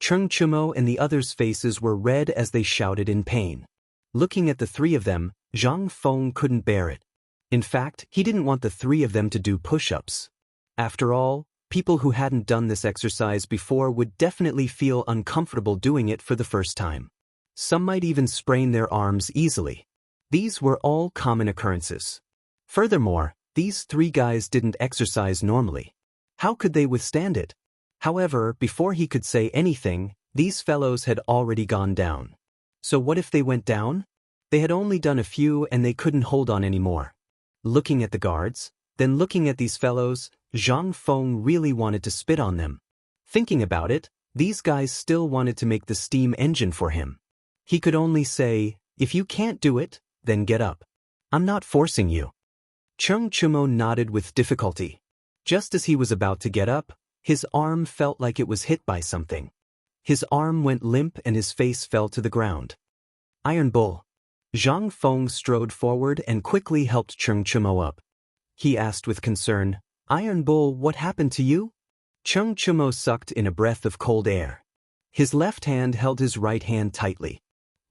Cheng Chumo and the others' faces were red as they shouted in pain. Looking at the three of them, Zhang Feng couldn't bear it. In fact, he didn't want the three of them to do push-ups. After all, people who hadn't done this exercise before would definitely feel uncomfortable doing it for the first time. Some might even sprain their arms easily. These were all common occurrences. Furthermore, these three guys didn't exercise normally. How could they withstand it? However, before he could say anything, these fellows had already gone down. So what if they went down? They had only done a few and they couldn't hold on anymore. Looking at the guards, then looking at these fellows, Zhang Feng really wanted to spit on them. Thinking about it, these guys still wanted to make the steam engine for him. He could only say, if you can't do it, then get up. I'm not forcing you. Cheng Chumo nodded with difficulty. Just as he was about to get up, his arm felt like it was hit by something. His arm went limp and his face fell to the ground. Iron Bull. Zhang Feng strode forward and quickly helped Cheng Chumo up. He asked with concern, Iron Bull, what happened to you? Cheng Chumo sucked in a breath of cold air. His left hand held his right hand tightly.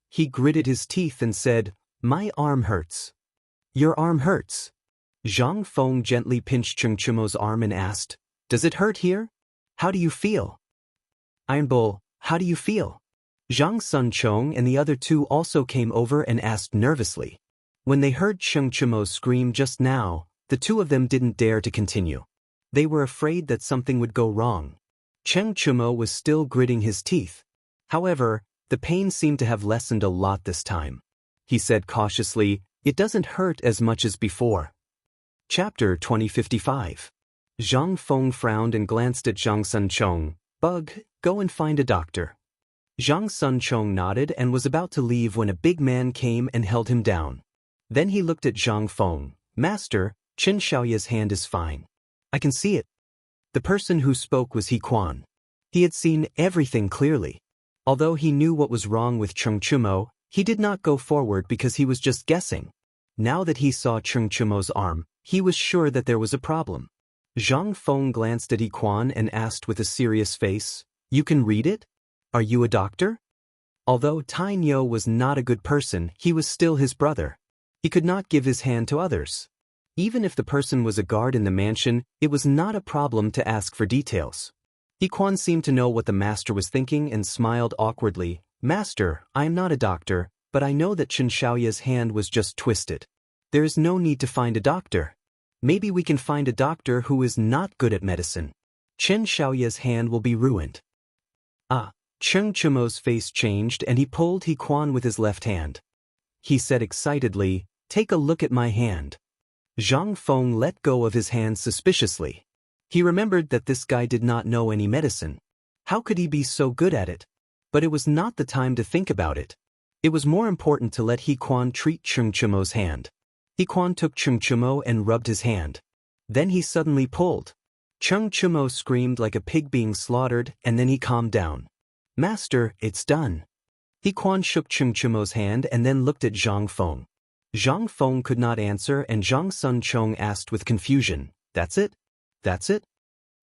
He gritted his teeth and said, my arm hurts. Your arm hurts. Zhang Feng gently pinched Cheng Chumo's arm and asked, does it hurt here? How do you feel? Iron Bull, how do you feel? Zhang Sunchong and the other two also came over and asked nervously. When they heard Cheng Chumo scream just now, the two of them didn't dare to continue. They were afraid that something would go wrong. Cheng Chumo was still gritting his teeth. However, the pain seemed to have lessened a lot this time. He said cautiously, it doesn't hurt as much as before. Chapter 2055. Zhang Feng frowned and glanced at Zhang Sunchong. Bug, go and find a doctor. Zhang Sunchong nodded and was about to leave when a big man came and held him down. Then he looked at Zhang Feng. Master, Xianxia's hand is fine. I can see it. The person who spoke was He Quan. He had seen everything clearly. Although he knew what was wrong with Cheng Chumo, he did not go forward because he was just guessing. Now that he saw Cheng Chumo's arm, he was sure that there was a problem. Zhang Feng glanced at He Quan and asked with a serious face, you can read it? Are you a doctor? Although Tai Nyo was not a good person, he was still his brother. He could not give his hand to others. Even if the person was a guard in the mansion, it was not a problem to ask for details. He Quan seemed to know what the master was thinking and smiled awkwardly. Master, I am not a doctor, but I know that Xianxia's hand was just twisted. There is no need to find a doctor. Maybe we can find a doctor who is not good at medicine. Xianxia's hand will be ruined. Cheng Chumo's face changed and he pulled He Quan with his left hand. He said excitedly, take a look at my hand. Zhang Feng let go of his hand suspiciously. He remembered that this guy did not know any medicine. How could he be so good at it? But it was not the time to think about it. It was more important to let He Quan treat Cheng Chumo's hand. He Quan took Cheng Chumo and rubbed his hand. Then he suddenly pulled. Cheng Chumo screamed like a pig being slaughtered and then he calmed down. Master, it's done. He Quan shook Cheng Chumo's hand and then looked at Zhang Feng. Zhang Feng could not answer and Zhang Sunchong asked with confusion, that's it? That's it?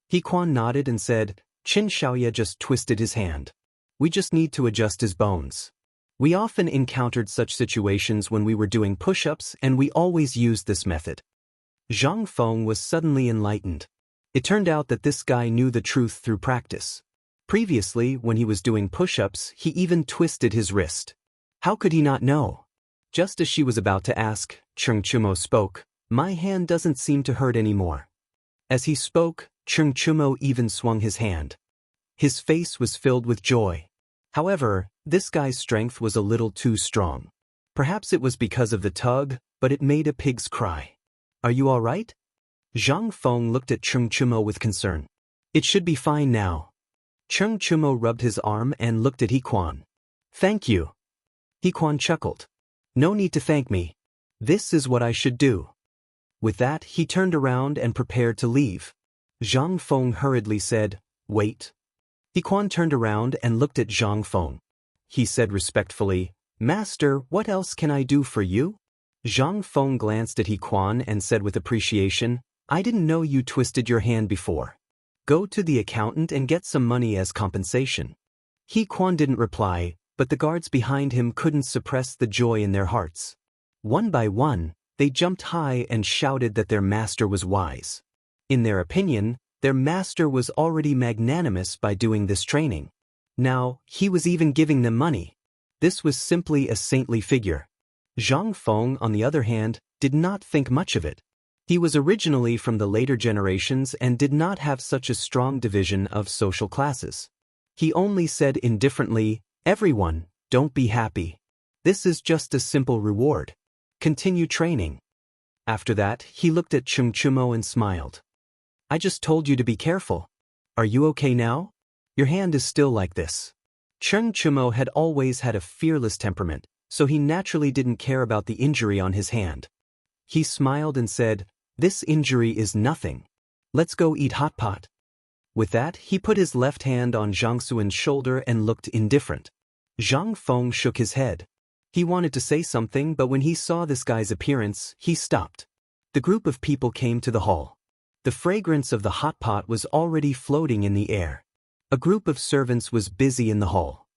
He Quan nodded and said, Xianxia just twisted his hand. We just need to adjust his bones. We often encountered such situations when we were doing push-ups and we always used this method. Zhang Feng was suddenly enlightened. It turned out that this guy knew the truth through practice. Previously, when he was doing push-ups, he even twisted his wrist. How could he not know? Just as she was about to ask, Cheng Chumo spoke, my hand doesn't seem to hurt anymore. As he spoke, Cheng Chumo even swung his hand. His face was filled with joy. However, this guy's strength was a little too strong. Perhaps it was because of the tug, but it made a pig's cry. Are you all right? Zhang Feng looked at Cheng Chumo with concern. It should be fine now. Cheng Chumo rubbed his arm and looked at He Quan. Thank you. He Quan chuckled. No need to thank me. This is what I should do. With that, he turned around and prepared to leave. Zhang Feng hurriedly said, wait. He Quan turned around and looked at Zhang Feng. He said respectfully, "Master, what else can I do for you?" Zhang Feng glanced at He Quan and said with appreciation, "I didn't know you twisted your hand before. Go to the accountant and get some money as compensation." He Quan didn't reply, but the guards behind him couldn't suppress the joy in their hearts. One by one, they jumped high and shouted that their master was wise. In their opinion, their master was already magnanimous by doing this training. Now, he was even giving them money. This was simply a saintly figure. Zhang Feng, on the other hand, did not think much of it. He was originally from the later generations and did not have such a strong division of social classes. He only said indifferently, "Everyone, don't be happy. This is just a simple reward. Continue training." After that, he looked at Cheng Chumo and smiled. "I just told you to be careful. Are you okay now? Your hand is still like this." Cheng Chumo had always had a fearless temperament, so he naturally didn't care about the injury on his hand. He smiled and said, "This injury is nothing. Let's go eat hot pot." With that, he put his left hand on Zhang Suan's shoulder and looked indifferent. Zhang Feng shook his head. He wanted to say something, but when he saw this guy's appearance, he stopped. The group of people came to the hall. The fragrance of the hot pot was already floating in the air. A group of servants was busy in the hall.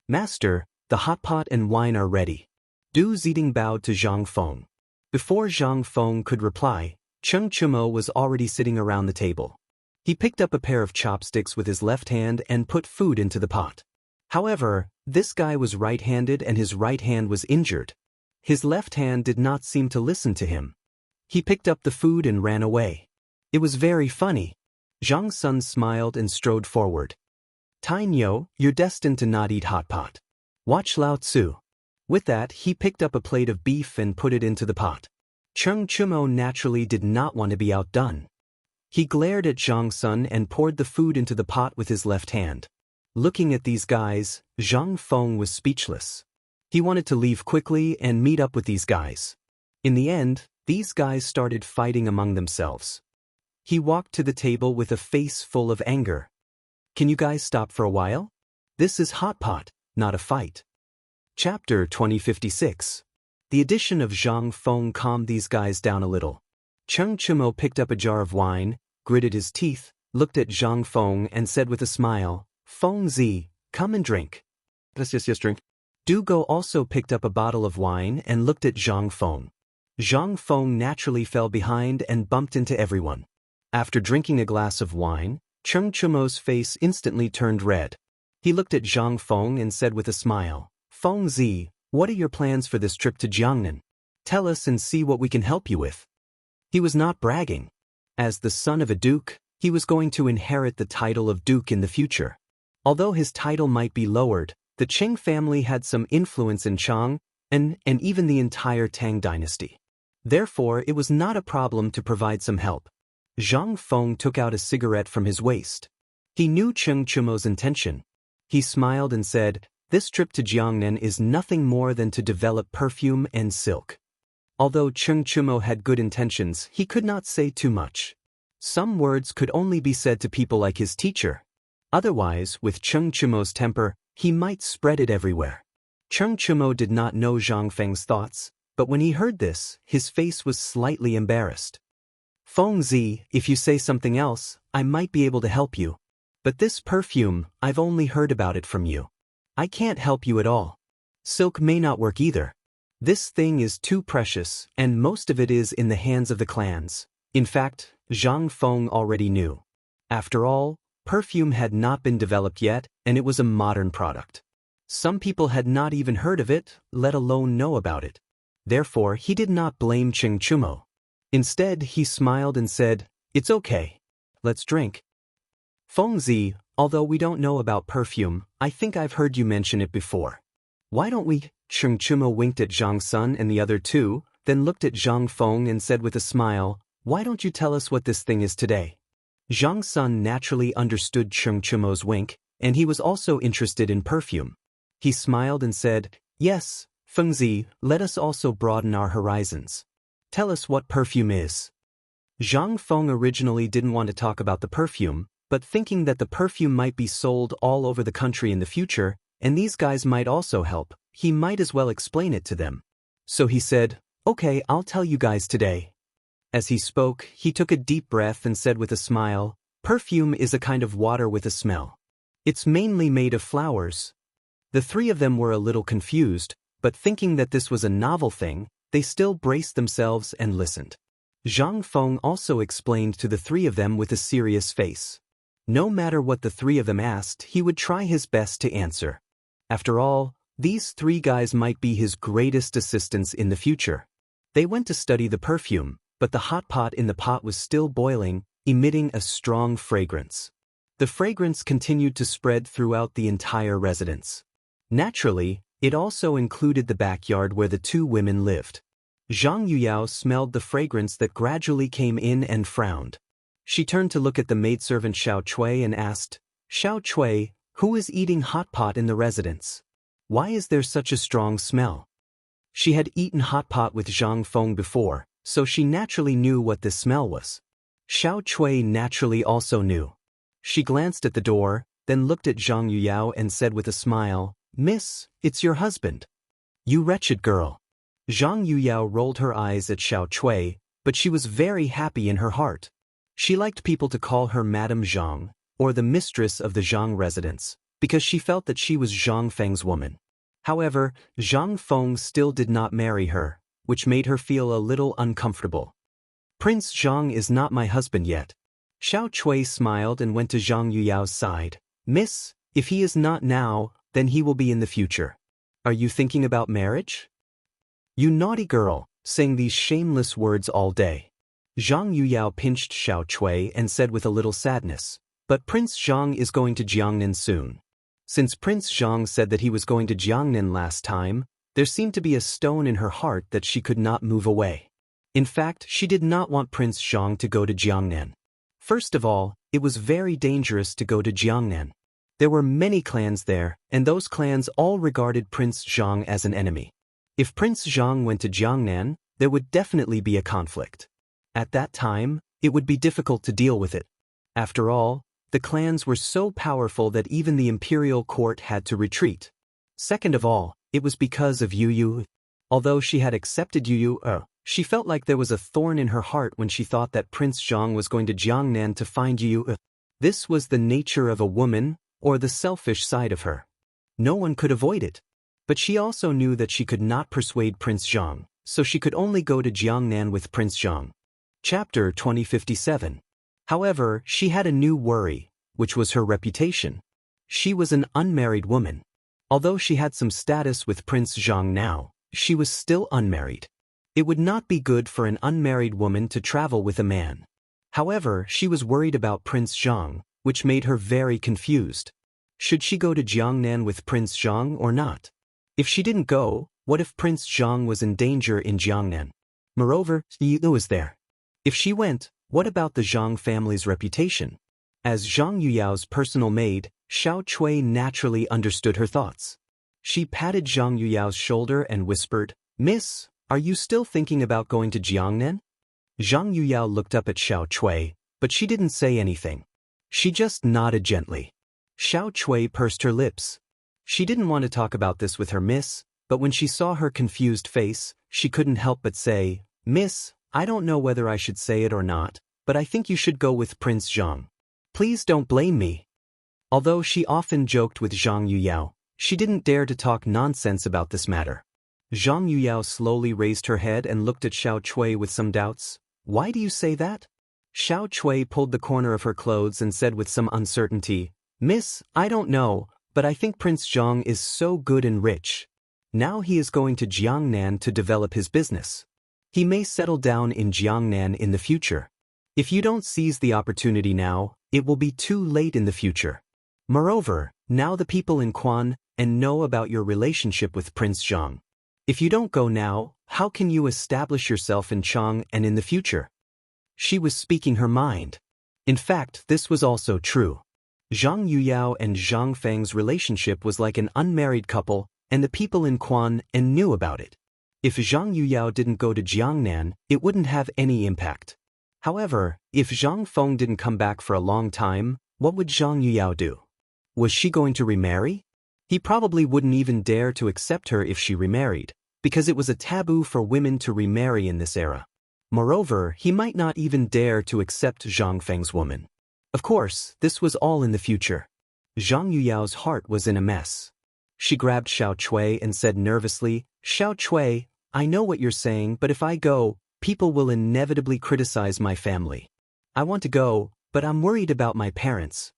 "Master, the hot pot and wine are ready." Du Ziding bowed to Zhang Feng. Before Zhang Feng could reply, Cheng Chumo was already sitting around the table. He picked up a pair of chopsticks with his left hand and put food into the pot. However, this guy was right-handed and his right hand was injured. His left hand did not seem to listen to him. He picked up the food and ran away. It was very funny. Zhang Sun smiled and strode forward. "Tainyo, you're destined to not eat hot pot. Watch Lao Tzu." With that, he picked up a plate of beef and put it into the pot. Cheng Chumo naturally did not want to be outdone. He glared at Zhang Sun and poured the food into the pot with his left hand. Looking at these guys, Zhang Feng was speechless. He wanted to leave quickly and meet up with these guys. In the end, these guys started fighting among themselves. He walked to the table with a face full of anger. "Can you guys stop for a while? This is hot pot, not a fight." Chapter 2056. The addition of Zhang Feng calmed these guys down a little. Cheng Chumo picked up a jar of wine, gritted his teeth, looked at Zhang Feng and said with a smile, "Feng Zi, come and drink." Yes, drink. Du Go also picked up a bottle of wine and looked at Zhang Feng. Zhang Feng naturally fell behind and bumped into everyone. After drinking a glass of wine, Cheng Chumo's face instantly turned red. He looked at Zhang Feng and said with a smile, "Feng Zi, what are your plans for this trip to Jiangnan? Tell us and see what we can help you with." He was not bragging. As the son of a duke, he was going to inherit the title of duke in the future. Although his title might be lowered, the Qing family had some influence in Chang and even the entire Tang dynasty. Therefore, it was not a problem to provide some help. Zhang Feng took out a cigarette from his waist. He knew Cheng Chumo's intention. He smiled and said, "This trip to Jiangnan is nothing more than to develop perfume and silk." Although Cheng Chumo had good intentions, he could not say too much. Some words could only be said to people like his teacher. Otherwise, with Cheng Chumo's temper, he might spread it everywhere. Cheng Chumo did not know Zhang Feng's thoughts, but when he heard this, his face was slightly embarrassed. "Feng Zi, if you say something else, I might be able to help you. But this perfume, I've only heard about it from you. I can't help you at all. Silk may not work either. This thing is too precious, and most of it is in the hands of the clans." In fact, Zhang Feng already knew. After all, perfume had not been developed yet, and it was a modern product. Some people had not even heard of it, let alone know about it. Therefore, he did not blame Cheng Chumo. Instead, he smiled and said, "It's okay. Let's drink." "Feng Zi, although we don't know about perfume, I think I've heard you mention it before. Why don't we?" Cheng Chumo winked at Zhang Sun and the other two, then looked at Zhang Feng and said with a smile, "Why don't you tell us what this thing is today?" Zhang Sun naturally understood Cheng Chumo's wink, and he was also interested in perfume. He smiled and said, "Yes, Feng Zi, let us also broaden our horizons. Tell us what perfume is." Zhang Feng originally didn't want to talk about the perfume, but thinking that the perfume might be sold all over the country in the future, and these guys might also help, he might as well explain it to them. So he said, "Okay, I'll tell you guys today." As he spoke, he took a deep breath and said with a smile, "Perfume is a kind of water with a smell. It's mainly made of flowers." The three of them were a little confused, but thinking that this was a novel thing, they still braced themselves and listened. Zhang Feng also explained to the three of them with a serious face. No matter what the three of them asked, he would try his best to answer. After all, these three guys might be his greatest assistants in the future. They went to study the perfume, but the hot pot in the pot was still boiling, emitting a strong fragrance. The fragrance continued to spread throughout the entire residence. Naturally, it also included the backyard where the two women lived. Zhang Yuyao smelled the fragrance that gradually came in and frowned. She turned to look at the maidservant Xiao Chui and asked, "Xiao Chui, who is eating hot pot in the residence? Why is there such a strong smell?" She had eaten hot pot with Zhang Feng before, so she naturally knew what this smell was. Xiao Chui naturally also knew. She glanced at the door, then looked at Zhang Yuyao and said with a smile, "Miss, it's your husband." "You wretched girl." Zhang Yuyao rolled her eyes at Xiao Chui, but she was very happy in her heart. She liked people to call her Madame Zhang, or the mistress of the Zhang residence, because she felt that she was Zhang Feng's woman. However, Zhang Feng still did not marry her, which made her feel a little uncomfortable. "Prince Zhang is not my husband yet." Xiao Chui smiled and went to Zhang Yuyao's side. "Miss, if he is not now, then he will be in the future. Are you thinking about marriage?" "You naughty girl, saying these shameless words all day." Zhang Yuyao pinched Xiao Chui and said with a little sadness, "But Prince Zhang is going to Jiangnan soon." Since Prince Zhang said that he was going to Jiangnan last time, there seemed to be a stone in her heart that she could not move away. In fact, she did not want Prince Zhang to go to Jiangnan. First of all, it was very dangerous to go to Jiangnan. There were many clans there, and those clans all regarded Prince Zhang as an enemy. If Prince Zhang went to Jiangnan, there would definitely be a conflict. At that time, it would be difficult to deal with it. After all, the clans were so powerful that even the imperial court had to retreat. Second of all, it was because of Yu Yu. Although she had accepted Yu Yu, she felt like there was a thorn in her heart when she thought that Prince Zhang was going to Jiangnan to find Yu Yu. This was the nature of a woman, or the selfish side of her. No one could avoid it. But she also knew that she could not persuade Prince Zhang, so she could only go to Jiangnan with Prince Zhang. Chapter 2057. However, she had a new worry, which was her reputation. She was an unmarried woman. Although she had some status with Prince Zhang now, she was still unmarried. It would not be good for an unmarried woman to travel with a man. However, she was worried about Prince Zhang, which made her very confused. Should she go to Jiangnan with Prince Zhang or not? If she didn't go, what if Prince Zhang was in danger in Jiangnan? Moreover, Yu was there. If she went, what about the Zhang family's reputation? As Zhang Yuyao's personal maid, Xiao Chui naturally understood her thoughts. She patted Zhang Yuyao's shoulder and whispered, "Miss, are you still thinking about going to Jiangnan?" Zhang Yuyao looked up at Xiao Chui, but she didn't say anything. She just nodded gently. Xiao Chui pursed her lips. She didn't want to talk about this with her miss, but when she saw her confused face, she couldn't help but say, "Miss, I don't know whether I should say it or not, but I think you should go with Prince Zhang. Please don't blame me." Although she often joked with Zhang Yuyao, she didn't dare to talk nonsense about this matter. Zhang Yuyao slowly raised her head and looked at Xiao Chui with some doubts. "Why do you say that?" Xiao Chui pulled the corner of her clothes and said with some uncertainty, "Miss, I don't know, but I think Prince Zhang is so good and rich. Now he is going to Jiangnan to develop his business. He may settle down in Jiangnan in the future. If you don't seize the opportunity now, it will be too late in the future. Moreover, now the people in Quan and know about your relationship with Prince Zhang. If you don't go now, how can you establish yourself in Chang and in the future?" She was speaking her mind. In fact, this was also true. Zhang Yuyao and Zhang Feng's relationship was like an unmarried couple, and the people in Quan and knew about it. If Zhang Yuyao didn't go to Jiangnan, it wouldn't have any impact. However, if Zhang Feng didn't come back for a long time, What would Zhang Yuyao do? Was she going to remarry? He probably wouldn't even dare to accept her if she remarried, because it was a taboo for women to remarry in this era. Moreover, he might not even dare to accept Zhang Feng's woman. Of course, this was all in the future. Zhang Yuyao's heart was in a mess. She grabbed Xiao Chui and said nervously, "Xiao Chui, I know what you're saying, but if I go, people will inevitably criticize my family. I want to go, but I'm worried about my parents."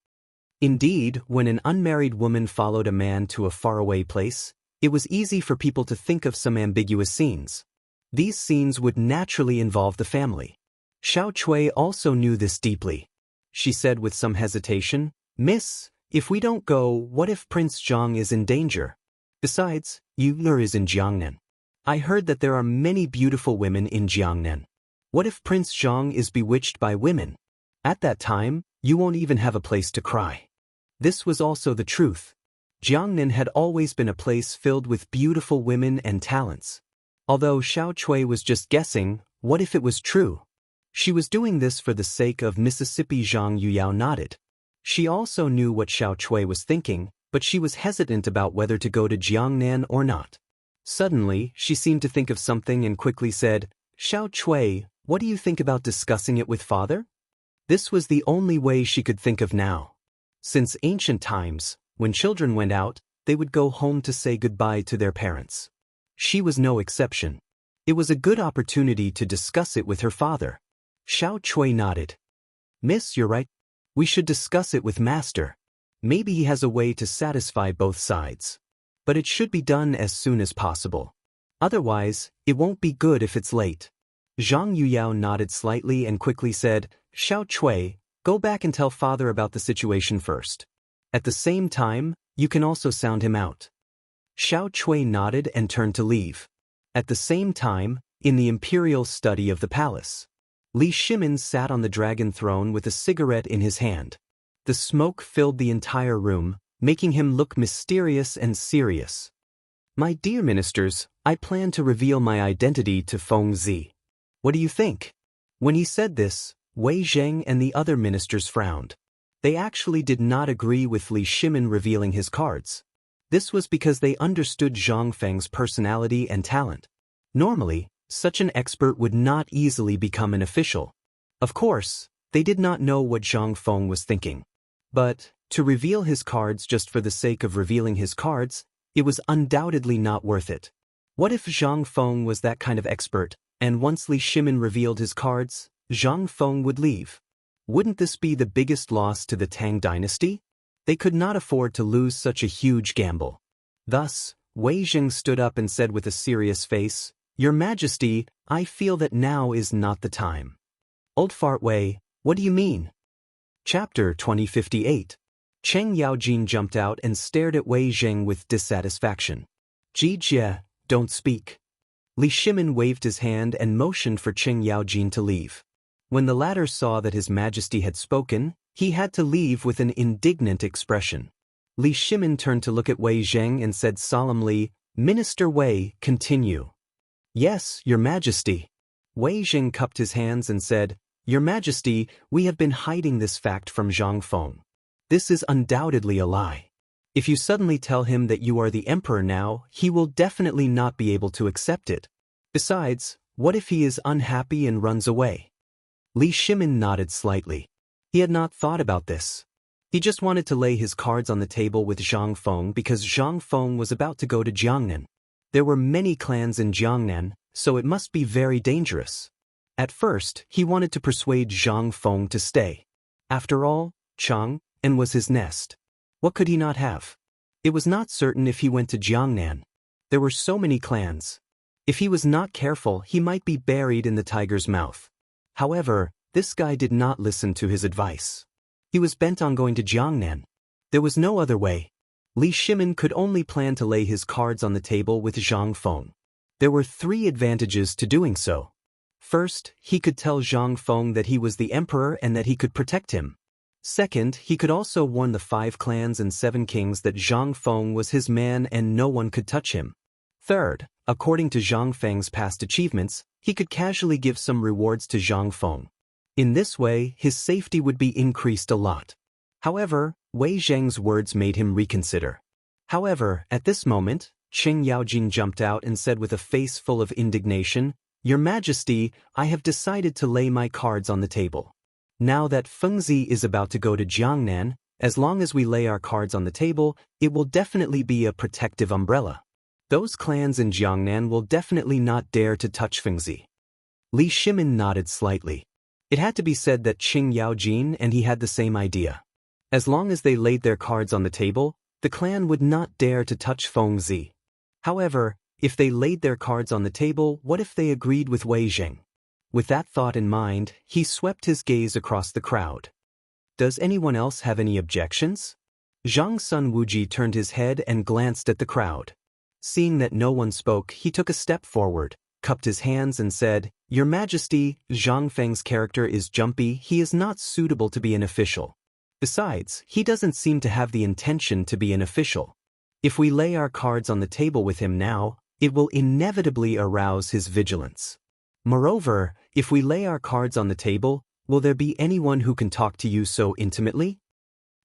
Indeed, when an unmarried woman followed a man to a faraway place, it was easy for people to think of some ambiguous scenes. These scenes would naturally involve the family. Xiao Chui also knew this deeply. She said with some hesitation, "Miss, if we don't go, what if Prince Zhang is in danger? Besides, Yuler is in Jiangnan. I heard that there are many beautiful women in Jiangnan. What if Prince Zhang is bewitched by women? At that time, you won't even have a place to cry." This was also the truth. Jiangnan had always been a place filled with beautiful women and talents. Although Xiao Chui was just guessing, what if it was true? She was doing this for the sake of Mississippi. Zhang Yuyao nodded. She also knew what Xiao Chui was thinking, but she was hesitant about whether to go to Jiangnan or not. Suddenly, she seemed to think of something and quickly said, "Xiao Chui, what do you think about discussing it with father?" This was the only way she could think of now. Since ancient times, when children went out, they would go home to say goodbye to their parents. She was no exception. It was a good opportunity to discuss it with her father. Xiao Chui nodded. "Miss, you're right. We should discuss it with Master. Maybe he has a way to satisfy both sides. But it should be done as soon as possible. Otherwise, it won't be good if it's late." Zhang Yuyao nodded slightly and quickly said, "Xiao Chui, go back and tell father about the situation first. At the same time, you can also sound him out." Xiao Chui nodded and turned to leave. At the same time, in the imperial study of the palace, Li Shimin sat on the dragon throne with a cigarette in his hand. The smoke filled the entire room, making him look mysterious and serious. "My dear ministers, I plan to reveal my identity to Feng Zi. What do you think?" When he said this, Wei Zheng and the other ministers frowned. They actually did not agree with Li Shimin revealing his cards. This was because they understood Zhang Feng's personality and talent. Normally, such an expert would not easily become an official. Of course, they did not know what Zhang Feng was thinking. But, to reveal his cards just for the sake of revealing his cards, it was undoubtedly not worth it. What if Zhang Feng was that kind of expert, and once Li Shimin revealed his cards, Zhang Feng would leave? Wouldn't this be the biggest loss to the Tang dynasty? They could not afford to lose such a huge gamble. Thus, Wei Zheng stood up and said with a serious face, "Your Majesty, I feel that now is not the time." "Old fart Wei, what do you mean?" Chapter 2058. Cheng Yaojin jumped out and stared at Wei Zheng with dissatisfaction. "Ji Jie, don't speak." Li Shimin waved his hand and motioned for Cheng Yaojin to leave. When the latter saw that His Majesty had spoken, he had to leave with an indignant expression. Li Shimin turned to look at Wei Zheng and said solemnly, "Minister Wei, continue." "Yes, Your Majesty." Wei Zheng cupped his hands and said, "Your Majesty, we have been hiding this fact from Zhang Feng. This is undoubtedly a lie. If you suddenly tell him that you are the emperor now, he will definitely not be able to accept it. Besides, what if he is unhappy and runs away?" Li Shimin nodded slightly. He had not thought about this. He just wanted to lay his cards on the table with Zhang Feng because Zhang Feng was about to go to Jiangnan. There were many clans in Jiangnan, so it must be very dangerous. At first, he wanted to persuade Zhang Feng to stay. After all, Chang'an was his nest. What could he not have? It was not certain if he went to Jiangnan. There were so many clans. If he was not careful, he might be buried in the tiger's mouth. However, this guy did not listen to his advice. He was bent on going to Jiangnan. There was no other way. Li Shimin could only plan to lay his cards on the table with Zhang Feng. There were 3 advantages to doing so. First, he could tell Zhang Feng that he was the emperor and that he could protect him. Second, he could also warn the 5 clans and 7 kings that Zhang Feng was his man and no one could touch him. Third, according to Zhang Feng's past achievements, he could casually give some rewards to Zhang Feng. In this way, his safety would be increased a lot. However, Wei Zheng's words made him reconsider. However, at this moment, Qing Yaojin jumped out and said with a face full of indignation, "Your Majesty, I have decided to lay my cards on the table. Now that Fengzi is about to go to Jiangnan, as long as we lay our cards on the table, it will definitely be a protective umbrella. Those clans in Jiangnan will definitely not dare to touch Fengzi." Li Shimin nodded slightly. It had to be said that Qing Yaojin and he had the same idea. As long as they laid their cards on the table, the clan would not dare to touch Fengzi. However, if they laid their cards on the table, what if they agreed with Wei Zheng? With that thought in mind, he swept his gaze across the crowd. Does anyone else have any objections? Zhang Sun Wuji turned his head and glanced at the crowd. Seeing that no one spoke, he took a step forward, cupped his hands and said, "Your Majesty, Zhang Feng's character is jumpy, he is not suitable to be an official. Besides, he doesn't seem to have the intention to be an official. If we lay our cards on the table with him now, it will inevitably arouse his vigilance. Moreover, if we lay our cards on the table, will there be anyone who can talk to you so intimately?"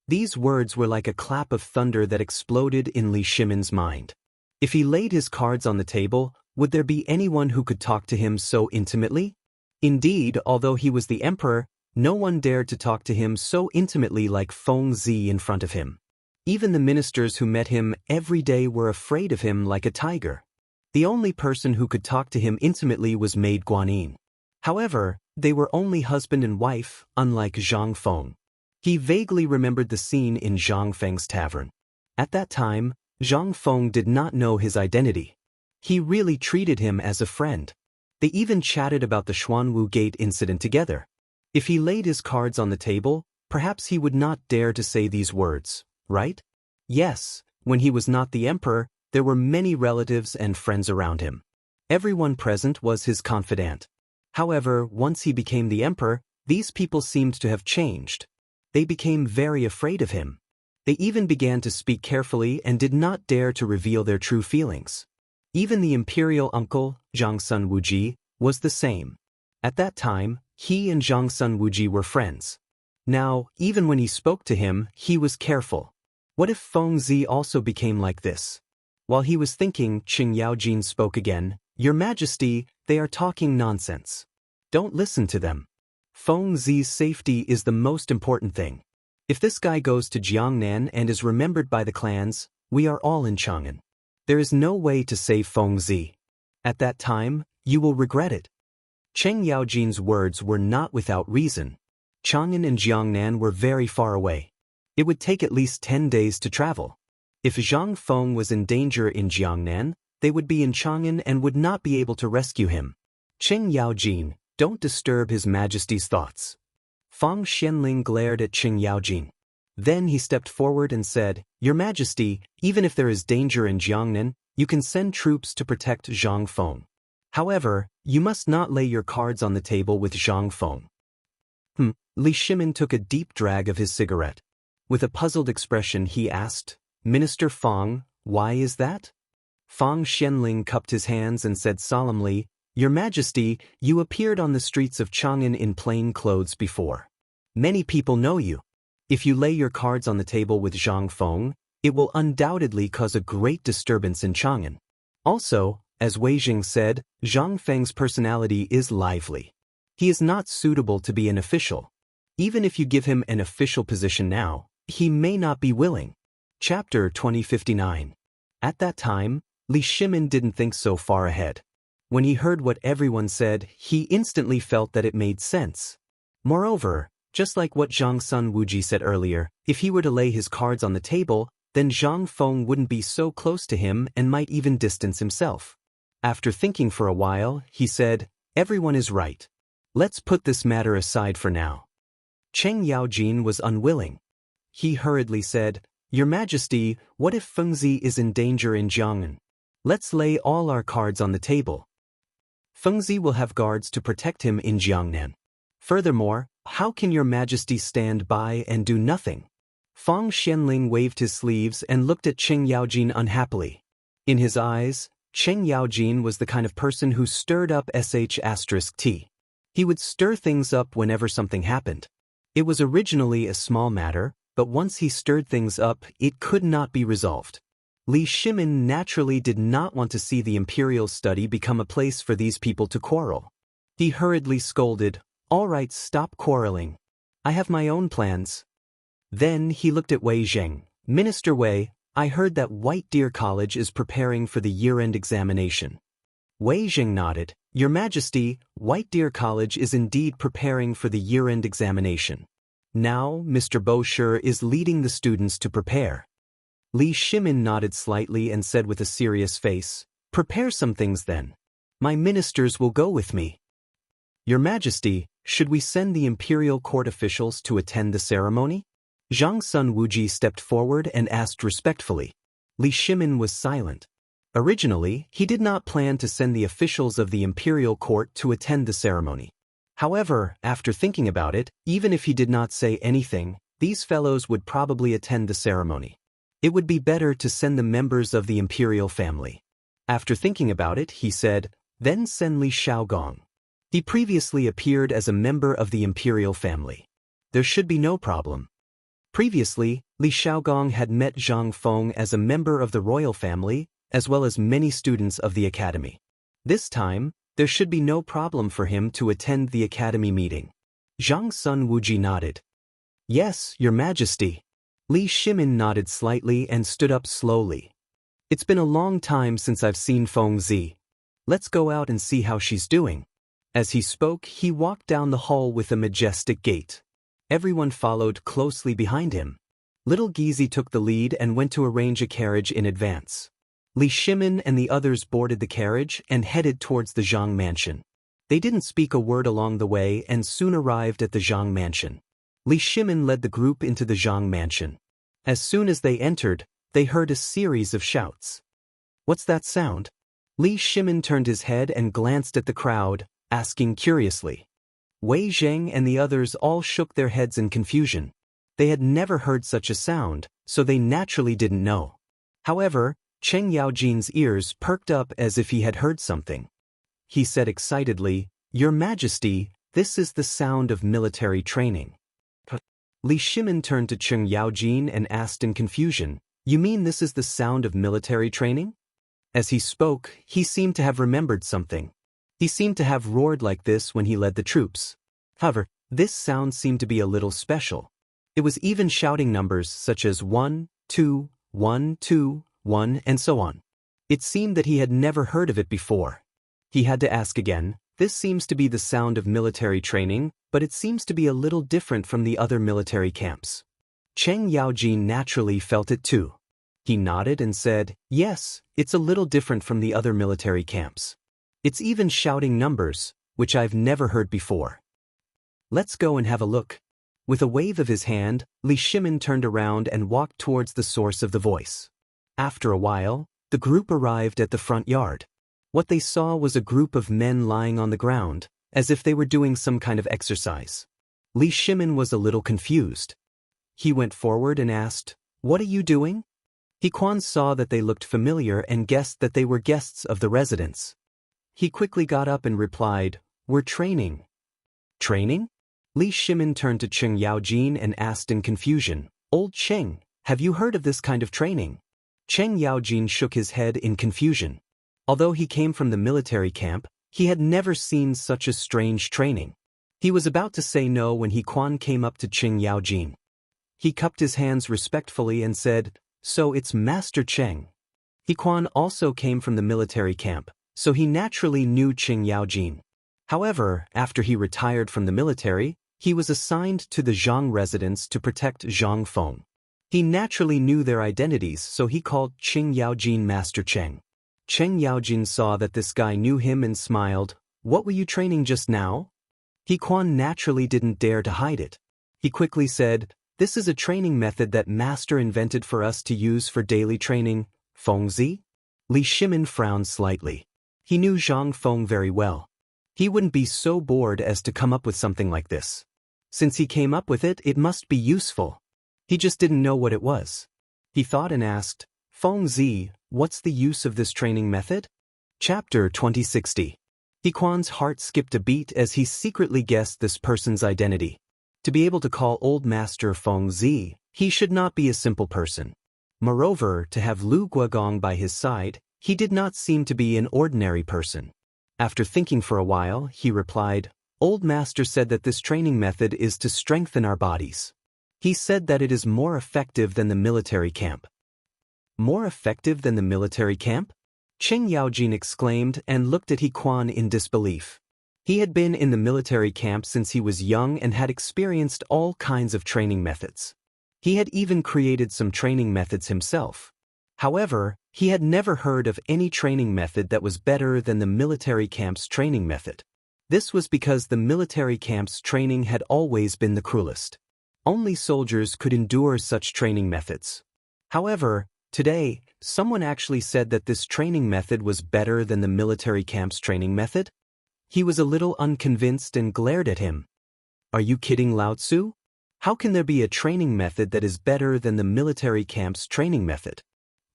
These words were like a clap of thunder that exploded in Li Shimin's mind. If he laid his cards on the table, would there be anyone who could talk to him so intimately? Indeed, although he was the emperor, no one dared to talk to him so intimately like Fengzi in front of him. Even the ministers who met him every day were afraid of him like a tiger. The only person who could talk to him intimately was Maid Guanyin. However, they were only husband and wife, unlike Zhang Feng. He vaguely remembered the scene in Zhang Feng's tavern. At that time, Zhang Feng did not know his identity. He really treated him as a friend. They even chatted about the Xuanwu Gate incident together. If he laid his cards on the table, perhaps he would not dare to say these words, right? Yes, when he was not the emperor, there were many relatives and friends around him. Everyone present was his confidant. However, once he became the emperor, these people seemed to have changed. They became very afraid of him. They even began to speak carefully and did not dare to reveal their true feelings. Even the imperial uncle, Zhang Sun Wuji, was the same. At that time, he and Zhang Sun Wuji were friends. Now, even when he spoke to him, he was careful. What if Fengzi also became like this? While he was thinking, Qing Yaojin spoke again, "Your Majesty, they are talking nonsense. Don't listen to them. Fengzi's safety is the most important thing. If this guy goes to Jiangnan and is remembered by the clans, we are all in Chang'an. There is no way to save Fengzi. At that time, you will regret it." Qing Yaojin's words were not without reason. Chang'an and Jiangnan were very far away. It would take at least 10 days to travel. If Zhang Feng was in danger in Jiangnan, they would be in Chang'an and would not be able to rescue him. Qing Yaojin, don't disturb His Majesty's thoughts. Fang Xianling glared at Qing Yaojin. Then he stepped forward and said, "Your Majesty, even if there is danger in Jiangnan, you can send troops to protect Zhang Feng. However, you must not lay your cards on the table with Zhang Feng." Li Shimin took a deep drag of his cigarette. With a puzzled expression he asked, "Minister Fang, why is that?" Fang Xianling cupped his hands and said solemnly, "Your Majesty, you appeared on the streets of Chang'an in plain clothes before. Many people know you. If you lay your cards on the table with Zhang Feng, it will undoubtedly cause a great disturbance in Chang'an. Also, as Wei Zheng said, Zhang Feng's personality is lively. He is not suitable to be an official. Even if you give him an official position now, he may not be willing." Chapter 2059. At that time, Li Shimin didn't think so far ahead. When he heard what everyone said, he instantly felt that it made sense. Moreover, just like what Zhang Sun Wuji said earlier, if he were to lay his cards on the table, then Zhang Feng wouldn't be so close to him and might even distance himself. After thinking for a while, he said, "Everyone is right. Let's put this matter aside for now." Qing Yaojin was unwilling. He hurriedly said, "Your Majesty, what if Fengzi is in danger in Jiang'an? Let's lay all our cards on the table. Fengzi will have guards to protect him in Jiangnan. Furthermore, how can Your Majesty stand by and do nothing?" Fang Xianling waved his sleeves and looked at Qing Yaojin unhappily. In his eyes, Qing Yaojin was the kind of person who stirred up **T. He would stir things up whenever something happened. It was originally a small matter, but once he stirred things up, it could not be resolved. Li Shimin naturally did not want to see the imperial study become a place for these people to quarrel. He hurriedly scolded, "All right, stop quarreling. I have my own plans." Then he looked at Wei Zheng. "Minister Wei, I heard that White Deer College is preparing for the year-end examination." Wei Zheng nodded. "Your Majesty, White Deer College is indeed preparing for the year-end examination. Now, Mr. Bosher is leading the students to prepare." Li Shimin nodded slightly and said with a serious face, "Prepare some things then. My ministers will go with me." "Your Majesty, should we send the imperial court officials to attend the ceremony?" Zhang Sun Wuji stepped forward and asked respectfully. Li Shimin was silent. Originally, he did not plan to send the officials of the imperial court to attend the ceremony. However, after thinking about it, even if he did not say anything, these fellows would probably attend the ceremony. It would be better to send the members of the imperial family. After thinking about it, he said, "Then send Li Xiaogong. He previously appeared as a member of the imperial family. There should be no problem." Previously, Li Xiaogong had met Zhang Feng as a member of the royal family, as well as many students of the academy. This time, there should be no problem for him to attend the academy meeting. Zhang Sun Wuji nodded. "Yes, Your Majesty." Li Shimin nodded slightly and stood up slowly. "It's been a long time since I've seen Feng Zi. Let's go out and see how she's doing." As he spoke, he walked down the hall with a majestic gait. Everyone followed closely behind him. Little Gizi took the lead and went to arrange a carriage in advance. Li Shimin and the others boarded the carriage and headed towards the Zhang mansion. They didn't speak a word along the way and soon arrived at the Zhang mansion. Li Shimin led the group into the Zhang mansion. As soon as they entered, they heard a series of shouts. "What's that sound?" Li Shimin turned his head and glanced at the crowd, asking curiously. Wei Zheng and the others all shook their heads in confusion. They had never heard such a sound, so they naturally didn't know. However, Cheng Yaojin's ears perked up as if he had heard something. He said excitedly, "Your Majesty, this is the sound of military training." Li Shimin turned to Cheng Yaojin and asked in confusion, "You mean this is the sound of military training?" As he spoke, he seemed to have remembered something. He seemed to have roared like this when he led the troops. However, this sound seemed to be a little special. It was even shouting numbers such as 1, 2, 1, 2, 1, and so on. It seemed that he had never heard of it before. He had to ask again, "This seems to be the sound of military training, but it seems to be a little different from the other military camps." Cheng Yaojin naturally felt it too. He nodded and said, "Yes, it's a little different from the other military camps. It's even shouting numbers, which I've never heard before. Let's go and have a look." With a wave of his hand, Li Shimin turned around and walked towards the source of the voice. After a while, the group arrived at the front yard. What they saw was a group of men lying on the ground, as if they were doing some kind of exercise. Li Shimin was a little confused. He went forward and asked, "What are you doing?" He Quan saw that they looked familiar and guessed that they were guests of the residence. He quickly got up and replied, "We're training." "Training?" Li Shimin turned to Cheng Yaojin and asked in confusion, "Old Cheng, have you heard of this kind of training?" Cheng Yaojin shook his head in confusion. Although he came from the military camp, he had never seen such a strange training. He was about to say no when He Quan came up to Cheng Yaojin. He cupped his hands respectfully and said, "So it's Master Cheng." He Quan also came from the military camp, so he naturally knew Cheng Yaojin. However, after he retired from the military, he was assigned to the Zhang residence to protect Zhang Feng. He naturally knew their identities, so he called Cheng Yaojin Master Cheng. Cheng Yaojin saw that this guy knew him and smiled. "What were you training just now?" He Quan naturally didn't dare to hide it. He quickly said, "This is a training method that Master invented for us to use for daily training, Feng Zi." Li Shimin frowned slightly. He knew Zhang Feng very well. He wouldn't be so bored as to come up with something like this. Since he came up with it, it must be useful. He just didn't know what it was. He thought and asked, "Feng Zi, what's the use of this training method?" Chapter 2060. He Quan's heart skipped a beat as he secretly guessed this person's identity. To be able to call Old Master Feng Zi, He should not be a simple person. Moreover, to have Lu Guogong by his side, he did not seem to be an ordinary person. After thinking for a while, he replied, "Old Master said that this training method is to strengthen our bodies. He said that it is more effective than the military camp." More effective than the military camp? Qing Yaojin exclaimed and looked at He Quan in disbelief. He had been in the military camp since he was young and had experienced all kinds of training methods. He had even created some training methods himself. However, he had never heard of any training method that was better than the military camp's training method. This was because the military camp's training had always been the cruelest. Only soldiers could endure such training methods. However, today, someone actually said that this training method was better than the military camp's training method. He was a little unconvinced and glared at him. "Are you kidding, Lao Tzu? How can there be a training method that is better than the military camp's training method?"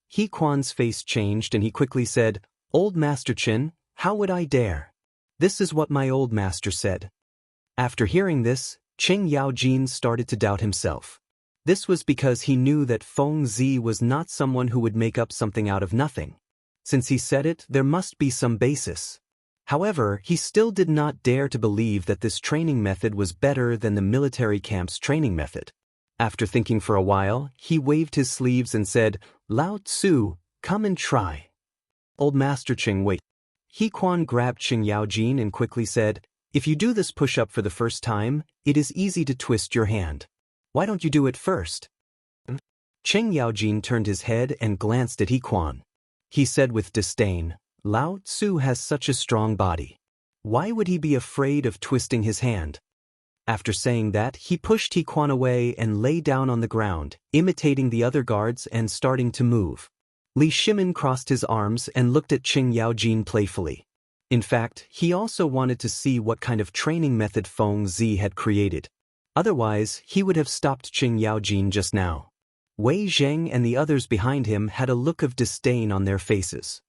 He Quan's face changed and he quickly said, "Old Master Qin, how would I dare? This is what my old master said." After hearing this, Qing Yaojin started to doubt himself. This was because he knew that Feng Zi was not someone who would make up something out of nothing. Since he said it, there must be some basis. However, he still did not dare to believe that this training method was better than the military camp's training method. After thinking for a while, he waved his sleeves and said, "Lao Tzu, come and try." "Old Master Qing, wait." He Quan grabbed Qing Yaojin and quickly said, "If you do this push-up for the first time, it is easy to twist your hand. Why don't you do it first?" Qing Yaojin turned his head and glanced at He Quan. He said with disdain, "Lao Tzu has such a strong body. Why would he be afraid of twisting his hand?" After saying that, he pushed He Quan away and lay down on the ground, imitating the other guards and starting to move. Li Shimin crossed his arms and looked at Qing Yaojin playfully. In fact, he also wanted to see what kind of training method Feng Zi had created. Otherwise, he would have stopped Qing Yaojin just now. Wei Zheng and the others behind him had a look of disdain on their faces.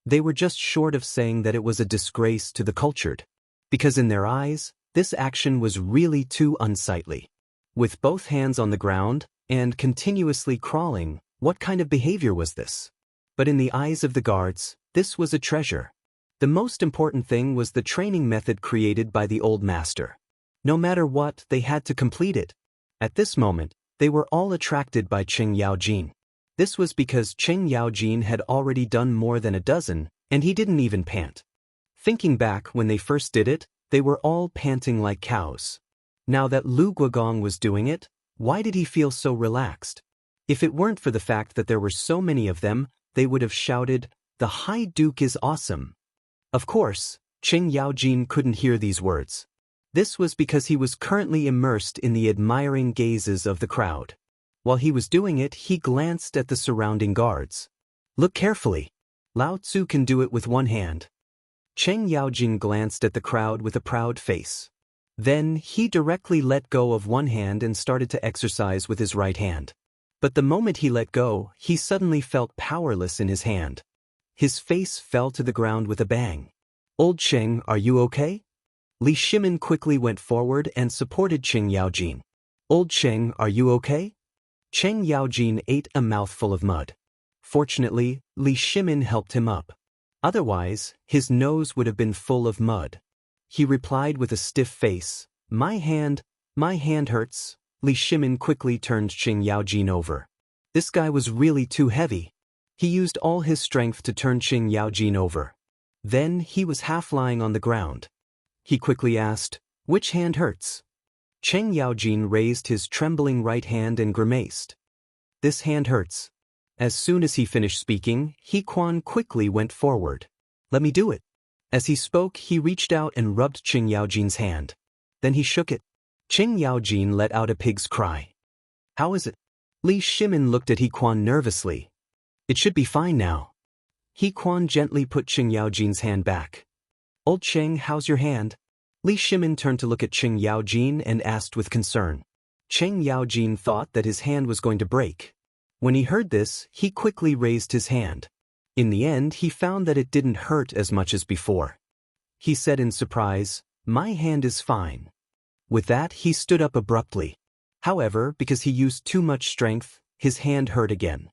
They were just short of saying that it was a disgrace to the cultured. Because in their eyes, this action was really too unsightly. With both hands on the ground and continuously crawling, what kind of behavior was this? But in the eyes of the guards, this was a treasure. The most important thing was the training method created by the old master. No matter what, they had to complete it. At this moment, they were all attracted by Qing Yaojin. This was because Qing Yaojin had already done more than a dozen, and he didn't even pant. Thinking back when they first did it, they were all panting like cows. Now that Lu Guogong was doing it, why did he feel so relaxed? If it weren't for the fact that there were so many of them, they would have shouted, "The High Duke is awesome." Of course, Qing Yaojin couldn't hear these words. This was because he was currently immersed in the admiring gazes of the crowd. While he was doing it, he glanced at the surrounding guards. "Look carefully. Lao Tzu can do it with one hand." Qing Yaojin glanced at the crowd with a proud face. Then, he directly let go of one hand and started to exercise with his right hand. But the moment he let go, he suddenly felt powerless in his hand. His face fell to the ground with a bang. "Old Qing, are you okay?" Li Shimin quickly went forward and supported Qing Yaojin. "Old Qing, are you okay?" Qing Yaojin ate a mouthful of mud. Fortunately, Li Shimin helped him up. Otherwise, his nose would have been full of mud. He replied with a stiff face, my hand hurts." Li Shimin quickly turned Qing Yaojin over. This guy was really too heavy. He used all his strength to turn Qing Yaojin over. Then he was half lying on the ground. He quickly asked, "Which hand hurts?" Qing Yaojin raised his trembling right hand and grimaced. "This hand hurts." As soon as he finished speaking, He Quan quickly went forward. "Let me do it." As he spoke, he reached out and rubbed Qing Yaojin's hand. Then he shook it. Qing Yaojin let out a pig's cry. "How is it?" Li Shimin looked at He Quan nervously. "It should be fine now." He Quan gently put Qing Yaojin's hand back. "Old Qing, how's your hand?" Li Shimin turned to look at Qing Yaojin and asked with concern. Qing Yaojin thought that his hand was going to break. When he heard this, he quickly raised his hand. In the end, he found that it didn't hurt as much as before. He said in surprise, "My hand is fine." With that, he stood up abruptly. However, because he used too much strength, his hand hurt again.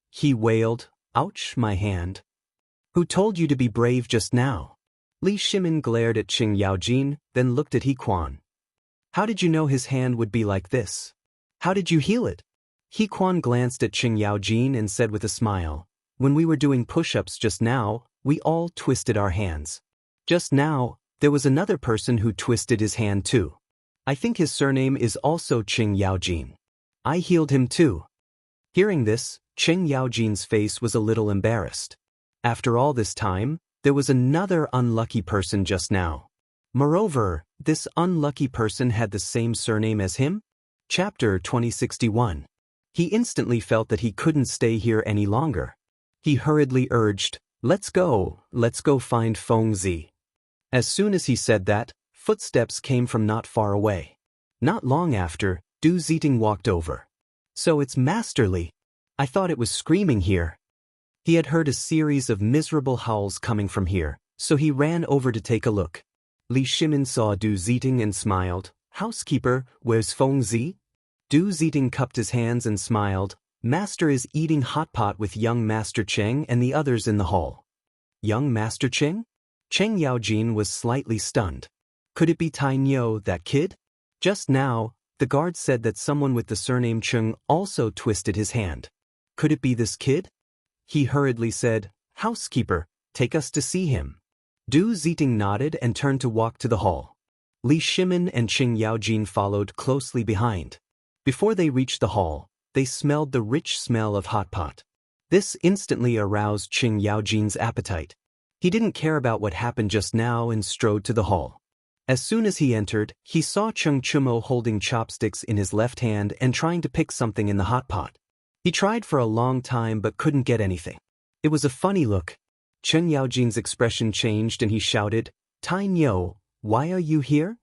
He wailed, "Ouch, my hand. Who told you to be brave just now?" Li Shimin glared at Qing Yaojin, then looked at He Quan. "How did you know his hand would be like this? How did you heal it?" He Quan glanced at Qing Yaojin and said with a smile, "When we were doing push-ups just now, we all twisted our hands. Just now, there was another person who twisted his hand too. I think his surname is also Qing Yaojin. I healed him too." Hearing this, Qing Yaojin's face was a little embarrassed. After all this time, there was another unlucky person just now. Moreover, this unlucky person had the same surname as him? Chapter 2061. He instantly felt that he couldn't stay here any longer. He hurriedly urged, let's go find Feng Zi." As soon as he said that, footsteps came from not far away. Not long after, Du Ziting walked over. "So it's Master Li. I thought it was screaming here." He had heard a series of miserable howls coming from here, so he ran over to take a look. Li Shimin saw Du Ziting and smiled. "Housekeeper, where's Feng Zi?" Du Ziting cupped his hands and smiled. "Master is eating hot pot with young Master Cheng and the others in the hall." Young Master Cheng? Cheng Yaojin was slightly stunned. Could it be Tai Nyo, that kid? Just now, the guard said that someone with the surname Cheng also twisted his hand. Could it be this kid? He hurriedly said, "Housekeeper, take us to see him." Du Ziting nodded and turned to walk to the hall. Li Shimin and Qing Yaojin followed closely behind. Before they reached the hall, they smelled the rich smell of hot pot. This instantly aroused Qing Yaojin's appetite. He didn't care about what happened just now and strode to the hall. As soon as he entered, he saw Cheng Chumo holding chopsticks in his left hand and trying to pick something in the hot pot. He tried for a long time but couldn't get anything. It was a funny look. Cheng Yaojin's expression changed and he shouted, "Tai Nyo, why are you here?"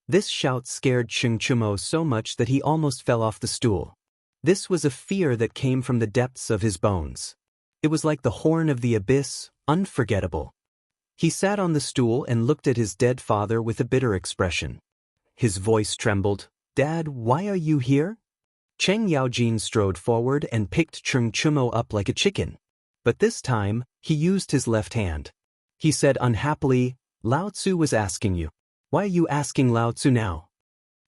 This shout scared Cheng Chumo so much that he almost fell off the stool. This was a fear that came from the depths of his bones. It was like the horn of the abyss, unforgettable. He sat on the stool and looked at his dead father with a bitter expression. His voice trembled. "Dad, why are you here?" Cheng Yaojin strode forward and picked Cheng Chumo up like a chicken. But this time, he used his left hand. He said unhappily, "Lao Tzu was asking you. Why are you asking Lao Tzu now?"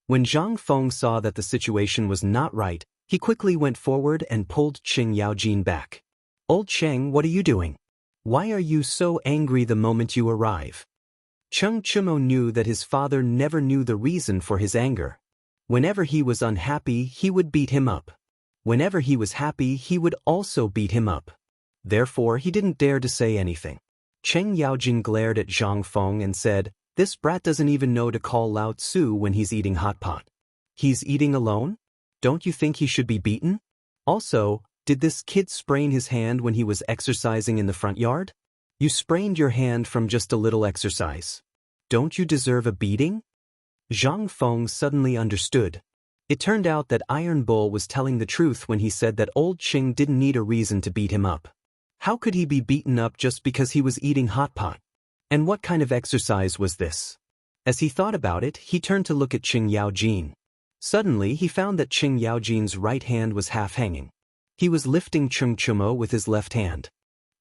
When Zhang Feng saw that the situation was not right, he quickly went forward and pulled Qing Yaojin back. "Old Cheng, what are you doing? Why are you so angry the moment you arrive?" Cheng Chumo knew that his father never knew the reason for his anger. Whenever he was unhappy, he would beat him up. Whenever he was happy, he would also beat him up. Therefore, he didn't dare to say anything. Cheng Yaojin glared at Zhang Feng and said, "This brat doesn't even know to call Lao Tzu when he's eating hot pot. He's eating alone? Don't you think he should be beaten? Also, did this kid sprain his hand when he was exercising in the front yard? You sprained your hand from just a little exercise. Don't you deserve a beating?" Zhang Feng suddenly understood. It turned out that Iron Bull was telling the truth when he said that old Qing didn't need a reason to beat him up. How could he be beaten up just because he was eating hot pot? And what kind of exercise was this? As he thought about it, he turned to look at Qing Yaojin. Suddenly, he found that Qing Yaojin's right hand was half hanging. He was lifting Cheng Chumo with his left hand.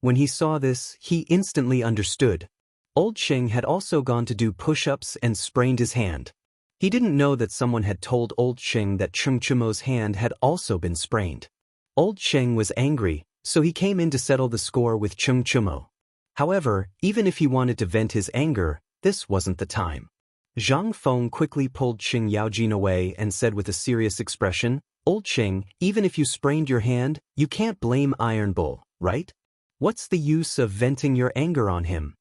When he saw this, he instantly understood. Old Qing had also gone to do push-ups and sprained his hand. He didn't know that someone had told Old Qing that Cheng Chumo's hand had also been sprained. Old Qing was angry, so he came in to settle the score with Cheng Chumo. However, even if he wanted to vent his anger, this wasn't the time. Zhang Feng quickly pulled Qing Yaojin away and said with a serious expression, "Old Qing, even if you sprained your hand, you can't blame Iron Bull, right? What's the use of venting your anger on him?"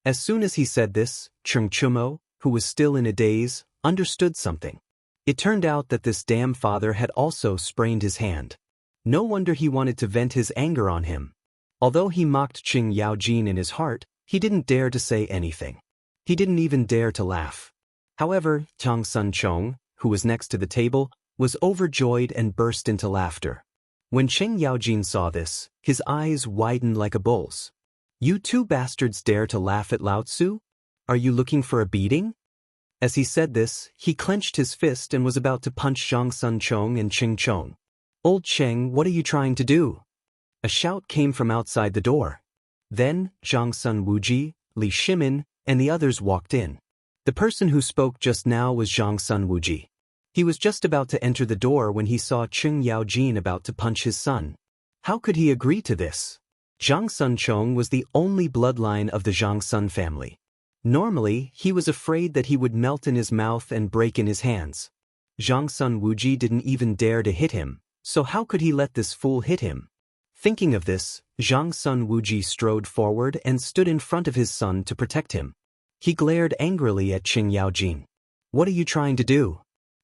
As soon as he said this, Cheng Chumo, who was still in a daze, understood something. It turned out that this damn father had also sprained his hand. No wonder he wanted to vent his anger on him. Although he mocked Qing Yaojin in his heart, he didn't dare to say anything. He didn't even dare to laugh. However, Tang Sun Chong, who was next to the table, was overjoyed and burst into laughter. When Qing Yaojin saw this, his eyes widened like a bull's. "You two bastards dare to laugh at Lao Tzu? Are you looking for a beating?" As he said this, he clenched his fist and was about to punch Zhang Sun Chong and Ching Chong. "Old Cheng, what are you trying to do?" A shout came from outside the door. Then, Zhang Sun Wuji, Li Shimin, and the others walked in. The person who spoke just now was Zhang Sun Wuji. He was just about to enter the door when he saw Cheng Yaojin about to punch his son. How could he agree to this? Zhang Sun Chong was the only bloodline of the Zhang Sun family. Normally, he was afraid that he would melt in his mouth and break in his hands. Zhang Sun Wuji didn't even dare to hit him, so how could he let this fool hit him? Thinking of this, Zhang Sun Wuji strode forward and stood in front of his son to protect him. He glared angrily at Cheng Yaojin. "What are you trying to do?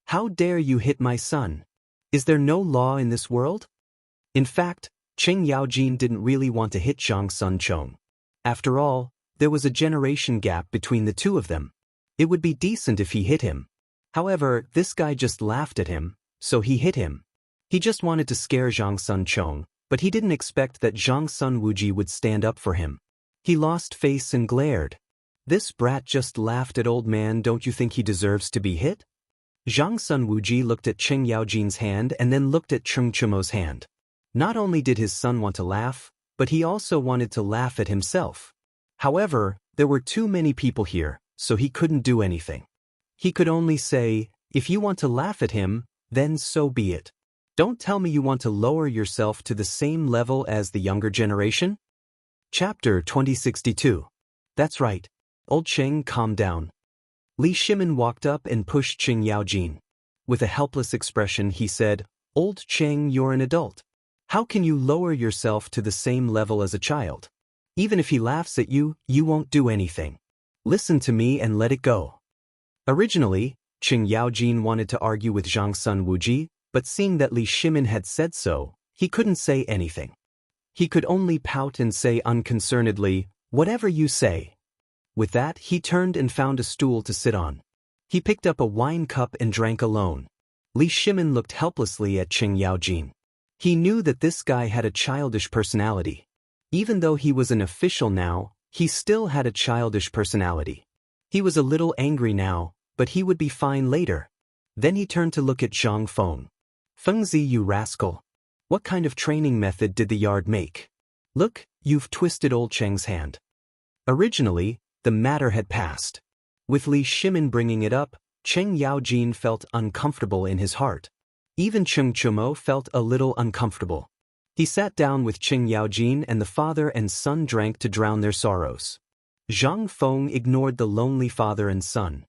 How dare you hit my son? Is there no law in this world?" In fact, Cheng Yaojin didn't really want to hit Zhang Sun Chong. After all, there was a generation gap between the two of them. It would be decent if he hit him. However, this guy just laughed at him, so he hit him. He just wanted to scare Zhang Sun Chong, but he didn't expect that Zhang Sun Wuji would stand up for him. He lost face and glared. "This brat just laughed at old man, don't you think he deserves to be hit?" Zhang Sun Wuji looked at Cheng Yaojin's hand and then looked at Cheng Chumo's hand. Not only did his son want to laugh, but he also wanted to laugh at himself. However, there were too many people here, so he couldn't do anything. He could only say, "If you want to laugh at him, then so be it. Don't tell me you want to lower yourself to the same level as the younger generation." Chapter 2062. That's right. Old Cheng, calm down. Li Shimin walked up and pushed Cheng Yaojin. With a helpless expression he said, "Old Cheng, you're an adult. How can you lower yourself to the same level as a child? Even if he laughs at you, you won't do anything. Listen to me and let it go." Originally, Cheng Yaojin wanted to argue with Zhang Sun Wuji, but seeing that Li Shimin had said so, he couldn't say anything. He could only pout and say unconcernedly, "Whatever you say." With that, he turned and found a stool to sit on. He picked up a wine cup and drank alone. Li Shimin looked helplessly at Cheng Yaojin. He knew that this guy had a childish personality. Even though he was an official now, he still had a childish personality. He was a little angry now, but he would be fine later. Then he turned to look at Zhang Feng. "Fengzi, you rascal. What kind of training method did the yard make? Look, you've twisted old Cheng's hand." Originally, the matter had passed. With Li Shimin bringing it up, Cheng Yaojin felt uncomfortable in his heart. Even Cheng Chumo felt a little uncomfortable. He sat down with Cheng Yaojin and the father and son drank to drown their sorrows. Zhang Feng ignored the lonely father and son.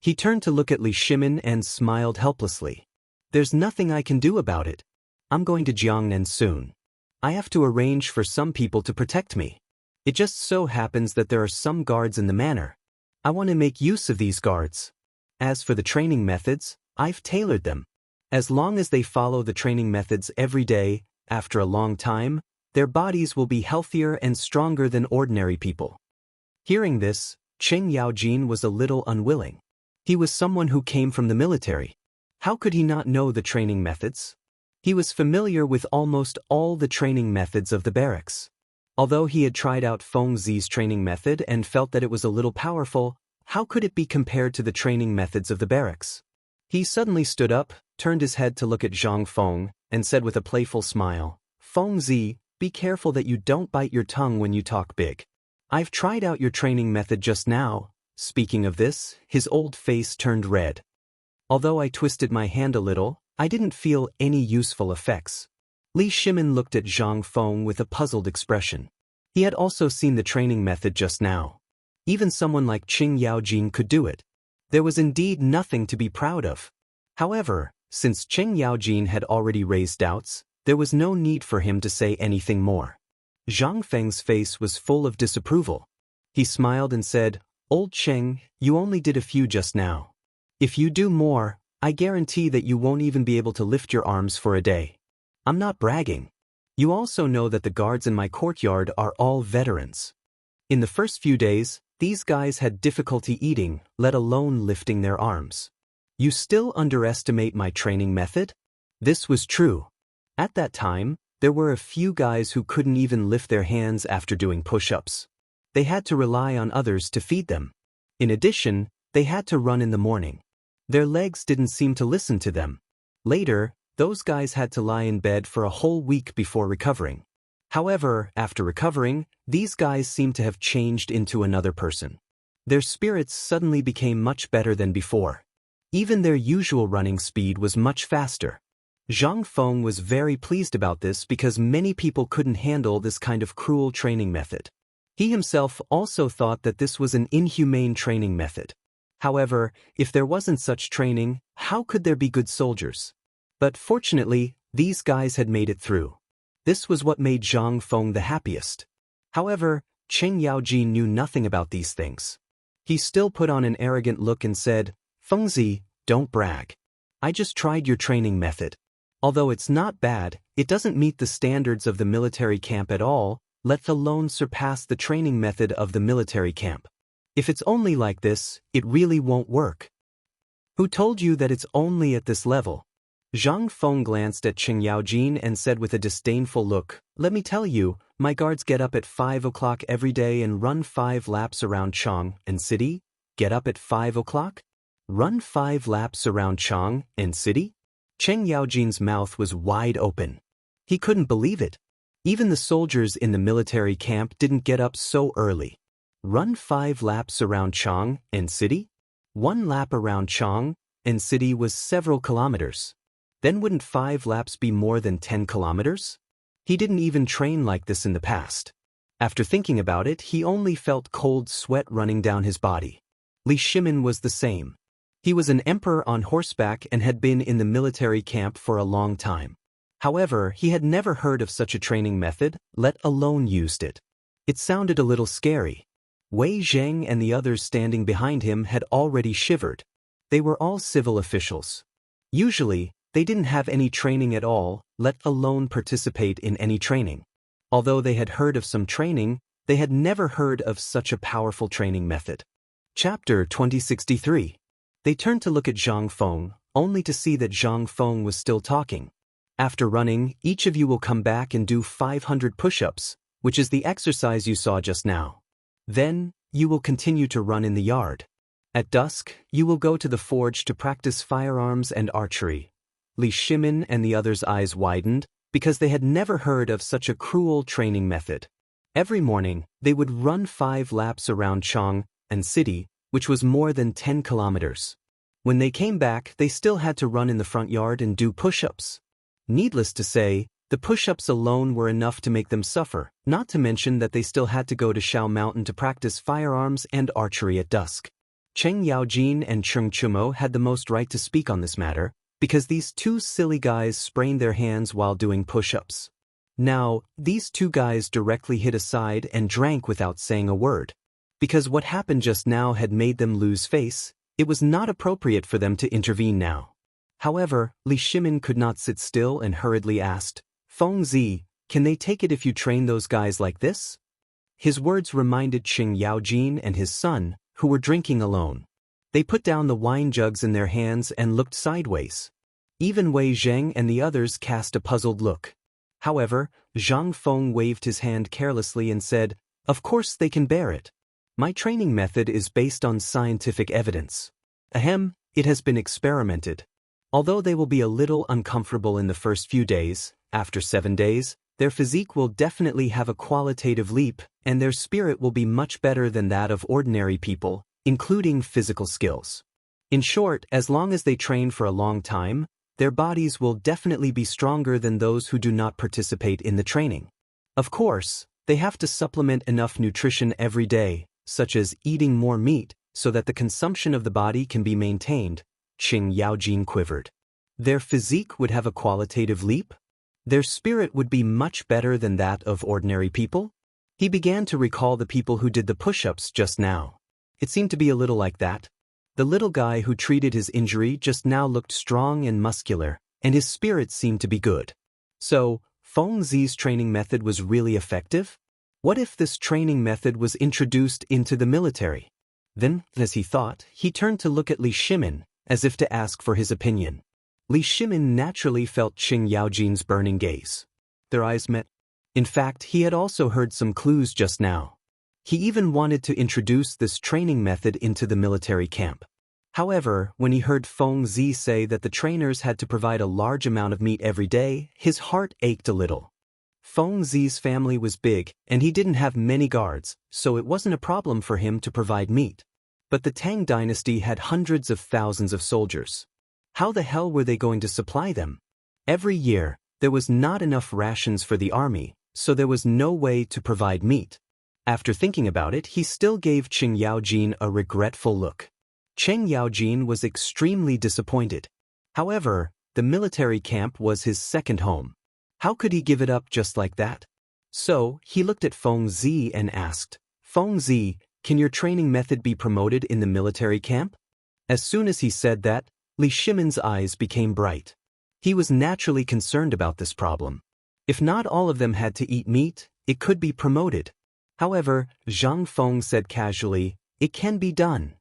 He turned to look at Li Shimin and smiled helplessly. "There's nothing I can do about it. I'm going to Jiangnan soon. I have to arrange for some people to protect me. It just so happens that there are some guards in the manor. I want to make use of these guards. As for the training methods, I've tailored them. As long as they follow the training methods every day, after a long time, their bodies will be healthier and stronger than ordinary people." Hearing this, Cheng Yaojin was a little unwilling. He was someone who came from the military. How could he not know the training methods? He was familiar with almost all the training methods of the barracks. Although he had tried out Feng Zi's training method and felt that it was a little powerful, how could it be compared to the training methods of the barracks? He suddenly stood up, turned his head to look at Zhang Feng, and said with a playful smile, "Feng Zi, be careful that you don't bite your tongue when you talk big. I've tried out your training method just now." Speaking of this, his old face turned red. "Although I twisted my hand a little, I didn't feel any useful effects." Li Shimin looked at Zhang Feng with a puzzled expression. He had also seen the training method just now. Even someone like Cheng Yaojin could do it. There was indeed nothing to be proud of. However, since Cheng Yaojin had already raised doubts, there was no need for him to say anything more. Zhang Feng's face was full of disapproval. He smiled and said, "Old Cheng, you only did a few just now. If you do more, I guarantee that you won't even be able to lift your arms for a day. I'm not bragging. You also know that the guards in my courtyard are all veterans. In the first few days, these guys had difficulty eating, let alone lifting their arms. You still underestimate my training method?" This was true. At that time, there were a few guys who couldn't even lift their hands after doing push-ups. They had to rely on others to feed them. In addition, They had to run in the morning. Their legs didn't seem to listen to them. Later, those guys had to lie in bed for a whole week before recovering. However, after recovering, these guys seemed to have changed into another person. Their spirits suddenly became much better than before. Even their usual running speed was much faster. Zhang Feng was very pleased about this because many people couldn't handle this kind of cruel training method. He himself also thought that this was an inhumane training method. However, if there wasn't such training, how could there be good soldiers? But fortunately, these guys had made it through. This was what made Zhang Feng the happiest. However, Cheng Yaojin knew nothing about these things. He still put on an arrogant look and said, "Fengzi, don't brag. I just tried your training method. Although it's not bad, it doesn't meet the standards of the military camp at all, let alone surpass the training method of the military camp. If it's only like this, it really won't work." "Who told you that it's only at this level?" Zhang Feng glanced at Cheng Yaojin and said with a disdainful look, "Let me tell you, my guards get up at 5 o'clock every day and run 5 laps around Chang and city." "Get up at 5 o'clock? Run 5 laps around Chang and city?" Cheng Yaojin's mouth was wide open. He couldn't believe it. Even the soldiers in the military camp didn't get up so early. Run 5 laps around Chang and city? 1 lap around Chang and city was several kilometers. Then wouldn't 5 laps be more than 10 kilometers? He didn't even train like this in the past. After thinking about it, he only felt cold sweat running down his body. Li Shimin was the same. He was an emperor on horseback and had been in the military camp for a long time. However, he had never heard of such a training method, let alone used it. It sounded a little scary. Wei Zheng and the others standing behind him had already shivered. They were all civil officials. Usually, they didn't have any training at all, let alone participate in any training. Although they had heard of some training, they had never heard of such a powerful training method. Chapter 2063. They turned to look at Zhang Feng, only to see that Zhang Feng was still talking. "After running, each of you will come back and do 500 push-ups, which is the exercise you saw just now. Then, you will continue to run in the yard. At dusk, you will go to the forge to practice firearms and archery." Li Shimin and the others' eyes widened, because they had never heard of such a cruel training method. Every morning, they would run 5 laps around Chang and city, which was more than 10 kilometers. When they came back, they still had to run in the front yard and do push-ups. Needless to say, the push-ups alone were enough to make them suffer, not to mention that they still had to go to Shao Mountain to practice firearms and archery at dusk. Cheng Yaojin and Cheng Chumo had the most right to speak on this matter, because these 2 silly guys sprained their hands while doing push-ups. Now, these 2 guys directly hid aside and drank without saying a word. Because what happened just now had made them lose face, it was not appropriate for them to intervene now. However, Li Shimin could not sit still and hurriedly asked, "Fengzi, can they take it if you train those guys like this?" His words reminded Cheng Yaojin and his son, who were drinking alone. They put down the wine jugs in their hands and looked sideways. Even Wei Zheng and the others cast a puzzled look. However, Zhang Feng waved his hand carelessly and said, "Of course they can bear it. My training method is based on scientific evidence. Ahem, it has been experimented. Although they will be a little uncomfortable in the first few days, after 7 days, their physique will definitely have a qualitative leap, and their spirit will be much better than that of ordinary people, including physical skills. In short, as long as they train for a long time, their bodies will definitely be stronger than those who do not participate in the training. Of course, they have to supplement enough nutrition every day, such as eating more meat, so that the consumption of the body can be maintained." Cheng Yaojin quivered. Their physique would have a qualitative leap? Their spirit would be much better than that of ordinary people? He began to recall the people who did the push-ups just now. It seemed to be a little like that. The little guy who treated his injury just now looked strong and muscular, and his spirit seemed to be good. So, Fengzi's training method was really effective? What if this training method was introduced into the military? Then, as he thought, he turned to look at Li Shimin, as if to ask for his opinion. Li Shimin naturally felt Cheng Yaojin's burning gaze. Their eyes met. In fact, he had also heard some clues just now. He even wanted to introduce this training method into the military camp. However, when he heard Feng Zi say that the trainers had to provide a large amount of meat every day, his heart ached a little. Feng Zi's family was big, and he didn't have many guards, so it wasn't a problem for him to provide meat. But the Tang dynasty had hundreds of thousands of soldiers. How the hell were they going to supply them? Every year, there was not enough rations for the army, so there was no way to provide meat. After thinking about it, he still gave Cheng Yaojin a regretful look. Cheng Yaojin was extremely disappointed. However, the military camp was his second home. How could he give it up just like that? So, he looked at Feng Zi and asked, "Feng Zi, can your training method be promoted in the military camp?" As soon as he said that, Li Shimon's eyes became bright. He was naturally concerned about this problem. If not all of them had to eat meat, it could be promoted. However, Zhang Feng said casually, "It can be done."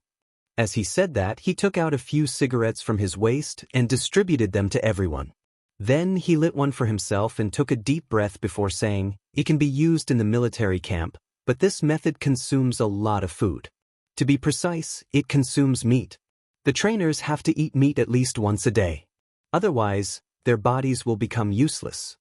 As he said that, he took out a few cigarettes from his waist and distributed them to everyone. Then he lit one for himself and took a deep breath before saying, "It can be used in the military camp, but this method consumes a lot of food. To be precise, it consumes meat. The trainers have to eat meat at least once a day. Otherwise, their bodies will become useless."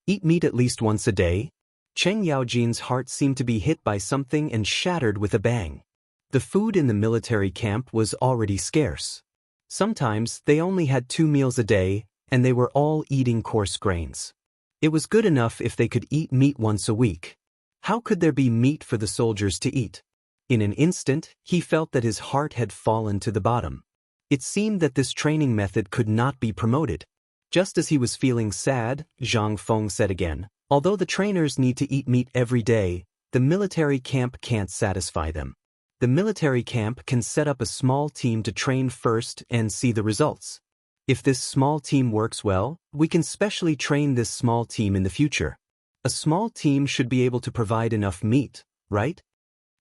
Eat meat at least once a day? Cheng Yaojin's heart seemed to be hit by something and shattered with a bang. The food in the military camp was already scarce. Sometimes they only had 2 meals a day, and they were all eating coarse grains. It was good enough if they could eat meat once a week. How could there be meat for the soldiers to eat? In an instant, he felt that his heart had fallen to the bottom. It seemed that this training method could not be promoted. Just as he was feeling sad, Zhang Feng said again, "Although the trainers need to eat meat every day, the military camp can't satisfy them. The military camp can set up a small team to train first and see the results. If this small team works well, we can specially train this small team in the future. A small team should be able to provide enough meat, right?"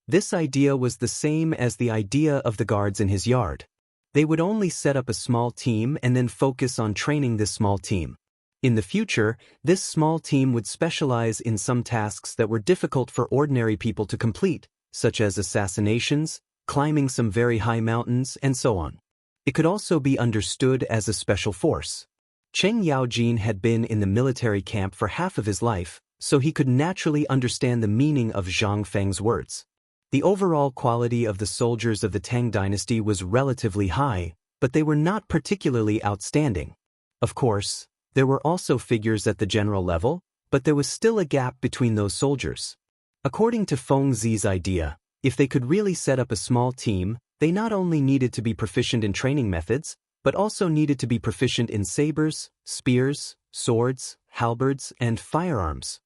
This idea was the same as the idea of the guards in his yard. They would only set up a small team and then focus on training this small team. In the future, this small team would specialize in some tasks that were difficult for ordinary people to complete, such as assassinations, climbing some very high mountains, and so on. It could also be understood as a special force. Cheng Yaojin had been in the military camp for half of his life, so he could naturally understand the meaning of Zhang Feng's words. The overall quality of the soldiers of the Tang dynasty was relatively high, but they were not particularly outstanding. Of course, there were also figures at the general level, but there was still a gap between those soldiers. According to Feng Zi's idea, if they could really set up a small team, they not only needed to be proficient in training methods, but also needed to be proficient in sabers, spears, swords, halberds, and firearms.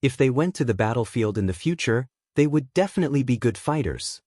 If they went to the battlefield in the future, they would definitely be good fighters.